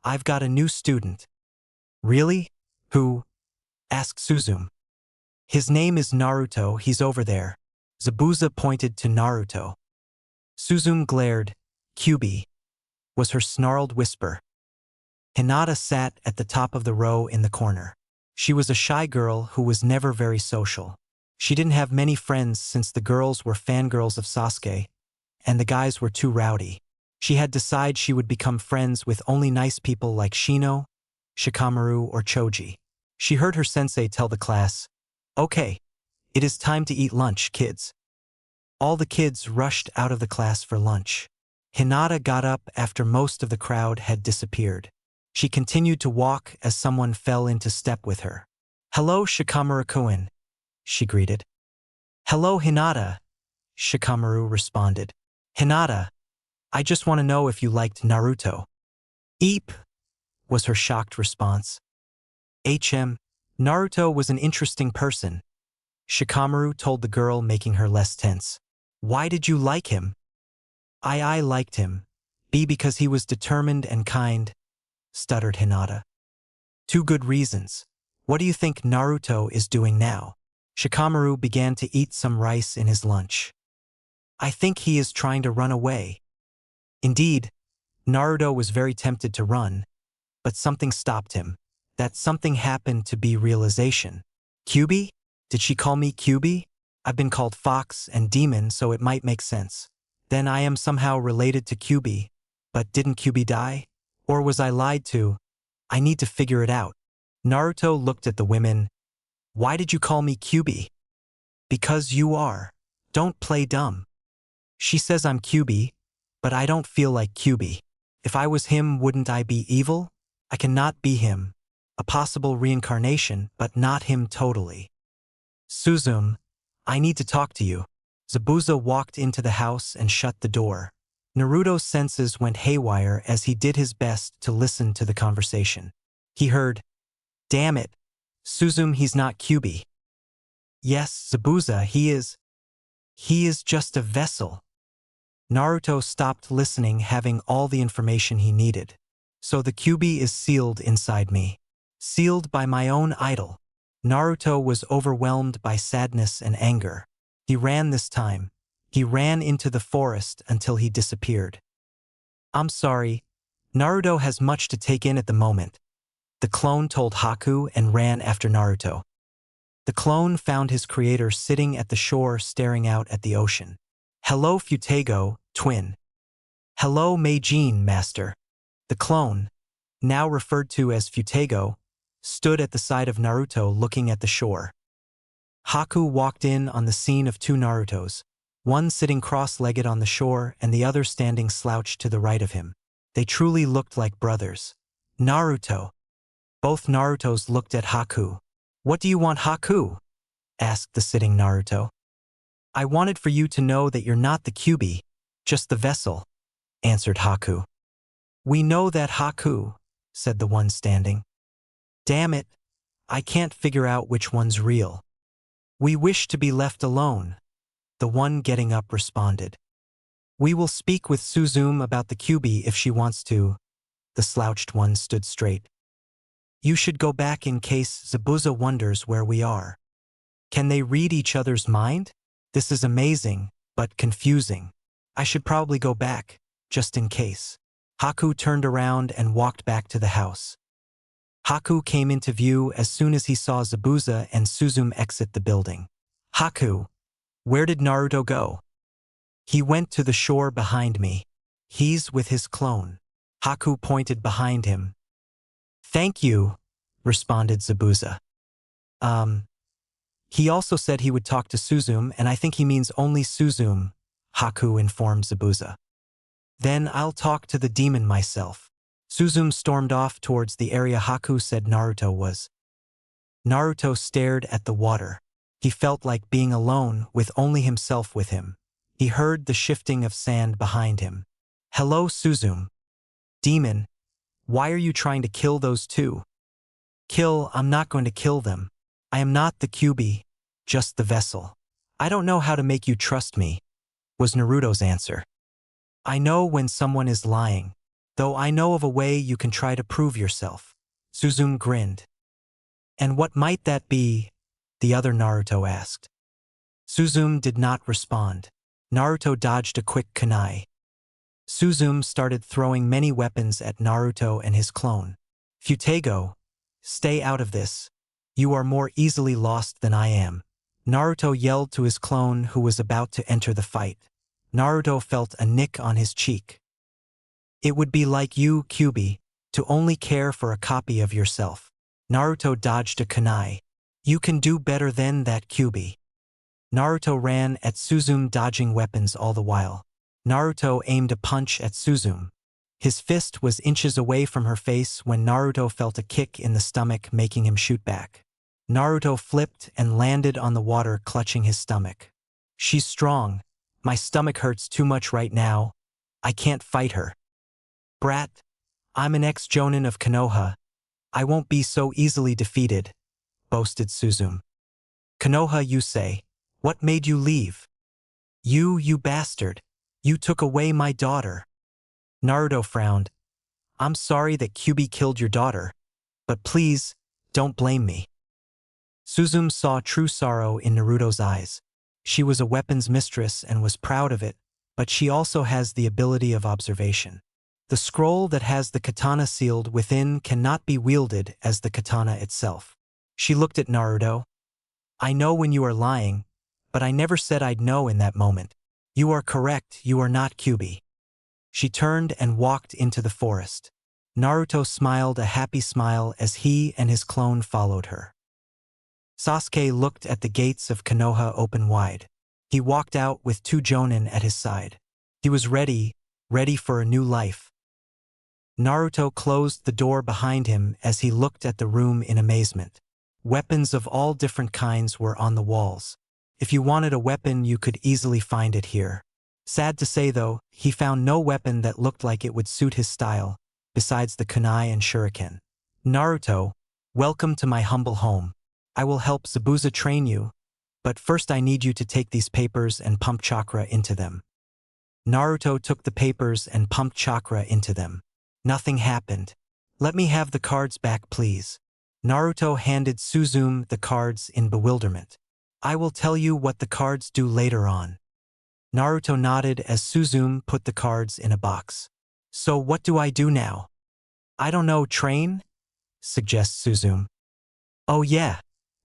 I've got a new student." "Really? Who?" asked Suzume. "His name is Naruto, he's over there." Zabuza pointed to Naruto. Suzume glared. "Kyubi," was her snarled whisper. Hinata sat at the top of the row in the corner. She was a shy girl who was never very social. She didn't have many friends since the girls were fangirls of Sasuke, and the guys were too rowdy. She had decided she would become friends with only nice people like Shino, Shikamaru, or Choji. She heard her sensei tell the class, "Okay, it is time to eat lunch, kids." All the kids rushed out of the class for lunch. Hinata got up after most of the crowd had disappeared. She continued to walk as someone fell into step with her. "Hello, Shikamaru-kun," she greeted. "Hello, Hinata," Shikamaru responded. "Hinata, I just want to know if you liked Naruto." "Eep," was her shocked response. Naruto was an interesting person, Shikamaru told the girl, making her less tense. Why did you like him? I liked him. Because he was determined and kind, stuttered Hinata. Two good reasons. What do you think Naruto is doing now? Shikamaru began to eat some rice in his lunch. I think he is trying to run away. Indeed, Naruto was very tempted to run, but something stopped him. That something happened to be realization. Kyuubi? Did she call me Kyuubi? I've been called Fox and Demon, so it might make sense. Then I am somehow related to Kyuubi. But didn't Kyuubi die? Or was I lied to? I need to figure it out. Naruto looked at the women. Why did you call me Kyuubi? Because you are. Don't play dumb. She says I'm Kyuubi, but I don't feel like Kyuubi. If I was him, wouldn't I be evil? I cannot be him. A possible reincarnation, but not him totally. Suzume, I need to talk to you. Zabuza walked into the house and shut the door. Naruto's senses went haywire as he did his best to listen to the conversation. He heard, damn it, Suzume, he's not Kyuubi. Yes, Zabuza, he is. He is just a vessel. Naruto stopped listening, having all the information he needed. So the Kyuubi is sealed inside me. Sealed by my own idol. Naruto was overwhelmed by sadness and anger. He ran this time. He ran into the forest until he disappeared. I'm sorry. Naruto has much to take in at the moment. The clone told Haku and ran after Naruto. The clone found his creator sitting at the shore staring out at the ocean. Hello Futego, twin. Hello Meijin, master. The clone, now referred to as Futego, stood at the side of Naruto looking at the shore. Haku walked in on the scene of two Narutos, one sitting cross-legged on the shore and the other standing slouched to the right of him. They truly looked like brothers. Naruto. Both Narutos looked at Haku. What do you want, Haku? Asked the sitting Naruto. I wanted for you to know that you're not the Kyuubi, just the vessel, answered Haku. We know that, Haku, said the one standing. Damn it, I can't figure out which one's real. We wish to be left alone, the one getting up responded. We will speak with Suzume about the Kyuubi if she wants to. The slouched one stood straight. You should go back in case Zabuza wonders where we are. Can they read each other's mind? This is amazing, but confusing. I should probably go back, just in case. Haku turned around and walked back to the house. Haku came into view as soon as he saw Zabuza and Suzume exit the building. Haku, where did Naruto go? He went to the shore behind me. He's with his clone. Haku pointed behind him. Thank you, responded Zabuza. He also said he would talk to Suzume, and I think he means only Suzume, Haku informed Zabuza. Then I'll talk to the demon myself. Suzume stormed off towards the area Haku said Naruto was. Naruto stared at the water. He felt like being alone with only himself with him. He heard the shifting of sand behind him. Hello, Suzume. Demon, why are you trying to kill those two? Kill, I'm not going to kill them. I am not the Kyuubi, just the vessel. I don't know how to make you trust me, was Naruto's answer. I know when someone is lying, though I know of a way you can try to prove yourself. Suzume grinned. And what might that be? The other Naruto asked. Suzume did not respond. Naruto dodged a quick kunai. Suzume started throwing many weapons at Naruto and his clone. Futego, stay out of this. You are more easily lost than I am. Naruto yelled to his clone who was about to enter the fight. Naruto felt a nick on his cheek. It would be like you, Kyuubi, to only care for a copy of yourself. Naruto dodged a kunai. You can do better than that, Kyuubi. Naruto ran at Suzume, dodging weapons all the while. Naruto aimed a punch at Suzume. His fist was inches away from her face when Naruto felt a kick in the stomach, making him shoot back. Naruto flipped and landed on the water, clutching his stomach. She's strong. My stomach hurts too much right now. I can't fight her. Brat, I'm an ex-jonin of Konoha. I won't be so easily defeated, boasted Suzume. Konoha, you say. What made you leave? You bastard. You took away my daughter. Naruto frowned. I'm sorry that Kyuubi killed your daughter, but please, don't blame me. Suzume saw true sorrow in Naruto's eyes. She was a weapons mistress and was proud of it, but she also has the ability of observation. The scroll that has the katana sealed within cannot be wielded as the katana itself. She looked at Naruto. I know when you are lying, but I never said I'd know in that moment. You are correct, you are not Kyuubi. She turned and walked into the forest. Naruto smiled a happy smile as he and his clone followed her. Sasuke looked at the gates of Konoha open wide. He walked out with 2 jonin at his side. He was ready for a new life. Naruto closed the door behind him as he looked at the room in amazement. Weapons of all different kinds were on the walls. If you wanted a weapon, you could easily find it here. Sad to say though, he found no weapon that looked like it would suit his style, besides the kunai and shuriken. Naruto, welcome to my humble home. I will help Zabuza train you, but first I need you to take these papers and pump chakra into them. Naruto took the papers and pumped chakra into them. Nothing happened. Let me have the cards back, please. Naruto handed Suzume the cards in bewilderment. I will tell you what the cards do later on. Naruto nodded as Suzume put the cards in a box. So what do I do now? I don't know, train? Suggests Suzume. Oh yeah,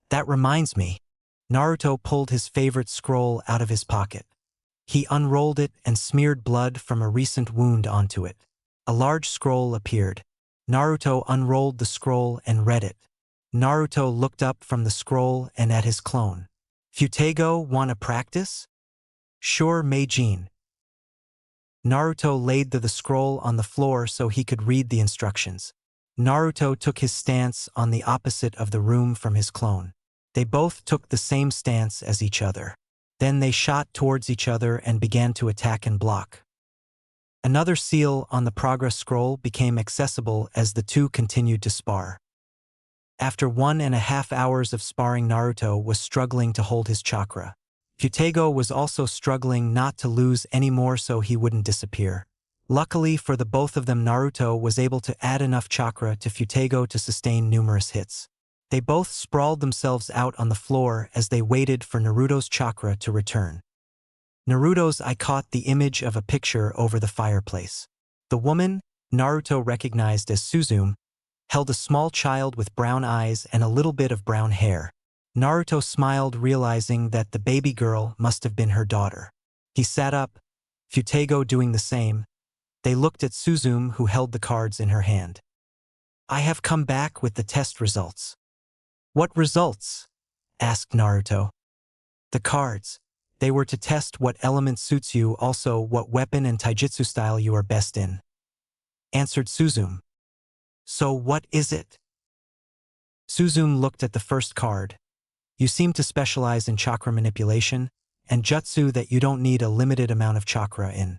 that reminds me. Naruto pulled his favorite scroll out of his pocket. He unrolled it and smeared blood from a recent wound onto it. A large scroll appeared. Naruto unrolled the scroll and read it. Naruto looked up from the scroll and at his clone. Futego, wanna practice? Sure, Meijin. Naruto laid the scroll on the floor so he could read the instructions. Naruto took his stance on the opposite of the room from his clone. They both took the same stance as each other. Then they shot towards each other and began to attack and block. Another seal on the progress scroll became accessible as the two continued to spar. After 1.5 hours of sparring, Naruto was struggling to hold his chakra. Futego was also struggling not to lose any more so he wouldn't disappear. Luckily for the both of them, Naruto was able to add enough chakra to Futego to sustain numerous hits. They both sprawled themselves out on the floor as they waited for Naruto's chakra to return. Naruto's eye caught the image of a picture over the fireplace. The woman, Naruto recognized as Suzume, held a small child with brown eyes and a little bit of brown hair. Naruto smiled, realizing that the baby girl must have been her daughter. He sat up, Futego doing the same. They looked at Suzume, who held the cards in her hand. I have come back with the test results. What results? Asked Naruto. The cards. They were to test what element suits you, also what weapon and taijutsu style you are best in. Answered Suzume. So what is it? Suzume looked at the first card. You seem to specialize in chakra manipulation and jutsu that you don't need a limited amount of chakra in.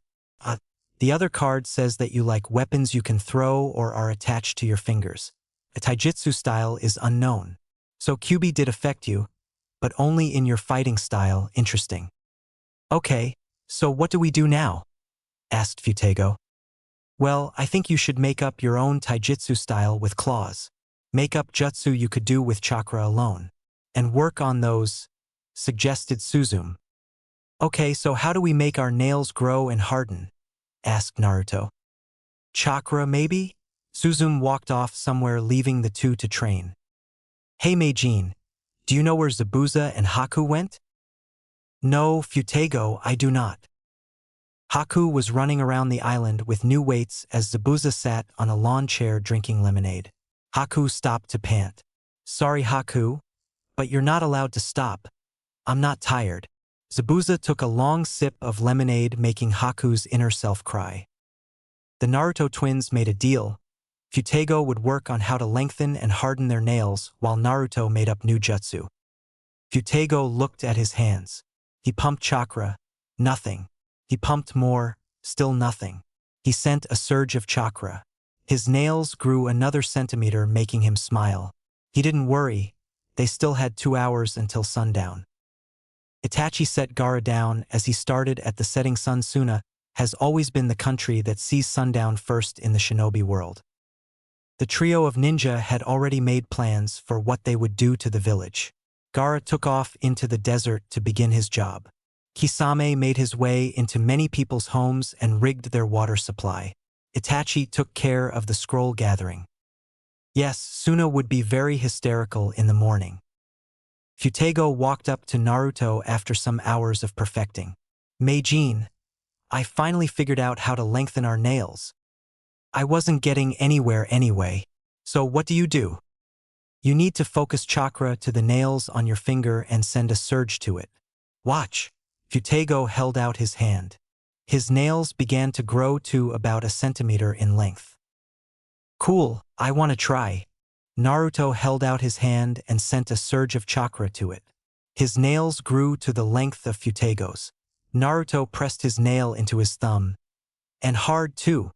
The other card says that you like weapons you can throw or are attached to your fingers. A taijutsu style is unknown. So Kyuubi did affect you, but only in your fighting style. Interesting. Okay, so what do we do now? Asked Futego. Well, I think you should make up your own taijutsu style with claws. Make up jutsu you could do with chakra alone. And work on those, suggested Suzume. Okay, so how do we make our nails grow and harden? Asked Naruto. Chakra, maybe? Suzume walked off somewhere, leaving the two to train. Hey Meijin, do you know where Zabuza and Haku went? No, Futego, I do not. Haku was running around the island with new weights as Zabuza sat on a lawn chair drinking lemonade. Haku stopped to pant. Sorry Haku, but you're not allowed to stop. I'm not tired. Zabuza took a long sip of lemonade, making Haku's inner self cry. The Naruto twins made a deal. Futego would work on how to lengthen and harden their nails while Naruto made up new jutsu. Futego looked at his hands. He pumped chakra. Nothing. He pumped more. Still nothing. He sent a surge of chakra. His nails grew another centimeter, making him smile. He didn't worry. They still had 2 hours until sundown. Itachi set Gaara down as he started at the setting sun. Suna has always been the country that sees sundown first in the shinobi world. The trio of ninja had already made plans for what they would do to the village. Gaara took off into the desert to begin his job. Kisame made his way into many people's homes and rigged their water supply. Itachi took care of the scroll gathering. Yes, Suna would be very hysterical in the morning. Futego walked up to Naruto after some hours of perfecting. Meijin, I finally figured out how to lengthen our nails. I wasn't getting anywhere anyway. So what do? You need to focus chakra to the nails on your finger and send a surge to it. Watch. Futego held out his hand. His nails began to grow to about 1 centimeter in length. Cool, I want to try. Naruto held out his hand and sent a surge of chakra to it. His nails grew to the length of Futego's. Naruto pressed his nail into his thumb. And hard too.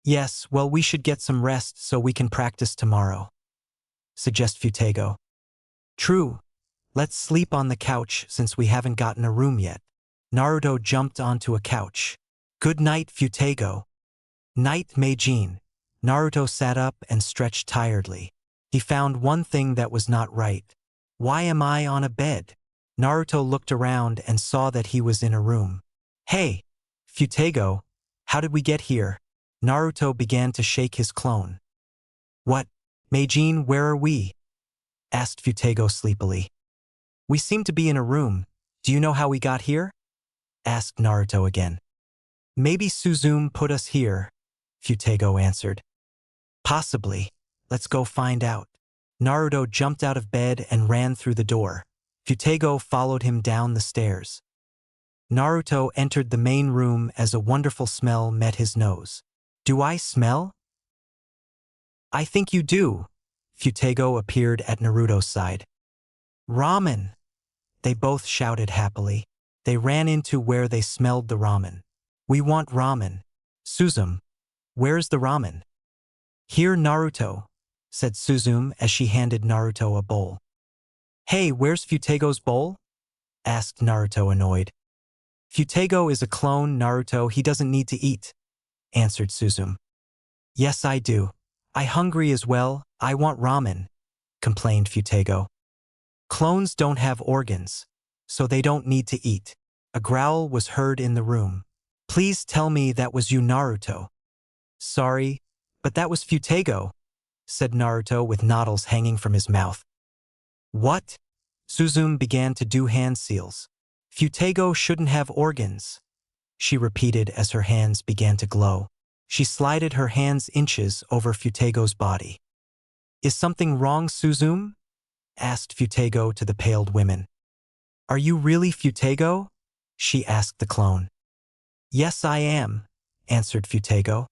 Yes, well, we should get some rest so we can practice tomorrow, suggests Futego. True. Let's sleep on the couch since we haven't gotten a room yet. Naruto jumped onto a couch. Good night, Futego. Night, Meijin. Naruto sat up and stretched tiredly. He found one thing that was not right. Why am I on a bed? Naruto looked around and saw that he was in a room. Hey, Futego, how did we get here? Naruto began to shake his clone. What? Meijin, where are we? Asked Futego sleepily. We seem to be in a room. Do you know how we got here? Asked Naruto again. Maybe Suzume put us here, Futego answered. Possibly. Let's go find out. Naruto jumped out of bed and ran through the door. Futego followed him down the stairs. Naruto entered the main room as a wonderful smell met his nose. Do I smell? I think you do. Futego appeared at Naruto's side. Ramen! They both shouted happily. They ran into where they smelled the ramen. We want ramen. Suzume, where's the ramen? Here, Naruto, said Suzume as she handed Naruto a bowl. Hey, where's Futego's bowl? Asked Naruto, annoyed. Futego is a clone, Naruto. He doesn't need to eat, answered Suzume. Yes, I do. I hungry as well. I want ramen, complained Futego. Clones don't have organs, so they don't need to eat. A growl was heard in the room. Please tell me that was you, Naruto. Sorry, but that was Futego, said Naruto with noddles hanging from his mouth. What? Suzume began to do hand seals. Futego shouldn't have organs, she repeated as her hands began to glow. She slided her hands inches over Futego's body. Is something wrong, Suzume? Asked Futego to the paled women. Are you really Futego? She asked the clone. Yes, I am, answered Futego.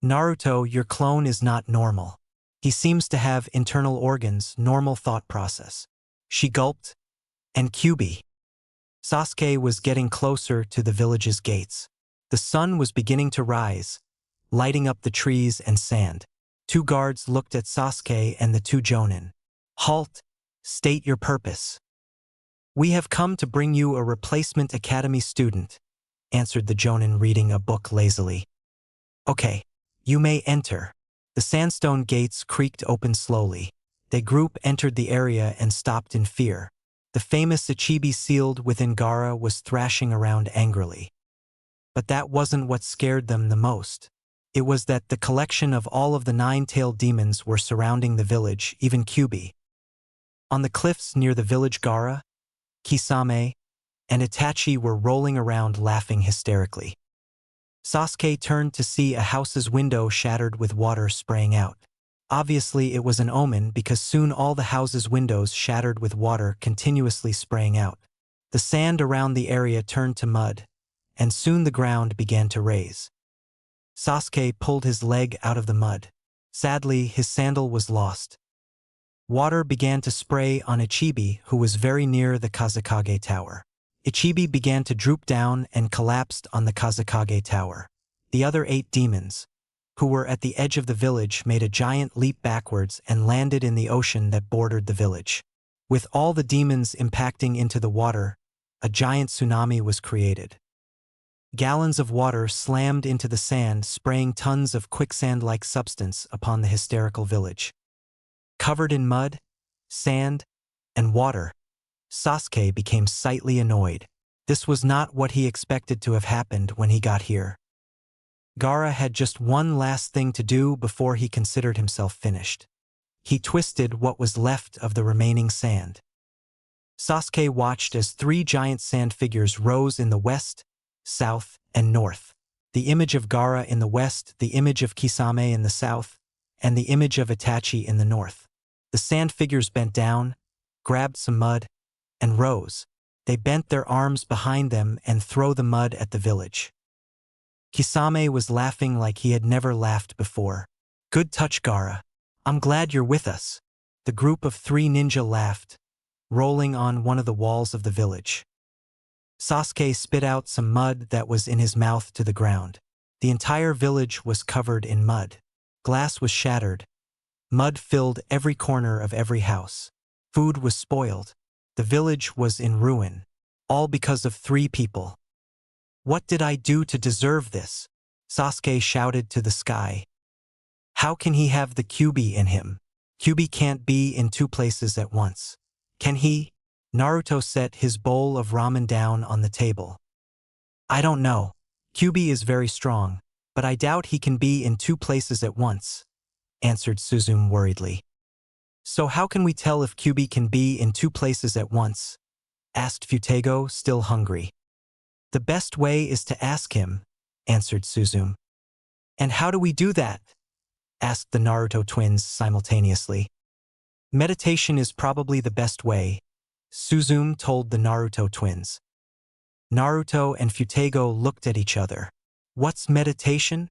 Naruto, your clone is not normal. He seems to have internal organs, normal thought process. She gulped. And Kyuubi. Sasuke was getting closer to the village's gates. The sun was beginning to rise, lighting up the trees and sand. 2 guards looked at Sasuke and the 2 jonin. Halt! State your purpose. We have come to bring you a replacement academy student, answered the jonin, reading a book lazily. Okay, you may enter. The sandstone gates creaked open slowly. The group entered the area and stopped in fear. The famous Ichibi sealed within Gaara was thrashing around angrily. But that wasn't what scared them the most. It was that the collection of all of the 9-tailed demons were surrounding the village, even Kyuubi. On the cliffs near the village, Gaara, Kisame, and Itachi were rolling around laughing hysterically. Sasuke turned to see a house's window shattered with water spraying out. Obviously it was an omen because soon all the house's windows shattered with water continuously spraying out. The sand around the area turned to mud, and soon the ground began to raise. Sasuke pulled his leg out of the mud. Sadly, his sandal was lost. Water began to spray on Ichibi, who was very near the Kazekage Tower. Ichibi began to droop down and collapsed on the Kazekage Tower. The other 8 demons, who were at the edge of the village, made a giant leap backwards and landed in the ocean that bordered the village. With all the demons impacting into the water, a giant tsunami was created. Gallons of water slammed into the sand, spraying tons of quicksand-like substance upon the hysterical village. Covered in mud, sand, and water, Sasuke became slightly annoyed. This was not what he expected to have happened when he got here. Gaara had just one last thing to do before he considered himself finished. He twisted what was left of the remaining sand. Sasuke watched as 3 giant sand figures rose in the west, south, and north. The image of Gaara in the west, the image of Kisame in the south, and the image of Itachi in the north. The sand figures bent down, grabbed some mud, and rose. They bent their arms behind them and threw the mud at the village. Kisame was laughing like he had never laughed before. "Good touch, Gaara. I'm glad you're with us." The group of 3 ninja laughed, rolling on one of the walls of the village. Sasuke spit out some mud that was in his mouth to the ground. The entire village was covered in mud. Glass was shattered. Mud filled every corner of every house. Food was spoiled. The village was in ruin. All because of 3 people. "What did I do to deserve this?" Sasuke shouted to the sky. "How can he have the Kyuubi in him? Kyuubi can't be in 2 places at once. Can he?" Naruto set his bowl of ramen down on the table. "I don't know. Kyuubi is very strong, but I doubt he can be in 2 places at once," answered Suzume worriedly. "So how can we tell if Kyuubi can be in 2 places at once?" asked Futego, still hungry. "The best way is to ask him," answered Suzume. "And how do we do that?" asked the Naruto twins simultaneously. "Meditation is probably the best way," Suzume told the Naruto twins. Naruto and Futego looked at each other. "What's meditation?"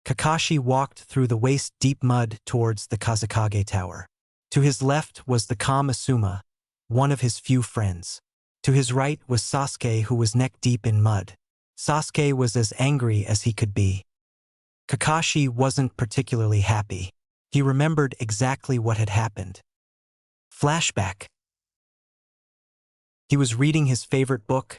Kakashi walked through the waist-deep mud towards the Kazekage Tower. To his left was the calm Asuma, one of his few friends. To his right was Sasuke, who was neck-deep in mud. Sasuke was as angry as he could be. Kakashi wasn't particularly happy. He remembered exactly what had happened. Flashback. He was reading his favorite book,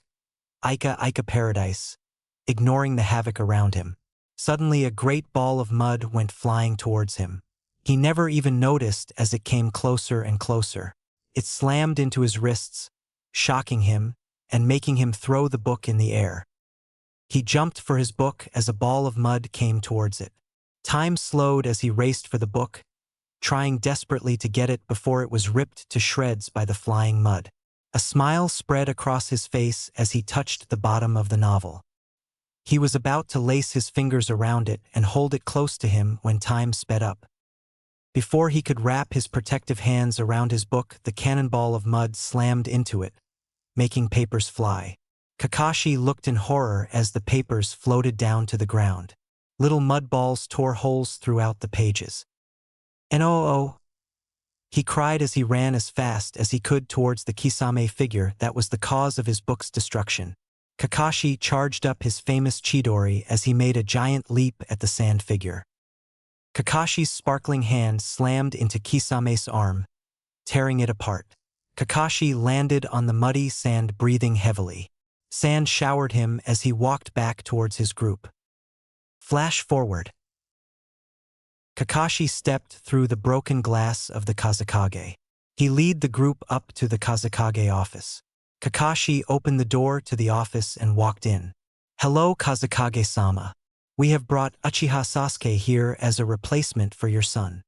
Aika Aika Paradise, ignoring the havoc around him. Suddenly a great ball of mud went flying towards him. He never even noticed as it came closer and closer. It slammed into his wrists, shocking him and making him throw the book in the air. He jumped for his book as a ball of mud came towards it. Time slowed as he raced for the book, trying desperately to get it before it was ripped to shreds by the flying mud. A smile spread across his face as he touched the bottom of the novel. He was about to lace his fingers around it and hold it close to him when time sped up. Before he could wrap his protective hands around his book, the cannonball of mud slammed into it, making papers fly. Kakashi looked in horror as the papers floated down to the ground. Little mud balls tore holes throughout the pages. "No!" he cried as he ran as fast as he could towards the Kisame figure that was the cause of his book's destruction. Kakashi charged up his famous Chidori as he made a giant leap at the sand figure. Kakashi's sparkling hand slammed into Kisame's arm, tearing it apart. Kakashi landed on the muddy sand, breathing heavily. Sand showered him as he walked back towards his group. Flash forward. Kakashi stepped through the broken glass of the Kazekage. He led the group up to the Kazekage office. Kakashi opened the door to the office and walked in. "Hello, Kazekage-sama. We have brought Uchiha Sasuke here as a replacement for your son."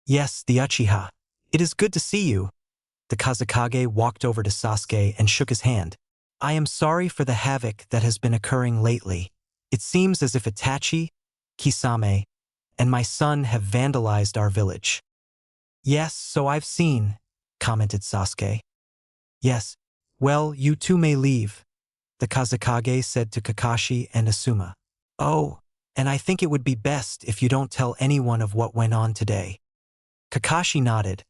"Yes, the Uchiha. It is good to see you." The Kazekage walked over to Sasuke and shook his hand. "I am sorry for the havoc that has been occurring lately. It seems as if Itachi, Kisame, and my son have vandalized our village." "Yes, so I've seen," commented Sasuke. "Yes, well, you two may leave," the Kazekage said to Kakashi and Asuma. "Oh, and I think it would be best if you don't tell anyone of what went on today." Kakashi nodded.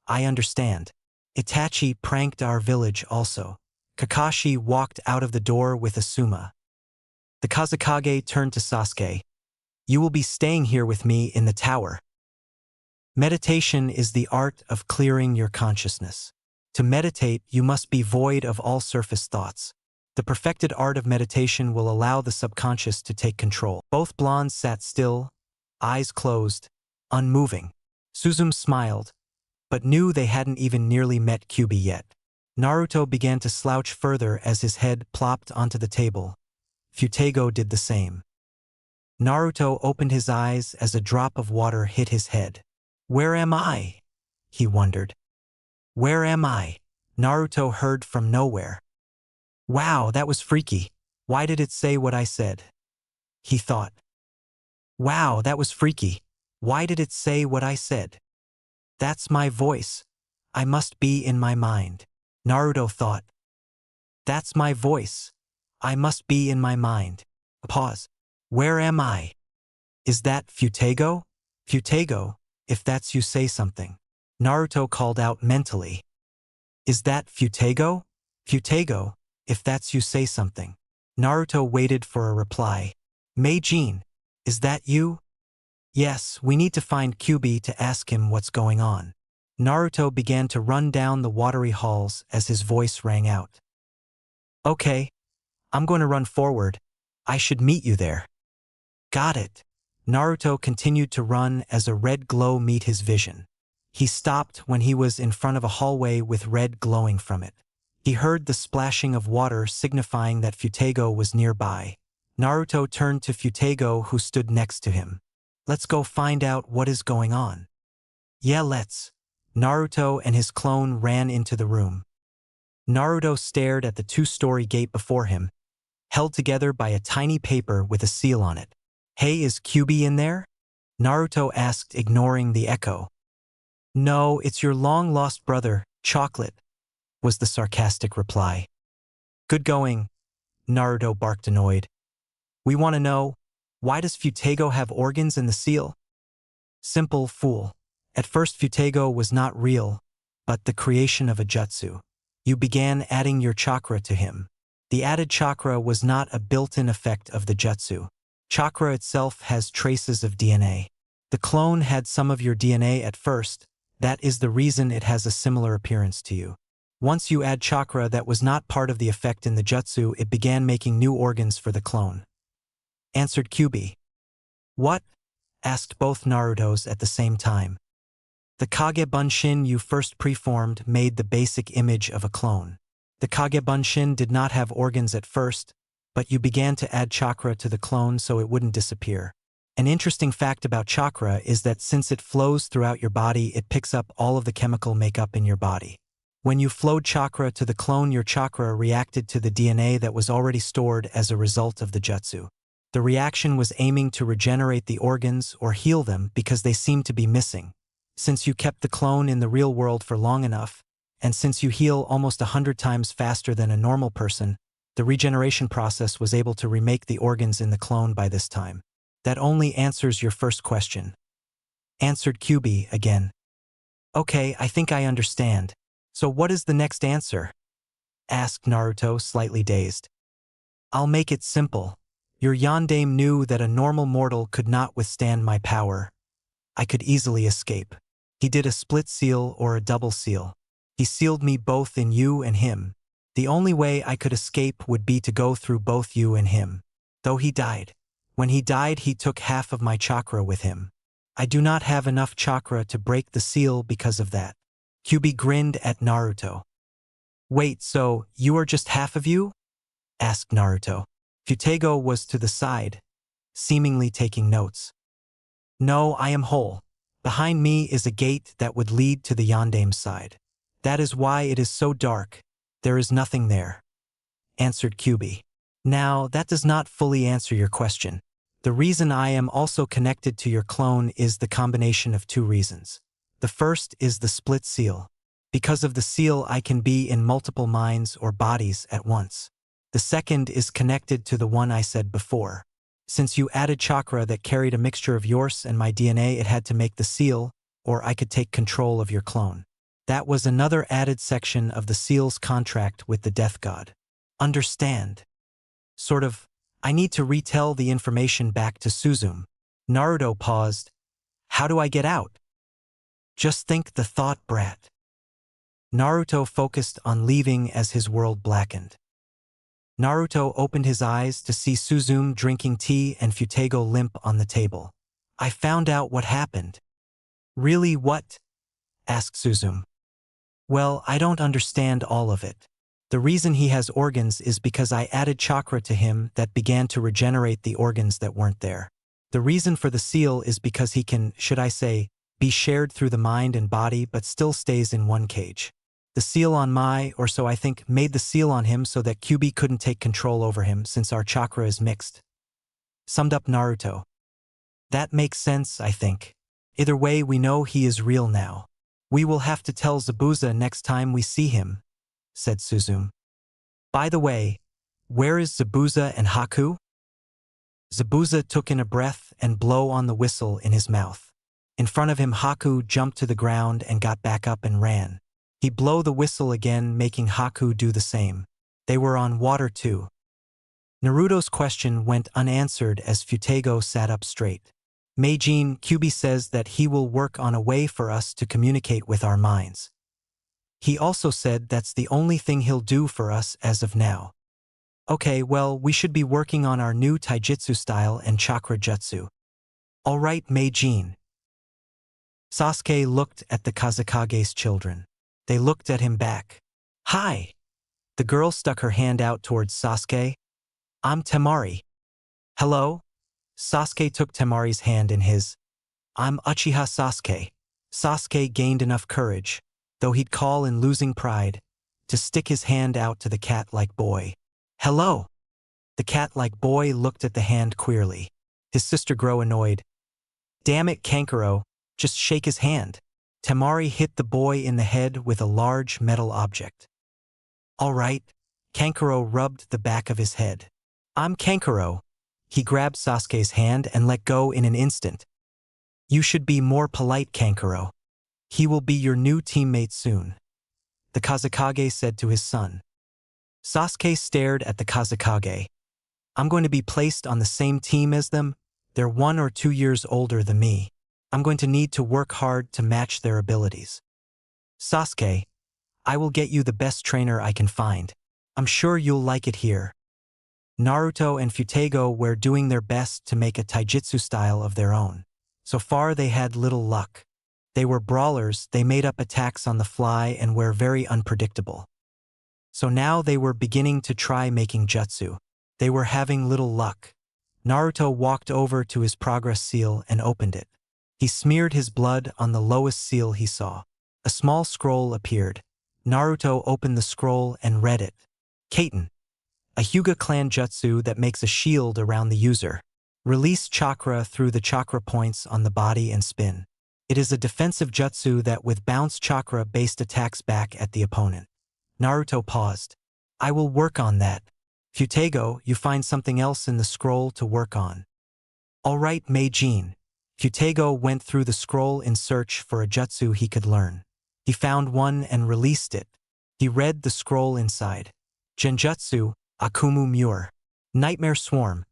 "I understand. Itachi pranked our village also." Kakashi walked out of the door with Asuma. The Kazekage turned to Sasuke. You will be staying here with me in the tower. Meditation is the art of clearing your consciousness. To meditate, you must be void of all surface thoughts. The perfected art of meditation will allow the subconscious to take control. Both blondes sat still, eyes closed, unmoving. Suzume smiled, but knew they hadn't even nearly met Kyubi yet. Naruto began to slouch further as his head plopped onto the table. Futego did the same. Naruto opened his eyes as a drop of water hit his head. "Where am I?" he wondered. "Where am I?" Naruto heard from nowhere. "Wow, that was freaky. Why did it say what I said?" he thought. "Wow, that was freaky. Why did it say what I said? That's my voice. I must be in my mind." Naruto thought. "That's my voice. I must be in my mind." A pause. "Where am I? Is that Futego?" "Futego, if that's you, say something." Naruto called out mentally. "Is that Futego? Futego, if that's you, say something." Naruto waited for a reply. "Meijin, is that you?" "Yes, we need to find Kyubi to ask him what's going on." Naruto began to run down the watery halls as his voice rang out. "Okay, I'm going to run forward. I should meet you there." "Got it." Naruto continued to run as a red glow met his vision. He stopped when he was in front of a hallway with red glowing from it. He heard the splashing of water signifying that Futego was nearby. Naruto turned to Futego, who stood next to him. "Let's go find out what is going on." "Yeah, let's." Naruto and his clone ran into the room. Naruto stared at the two-story gate before him, held together by a tiny paper with a seal on it. "Hey, is Kyubi in there?" Naruto asked, ignoring the echo. "No, it's your long-lost brother, Chocolate," was the sarcastic reply. "Good going," Naruto barked, annoyed. "We want to know, why does Futego have organs in the seal?" "Simple, fool. At first Futego was not real, but the creation of a jutsu. You began adding your chakra to him. The added chakra was not a built-in effect of the jutsu. Chakra itself has traces of DNA. The clone had some of your DNA at first. That is the reason it has a similar appearance to you. Once you add chakra that was not part of the effect in the jutsu, it began making new organs for the clone," answered Kyubi. "What?" asked both Narutos at the same time. "The Kage Bunshin you first preformed made the basic image of a clone. The Kage Bunshin did not have organs at first, but you began to add chakra to the clone so it wouldn't disappear. An interesting fact about chakra is that since it flows throughout your body, it picks up all of the chemical makeup in your body. When you flowed chakra to the clone, your chakra reacted to the DNA that was already stored as a result of the jutsu. The reaction was aiming to regenerate the organs or heal them because they seemed to be missing. Since you kept the clone in the real world for long enough, and since you heal almost 100 times faster than a normal person, the regeneration process was able to remake the organs in the clone by this time. That only answers your first question," answered Kyubi again. "Okay, I think I understand. So what is the next answer?" asked Naruto, slightly dazed. "I'll make it simple. Your yondaime knew that a normal mortal could not withstand my power. I could easily escape. He did a split seal or a double seal. He sealed me both in you and him. The only way I could escape would be to go through both you and him. Though he died. When he died, he took half of my chakra with him. I do not have enough chakra to break the seal because of that." Kyubi grinned at Naruto. "Wait, so you are just half of you?" asked Naruto. Futego was to the side, seemingly taking notes. "No, I am whole. Behind me is a gate that would lead to the yondaime side. That is why it is so dark. There is nothing there," answered Kyubi. "Now, that does not fully answer your question. The reason I am also connected to your clone is the combination of two reasons. The first is the split seal. Because of the seal, I can be in multiple minds or bodies at once. The second is connected to the one I said before. Since you added chakra that carried a mixture of yours and my DNA, it had to make the seal, or I could take control of your clone. That was another added section of the seal's contract with the death god. Understand? Sort of, I need to retell the information back to Suzume. Naruto paused. How do I get out? Just think the thought, brat. Naruto focused on leaving as his world blackened. Naruto opened his eyes to see Suzume drinking tea and Futego limp on the table. I found out what happened. Really, what? Asked Suzume. Well, I don't understand all of it. The reason he has organs is because I added chakra to him that began to regenerate the organs that weren't there. The reason for the seal is because he can, should I say, be shared through the mind and body but still stays in one cage. The seal on Mai, or so I think, made the seal on him so that Kyuubi couldn't take control over him since our chakra is mixed. Summed up Naruto. That makes sense, I think. Either way, we know he is real now. We will have to tell Zabuza next time we see him, said Suzume. By the way, where is Zabuza and Haku? Zabuza took in a breath and blew on the whistle in his mouth. In front of him, Haku jumped to the ground and got back up and ran. He blew the whistle again, making Haku do the same. They were on water too. Naruto's question went unanswered as Futego sat up straight. Meijin, Kyuubi says that he will work on a way for us to communicate with our minds. He also said that's the only thing he'll do for us as of now. Okay, well, we should be working on our new taijutsu style and chakra jutsu. All right, Meijin. Sasuke looked at the Kazekage's children. They looked at him back. Hi. The girl stuck her hand out towards Sasuke. I'm Temari. Hello? Sasuke took Temari's hand in his. I'm Uchiha Sasuke. Sasuke gained enough courage, though he'd call in losing pride, to stick his hand out to the cat-like boy. Hello. The cat-like boy looked at the hand queerly. His sister grew annoyed. Damn it, Kankuro, just shake his hand. Temari hit the boy in the head with a large metal object. All right. Kankuro rubbed the back of his head. I'm Kankuro. He grabbed Sasuke's hand and let go in an instant. You should be more polite, Kankuro. He will be your new teammate soon, the Kazekage said to his son. Sasuke stared at the Kazekage. I'm going to be placed on the same team as them. They're 1 or 2 years older than me. I'm going to need to work hard to match their abilities. Sasuke, I will get you the best trainer I can find. I'm sure you'll like it here. Naruto and Futego were doing their best to make a taijutsu style of their own. So far they had little luck. They were brawlers, they made up attacks on the fly and were very unpredictable. So now they were beginning to try making jutsu. They were having little luck. Naruto walked over to his progress seal and opened it. He smeared his blood on the lowest seal he saw. A small scroll appeared. Naruto opened the scroll and read it. Kaiten. A Hyuga clan jutsu that makes a shield around the user. Release chakra through the chakra points on the body and spin. It is a defensive jutsu that with bounce chakra-based attacks back at the opponent. Naruto paused. I will work on that. Futego, you find something else in the scroll to work on. All right, Meijin. Futego went through the scroll in search for a jutsu he could learn. He found one and released it. He read the scroll inside. Genjutsu, Akumu Mure. Nightmare Swarm.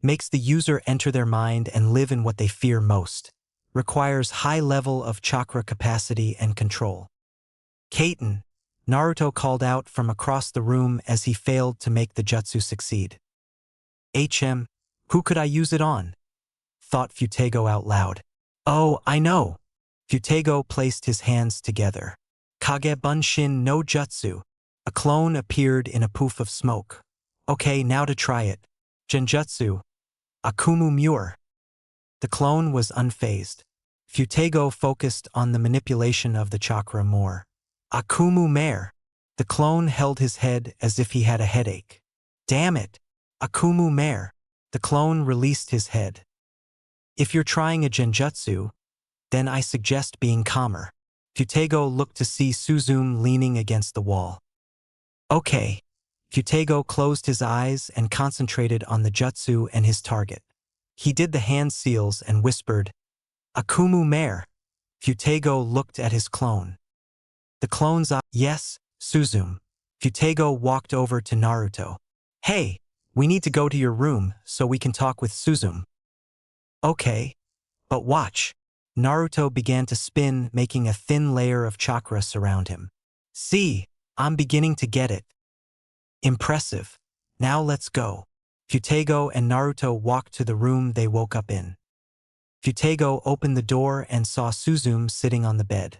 Makes the user enter their mind and live in what they fear most. Requires high level of chakra capacity and control. Kaiten. Naruto called out from across the room as he failed to make the jutsu succeed. Who could I use it on? Thought Futego out loud. Oh, I know. Futego placed his hands together. Kage Bunshin no Jutsu. A clone appeared in a poof of smoke. Okay, now to try it. Genjutsu. Akumu Mure. The clone was unfazed. Futego focused on the manipulation of the chakra more. Akumu Mare. The clone held his head as if he had a headache. Damn it. Akumu Mare. The clone released his head. If you're trying a genjutsu, then I suggest being calmer. Futego looked to see Suzume leaning against the wall. Okay. Futego closed his eyes and concentrated on the jutsu and his target. He did the hand seals and whispered, Akumu Mare. Futego looked at his clone. The clone's eye. Yes, Suzume. Futego walked over to Naruto. Hey, we need to go to your room so we can talk with Suzume. Okay, But watch. Naruto began to spin, making a thin layer of chakra surround him. See, I'm beginning to get it. Impressive. Now let's go. Futego and Naruto walked to the room they woke up in. Futego opened the door and saw Suzume sitting on the bed.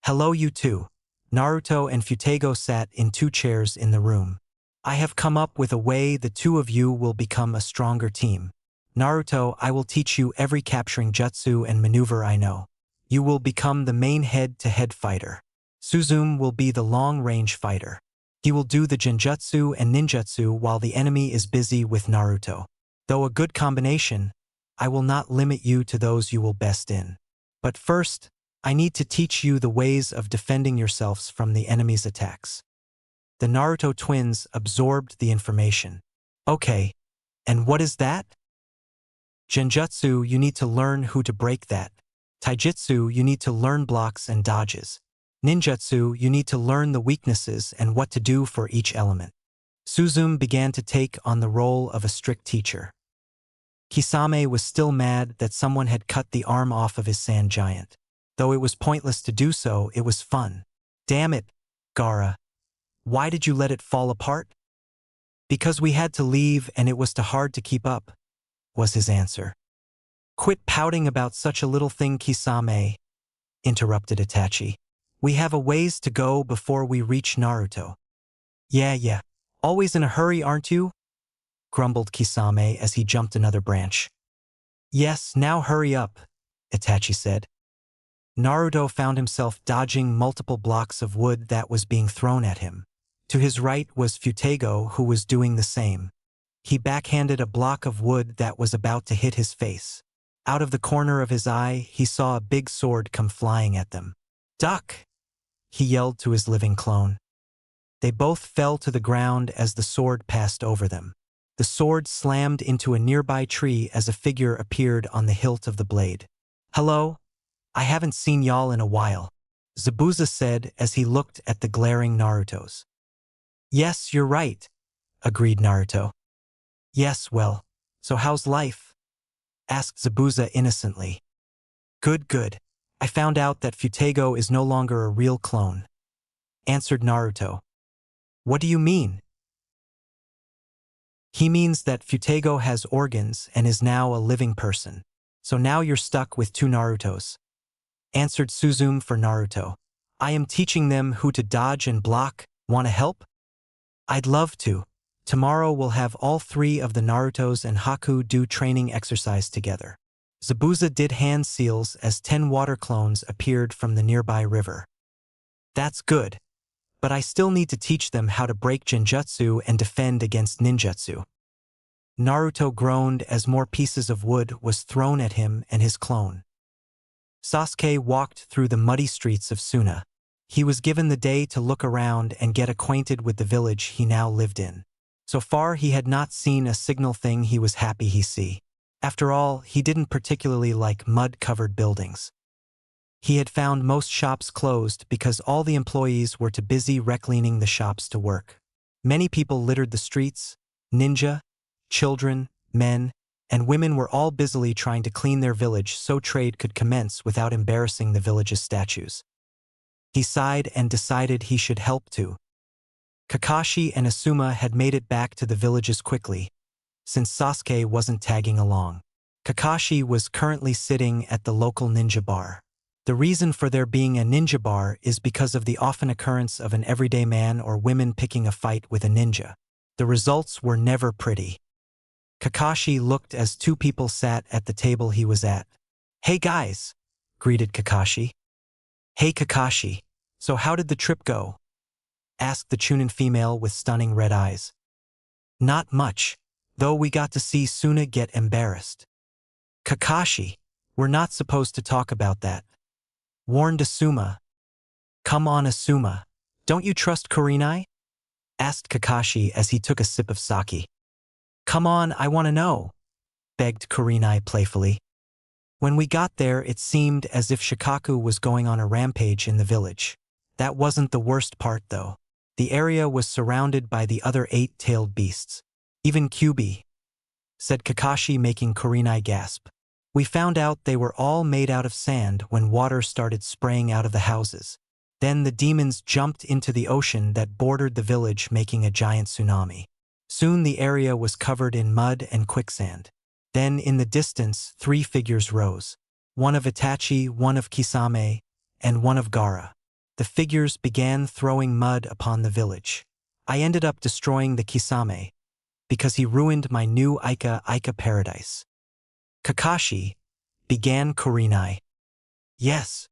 Hello, you two. Naruto and Futego sat in 2 chairs in the room. I have come up with a way the 2 of you will become a stronger team. Naruto, I will teach you every capturing jutsu and maneuver I know. You will become the main head-to-head fighter. Suzume will be the long-range fighter. He will do the genjutsu and ninjutsu while the enemy is busy with Naruto. Though a good combination, I will not limit you to those you will best in. But first, I need to teach you the ways of defending yourselves from the enemy's attacks. The Naruto twins absorbed the information. Okay, and what is that? Genjutsu, you need to learn who to break that. Taijutsu, you need to learn blocks and dodges. Ninjutsu, you need to learn the weaknesses and what to do for each element. Suzume began to take on the role of a strict teacher. Kisame was still mad that someone had cut the arm off of his sand giant. Though it was pointless to do so, it was fun. Damn it, Gaara. Why did you let it fall apart? Because we had to leave and it was too hard to keep up, was his answer. Quit pouting about such a little thing, Kisame, interrupted Itachi. We have a ways to go before we reach Naruto. Yeah. Always in a hurry, aren't you? Grumbled Kisame as he jumped another branch. Yes, now hurry up, Itachi said. Naruto found himself dodging multiple blocks of wood that was being thrown at him. To his right was Futego, who was doing the same. He backhanded a block of wood that was about to hit his face. Out of the corner of his eye, he saw a big sword come flying at them. Duck! He yelled to his living clone. They both fell to the ground as the sword passed over them. The sword slammed into a nearby tree as a figure appeared on the hilt of the blade. Hello? I haven't seen y'all in a while, Zabuza said as he looked at the glaring Narutos. Yes, you're right, agreed Naruto. Yes, well, so how's life? Asked Zabuza innocently. Good. I found out that Futego is no longer a real clone, answered Naruto. What do you mean? He means that Futego has organs and is now a living person. So now you're stuck with 2 Narutos, answered Suzume for Naruto. I am teaching them who to dodge and block. Wanna help? I'd love to. Tomorrow we'll have all 3 of the Narutos and Haku do training exercise together. Zabuza did hand seals as 10 water clones appeared from the nearby river. That's good. But I still need to teach them how to break genjutsu and defend against ninjutsu. Naruto groaned as more pieces of wood was thrown at him and his clone. Sasuke walked through the muddy streets of Suna. He was given the day to look around and get acquainted with the village he now lived in. So far he had not seen a single thing he was happy he see. After all, he didn't particularly like mud-covered buildings. He had found most shops closed because all the employees were too busy recleaning the shops to work. Many people littered the streets. Ninja, children, men, and women were all busily trying to clean their village so trade could commence without embarrassing the village's statues. He sighed and decided he should help too. Kakashi and Asuma had made it back to the villages quickly, since Sasuke wasn't tagging along. Kakashi was currently sitting at the local ninja bar. The reason for there being a ninja bar is because of the often occurrence of an everyday man or women picking a fight with a ninja. The results were never pretty. Kakashi looked as 2 people sat at the table he was at. Hey guys, greeted Kakashi. Hey Kakashi, so how did the trip go? Asked the Chunin female with stunning red eyes. Not much, though we got to see Suna get embarrassed. Kakashi, we're not supposed to talk about that, warned Asuma. Come on Asuma, don't you trust Kurenai? Asked Kakashi as he took a sip of sake. Come on, I want to know, begged Kurenai playfully. When we got there, it seemed as if Shikaku was going on a rampage in the village. That wasn't the worst part, though. The area was surrounded by the other 8-tailed beasts. Even Kyuubi, said Kakashi, making Kurenai gasp. We found out they were all made out of sand when water started spraying out of the houses. Then the demons jumped into the ocean that bordered the village, making a giant tsunami. Soon the area was covered in mud and quicksand. Then in the distance, 3 figures rose. One of Itachi, one of Kisame, and one of Gaara. The figures began throwing mud upon the village. I ended up destroying the Kisame, because he ruined my new Ika paradise. Kakashi, began Kurenai. Yes.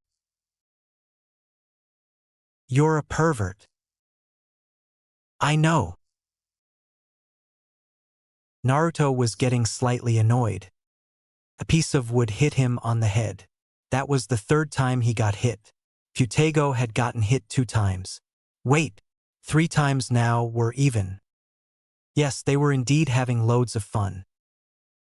You're a pervert. I know. Naruto was getting slightly annoyed. A piece of wood hit him on the head. That was the 3rd time he got hit. Futego had gotten hit 2 times. Wait, 3 times now were even. Yes, they were indeed having loads of fun.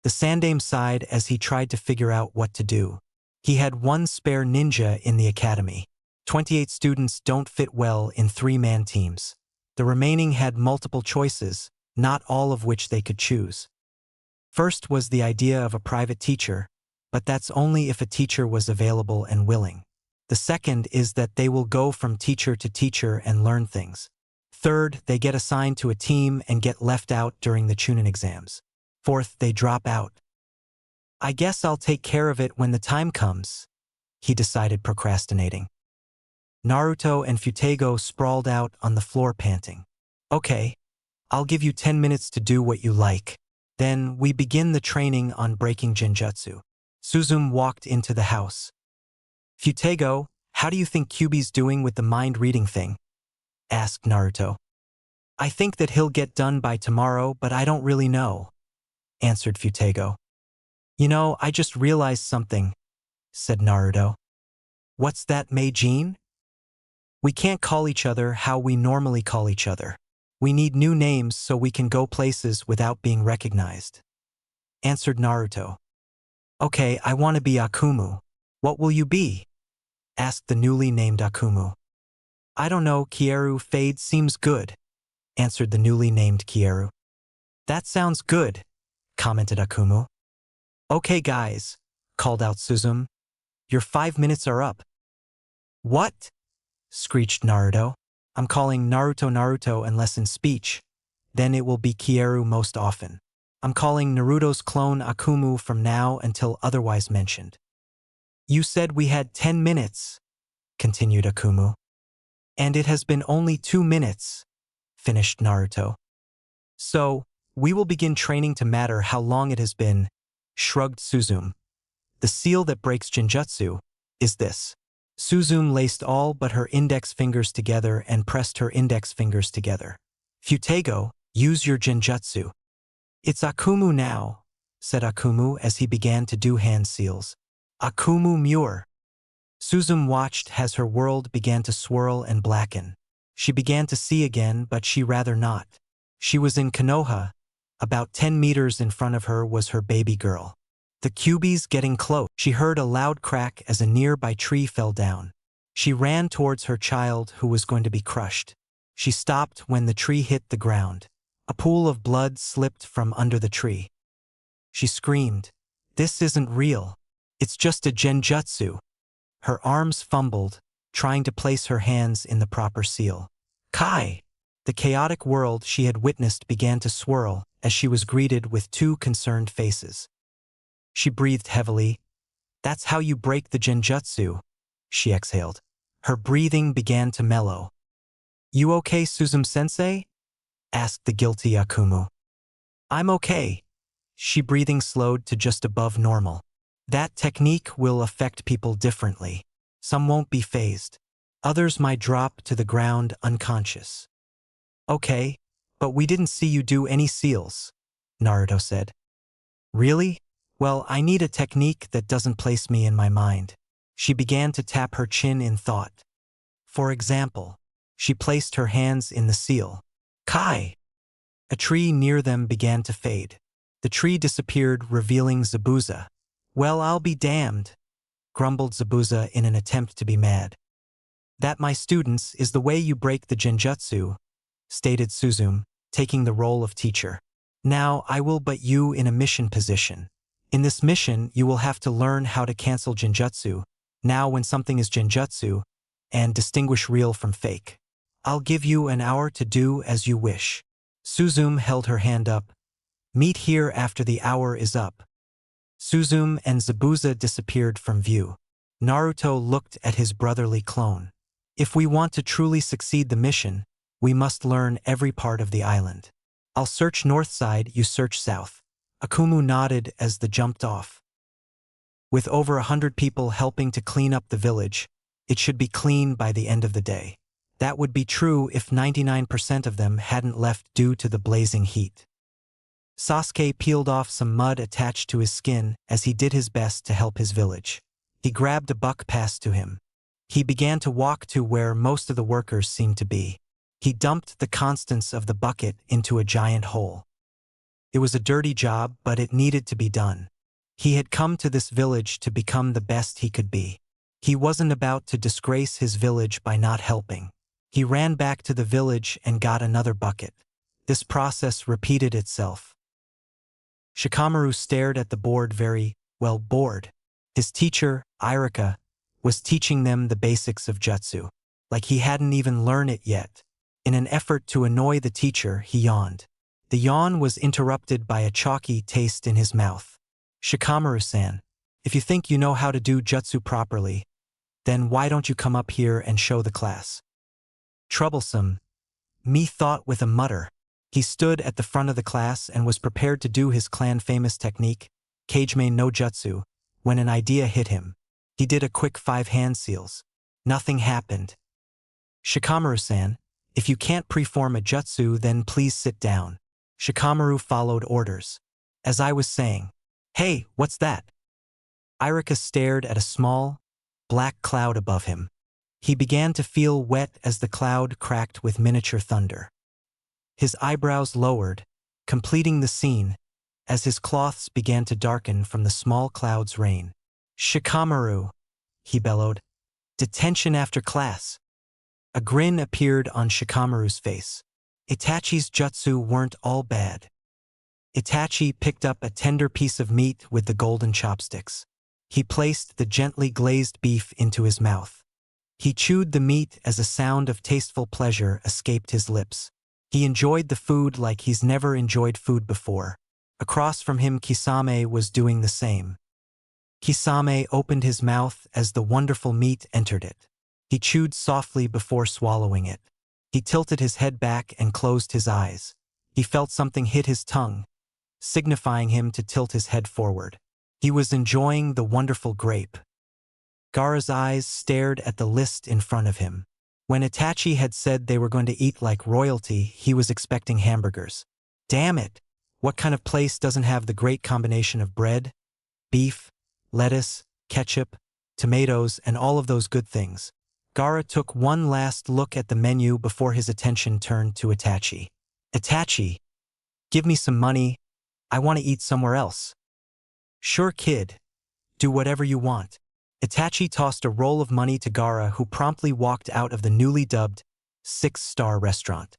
The Sandame sighed as he tried to figure out what to do. He had 1 spare ninja in the academy. 28 students don't fit well in 3-man teams. The remaining had multiple choices, not all of which they could choose. First was the idea of a private teacher, but that's only if a teacher was available and willing. The second is that they will go from teacher to teacher and learn things. Third, they get assigned to a team and get left out during the Chunin exams. Fourth, they drop out. I guess I'll take care of it when the time comes, he decided, procrastinating. Naruto and Futego sprawled out on the floor panting. Okay, I'll give you 10 minutes to do what you like. Then we begin the training on breaking genjutsu. Suzume walked into the house. Futego, how do you think Kyuubi's doing with the mind-reading thing? Asked Naruto. I think that he'll get done by tomorrow, but I don't really know, answered Futego. You know, I just realized something, said Naruto. What's that, Meijin? We can't call each other how we normally call each other. We need new names so we can go places without being recognized, answered Naruto. Okay, I want to be Akumu. What will you be? Asked the newly named Akumu. I don't know, Kieru. Fade seems good, answered the newly named Kieru. That sounds good, commented Akumu. Okay guys, called out Suzume. Your 5 minutes are up. What? Screeched Naruto. I'm calling Naruto Naruto unless in speech. Then it will be Kieru most often. I'm calling Naruto's clone Akumu from now until otherwise mentioned. You said we had 10 minutes, continued Akumu. And it has been only 2 minutes, finished Naruto. So, we will begin training to matter how long it has been, shrugged Suzume. The seal that breaks genjutsu is this. Suzume laced all but her index fingers together and pressed her index fingers together. Futego, use your genjutsu. It's Akumu now, said Akumu as he began to do hand seals. Akumu Muir. Suzume watched as her world began to swirl and blacken. She began to see again, but she rather not. She was in Konoha. About 10 meters in front of her was her baby girl. The Kyuubi's getting close. She heard a loud crack as a nearby tree fell down. She ran towards her child who was going to be crushed. She stopped when the tree hit the ground. A pool of blood slipped from under the tree. She screamed, "This isn't real. It's just a genjutsu." Her arms fumbled, trying to place her hands in the proper seal. Kai! The chaotic world she had witnessed began to swirl as she was greeted with 2 concerned faces. She breathed heavily. That's how you break the genjutsu, she exhaled. Her breathing began to mellow. You okay, Suzume-sensei? Asked the guilty Akumu. I'm okay. She breathing slowed to just above normal. That technique will affect people differently. Some won't be phased. Others might drop to the ground unconscious. Okay, but we didn't see you do any seals, Naruto said. Really? Well, I need a technique that doesn't place me in my mind. She began to tap her chin in thought. For example, she placed her hands in the seal. Kai! A tree near them began to fade. The tree disappeared, revealing Zabuza. Well, I'll be damned, grumbled Zabuza in an attempt to be mad. That, my students, is the way you break the genjutsu, stated Suzume, taking the role of teacher. Now I will put you in a mission position. In this mission, you will have to learn how to cancel genjutsu, now when something is genjutsu, and distinguish real from fake. I'll give you an hour to do as you wish. Suzume held her hand up. Meet here after the hour is up. Suzume and Zabuza disappeared from view. Naruto looked at his brotherly clone. If we want to truly succeed the mission, we must learn every part of the island. I'll search north side, you search south. Akumu nodded as the jumped off. With over 100 people helping to clean up the village, it should be clean by the end of the day. That would be true if 99% of them hadn't left due to the blazing heat. Sasuke peeled off some mud attached to his skin as he did his best to help his village. He grabbed a buck passed to him. He began to walk to where most of the workers seemed to be. He dumped the contents of the bucket into a giant hole. It was a dirty job, but it needed to be done. He had come to this village to become the best he could be. He wasn't about to disgrace his village by not helping. He ran back to the village and got another bucket. This process repeated itself. Shikamaru stared at the board very, well, bored. His teacher, Irika, was teaching them the basics of jutsu. Like he hadn't even learned it yet. In an effort to annoy the teacher, he yawned. The yawn was interrupted by a chalky taste in his mouth. Shikamaru-san, if you think you know how to do jutsu properly, then why don't you come up here and show the class? Troublesome, me thought with a mutter. He stood at the front of the class and was prepared to do his clan-famous technique, Kageme no Jutsu, when an idea hit him. He did a quick 5 hand seals. Nothing happened. Shikamaru-san, if you can't preform a jutsu, then please sit down. Shikamaru followed orders. As I was saying, hey, what's that? Irika stared at a small, black cloud above him. He began to feel wet as the cloud cracked with miniature thunder. His eyebrows lowered, completing the scene, as his cloths began to darken from the small cloud's rain. Shikamaru, he bellowed. Detention after class. A grin appeared on Shikamaru's face. Itachi's jutsu weren't all bad. Itachi picked up a tender piece of meat with the golden chopsticks. He placed the gently glazed beef into his mouth. He chewed the meat as a sound of tasteful pleasure escaped his lips. He enjoyed the food like he's never enjoyed food before. Across from him, Kisame was doing the same. Kisame opened his mouth as the wonderful meat entered it. He chewed softly before swallowing it. He tilted his head back and closed his eyes. He felt something hit his tongue, signifying him to tilt his head forward. He was enjoying the wonderful grape. Gaara's eyes stared at the list in front of him. When Itachi had said they were going to eat like royalty, he was expecting hamburgers. Damn it! What kind of place doesn't have the great combination of bread, beef, lettuce, ketchup, tomatoes, and all of those good things? Gaara took one last look at the menu before his attention turned to Itachi. Itachi, give me some money. I want to eat somewhere else. Sure, kid. Do whatever you want. Itachi tossed a roll of money to Gaara, who promptly walked out of the newly dubbed 6-star restaurant.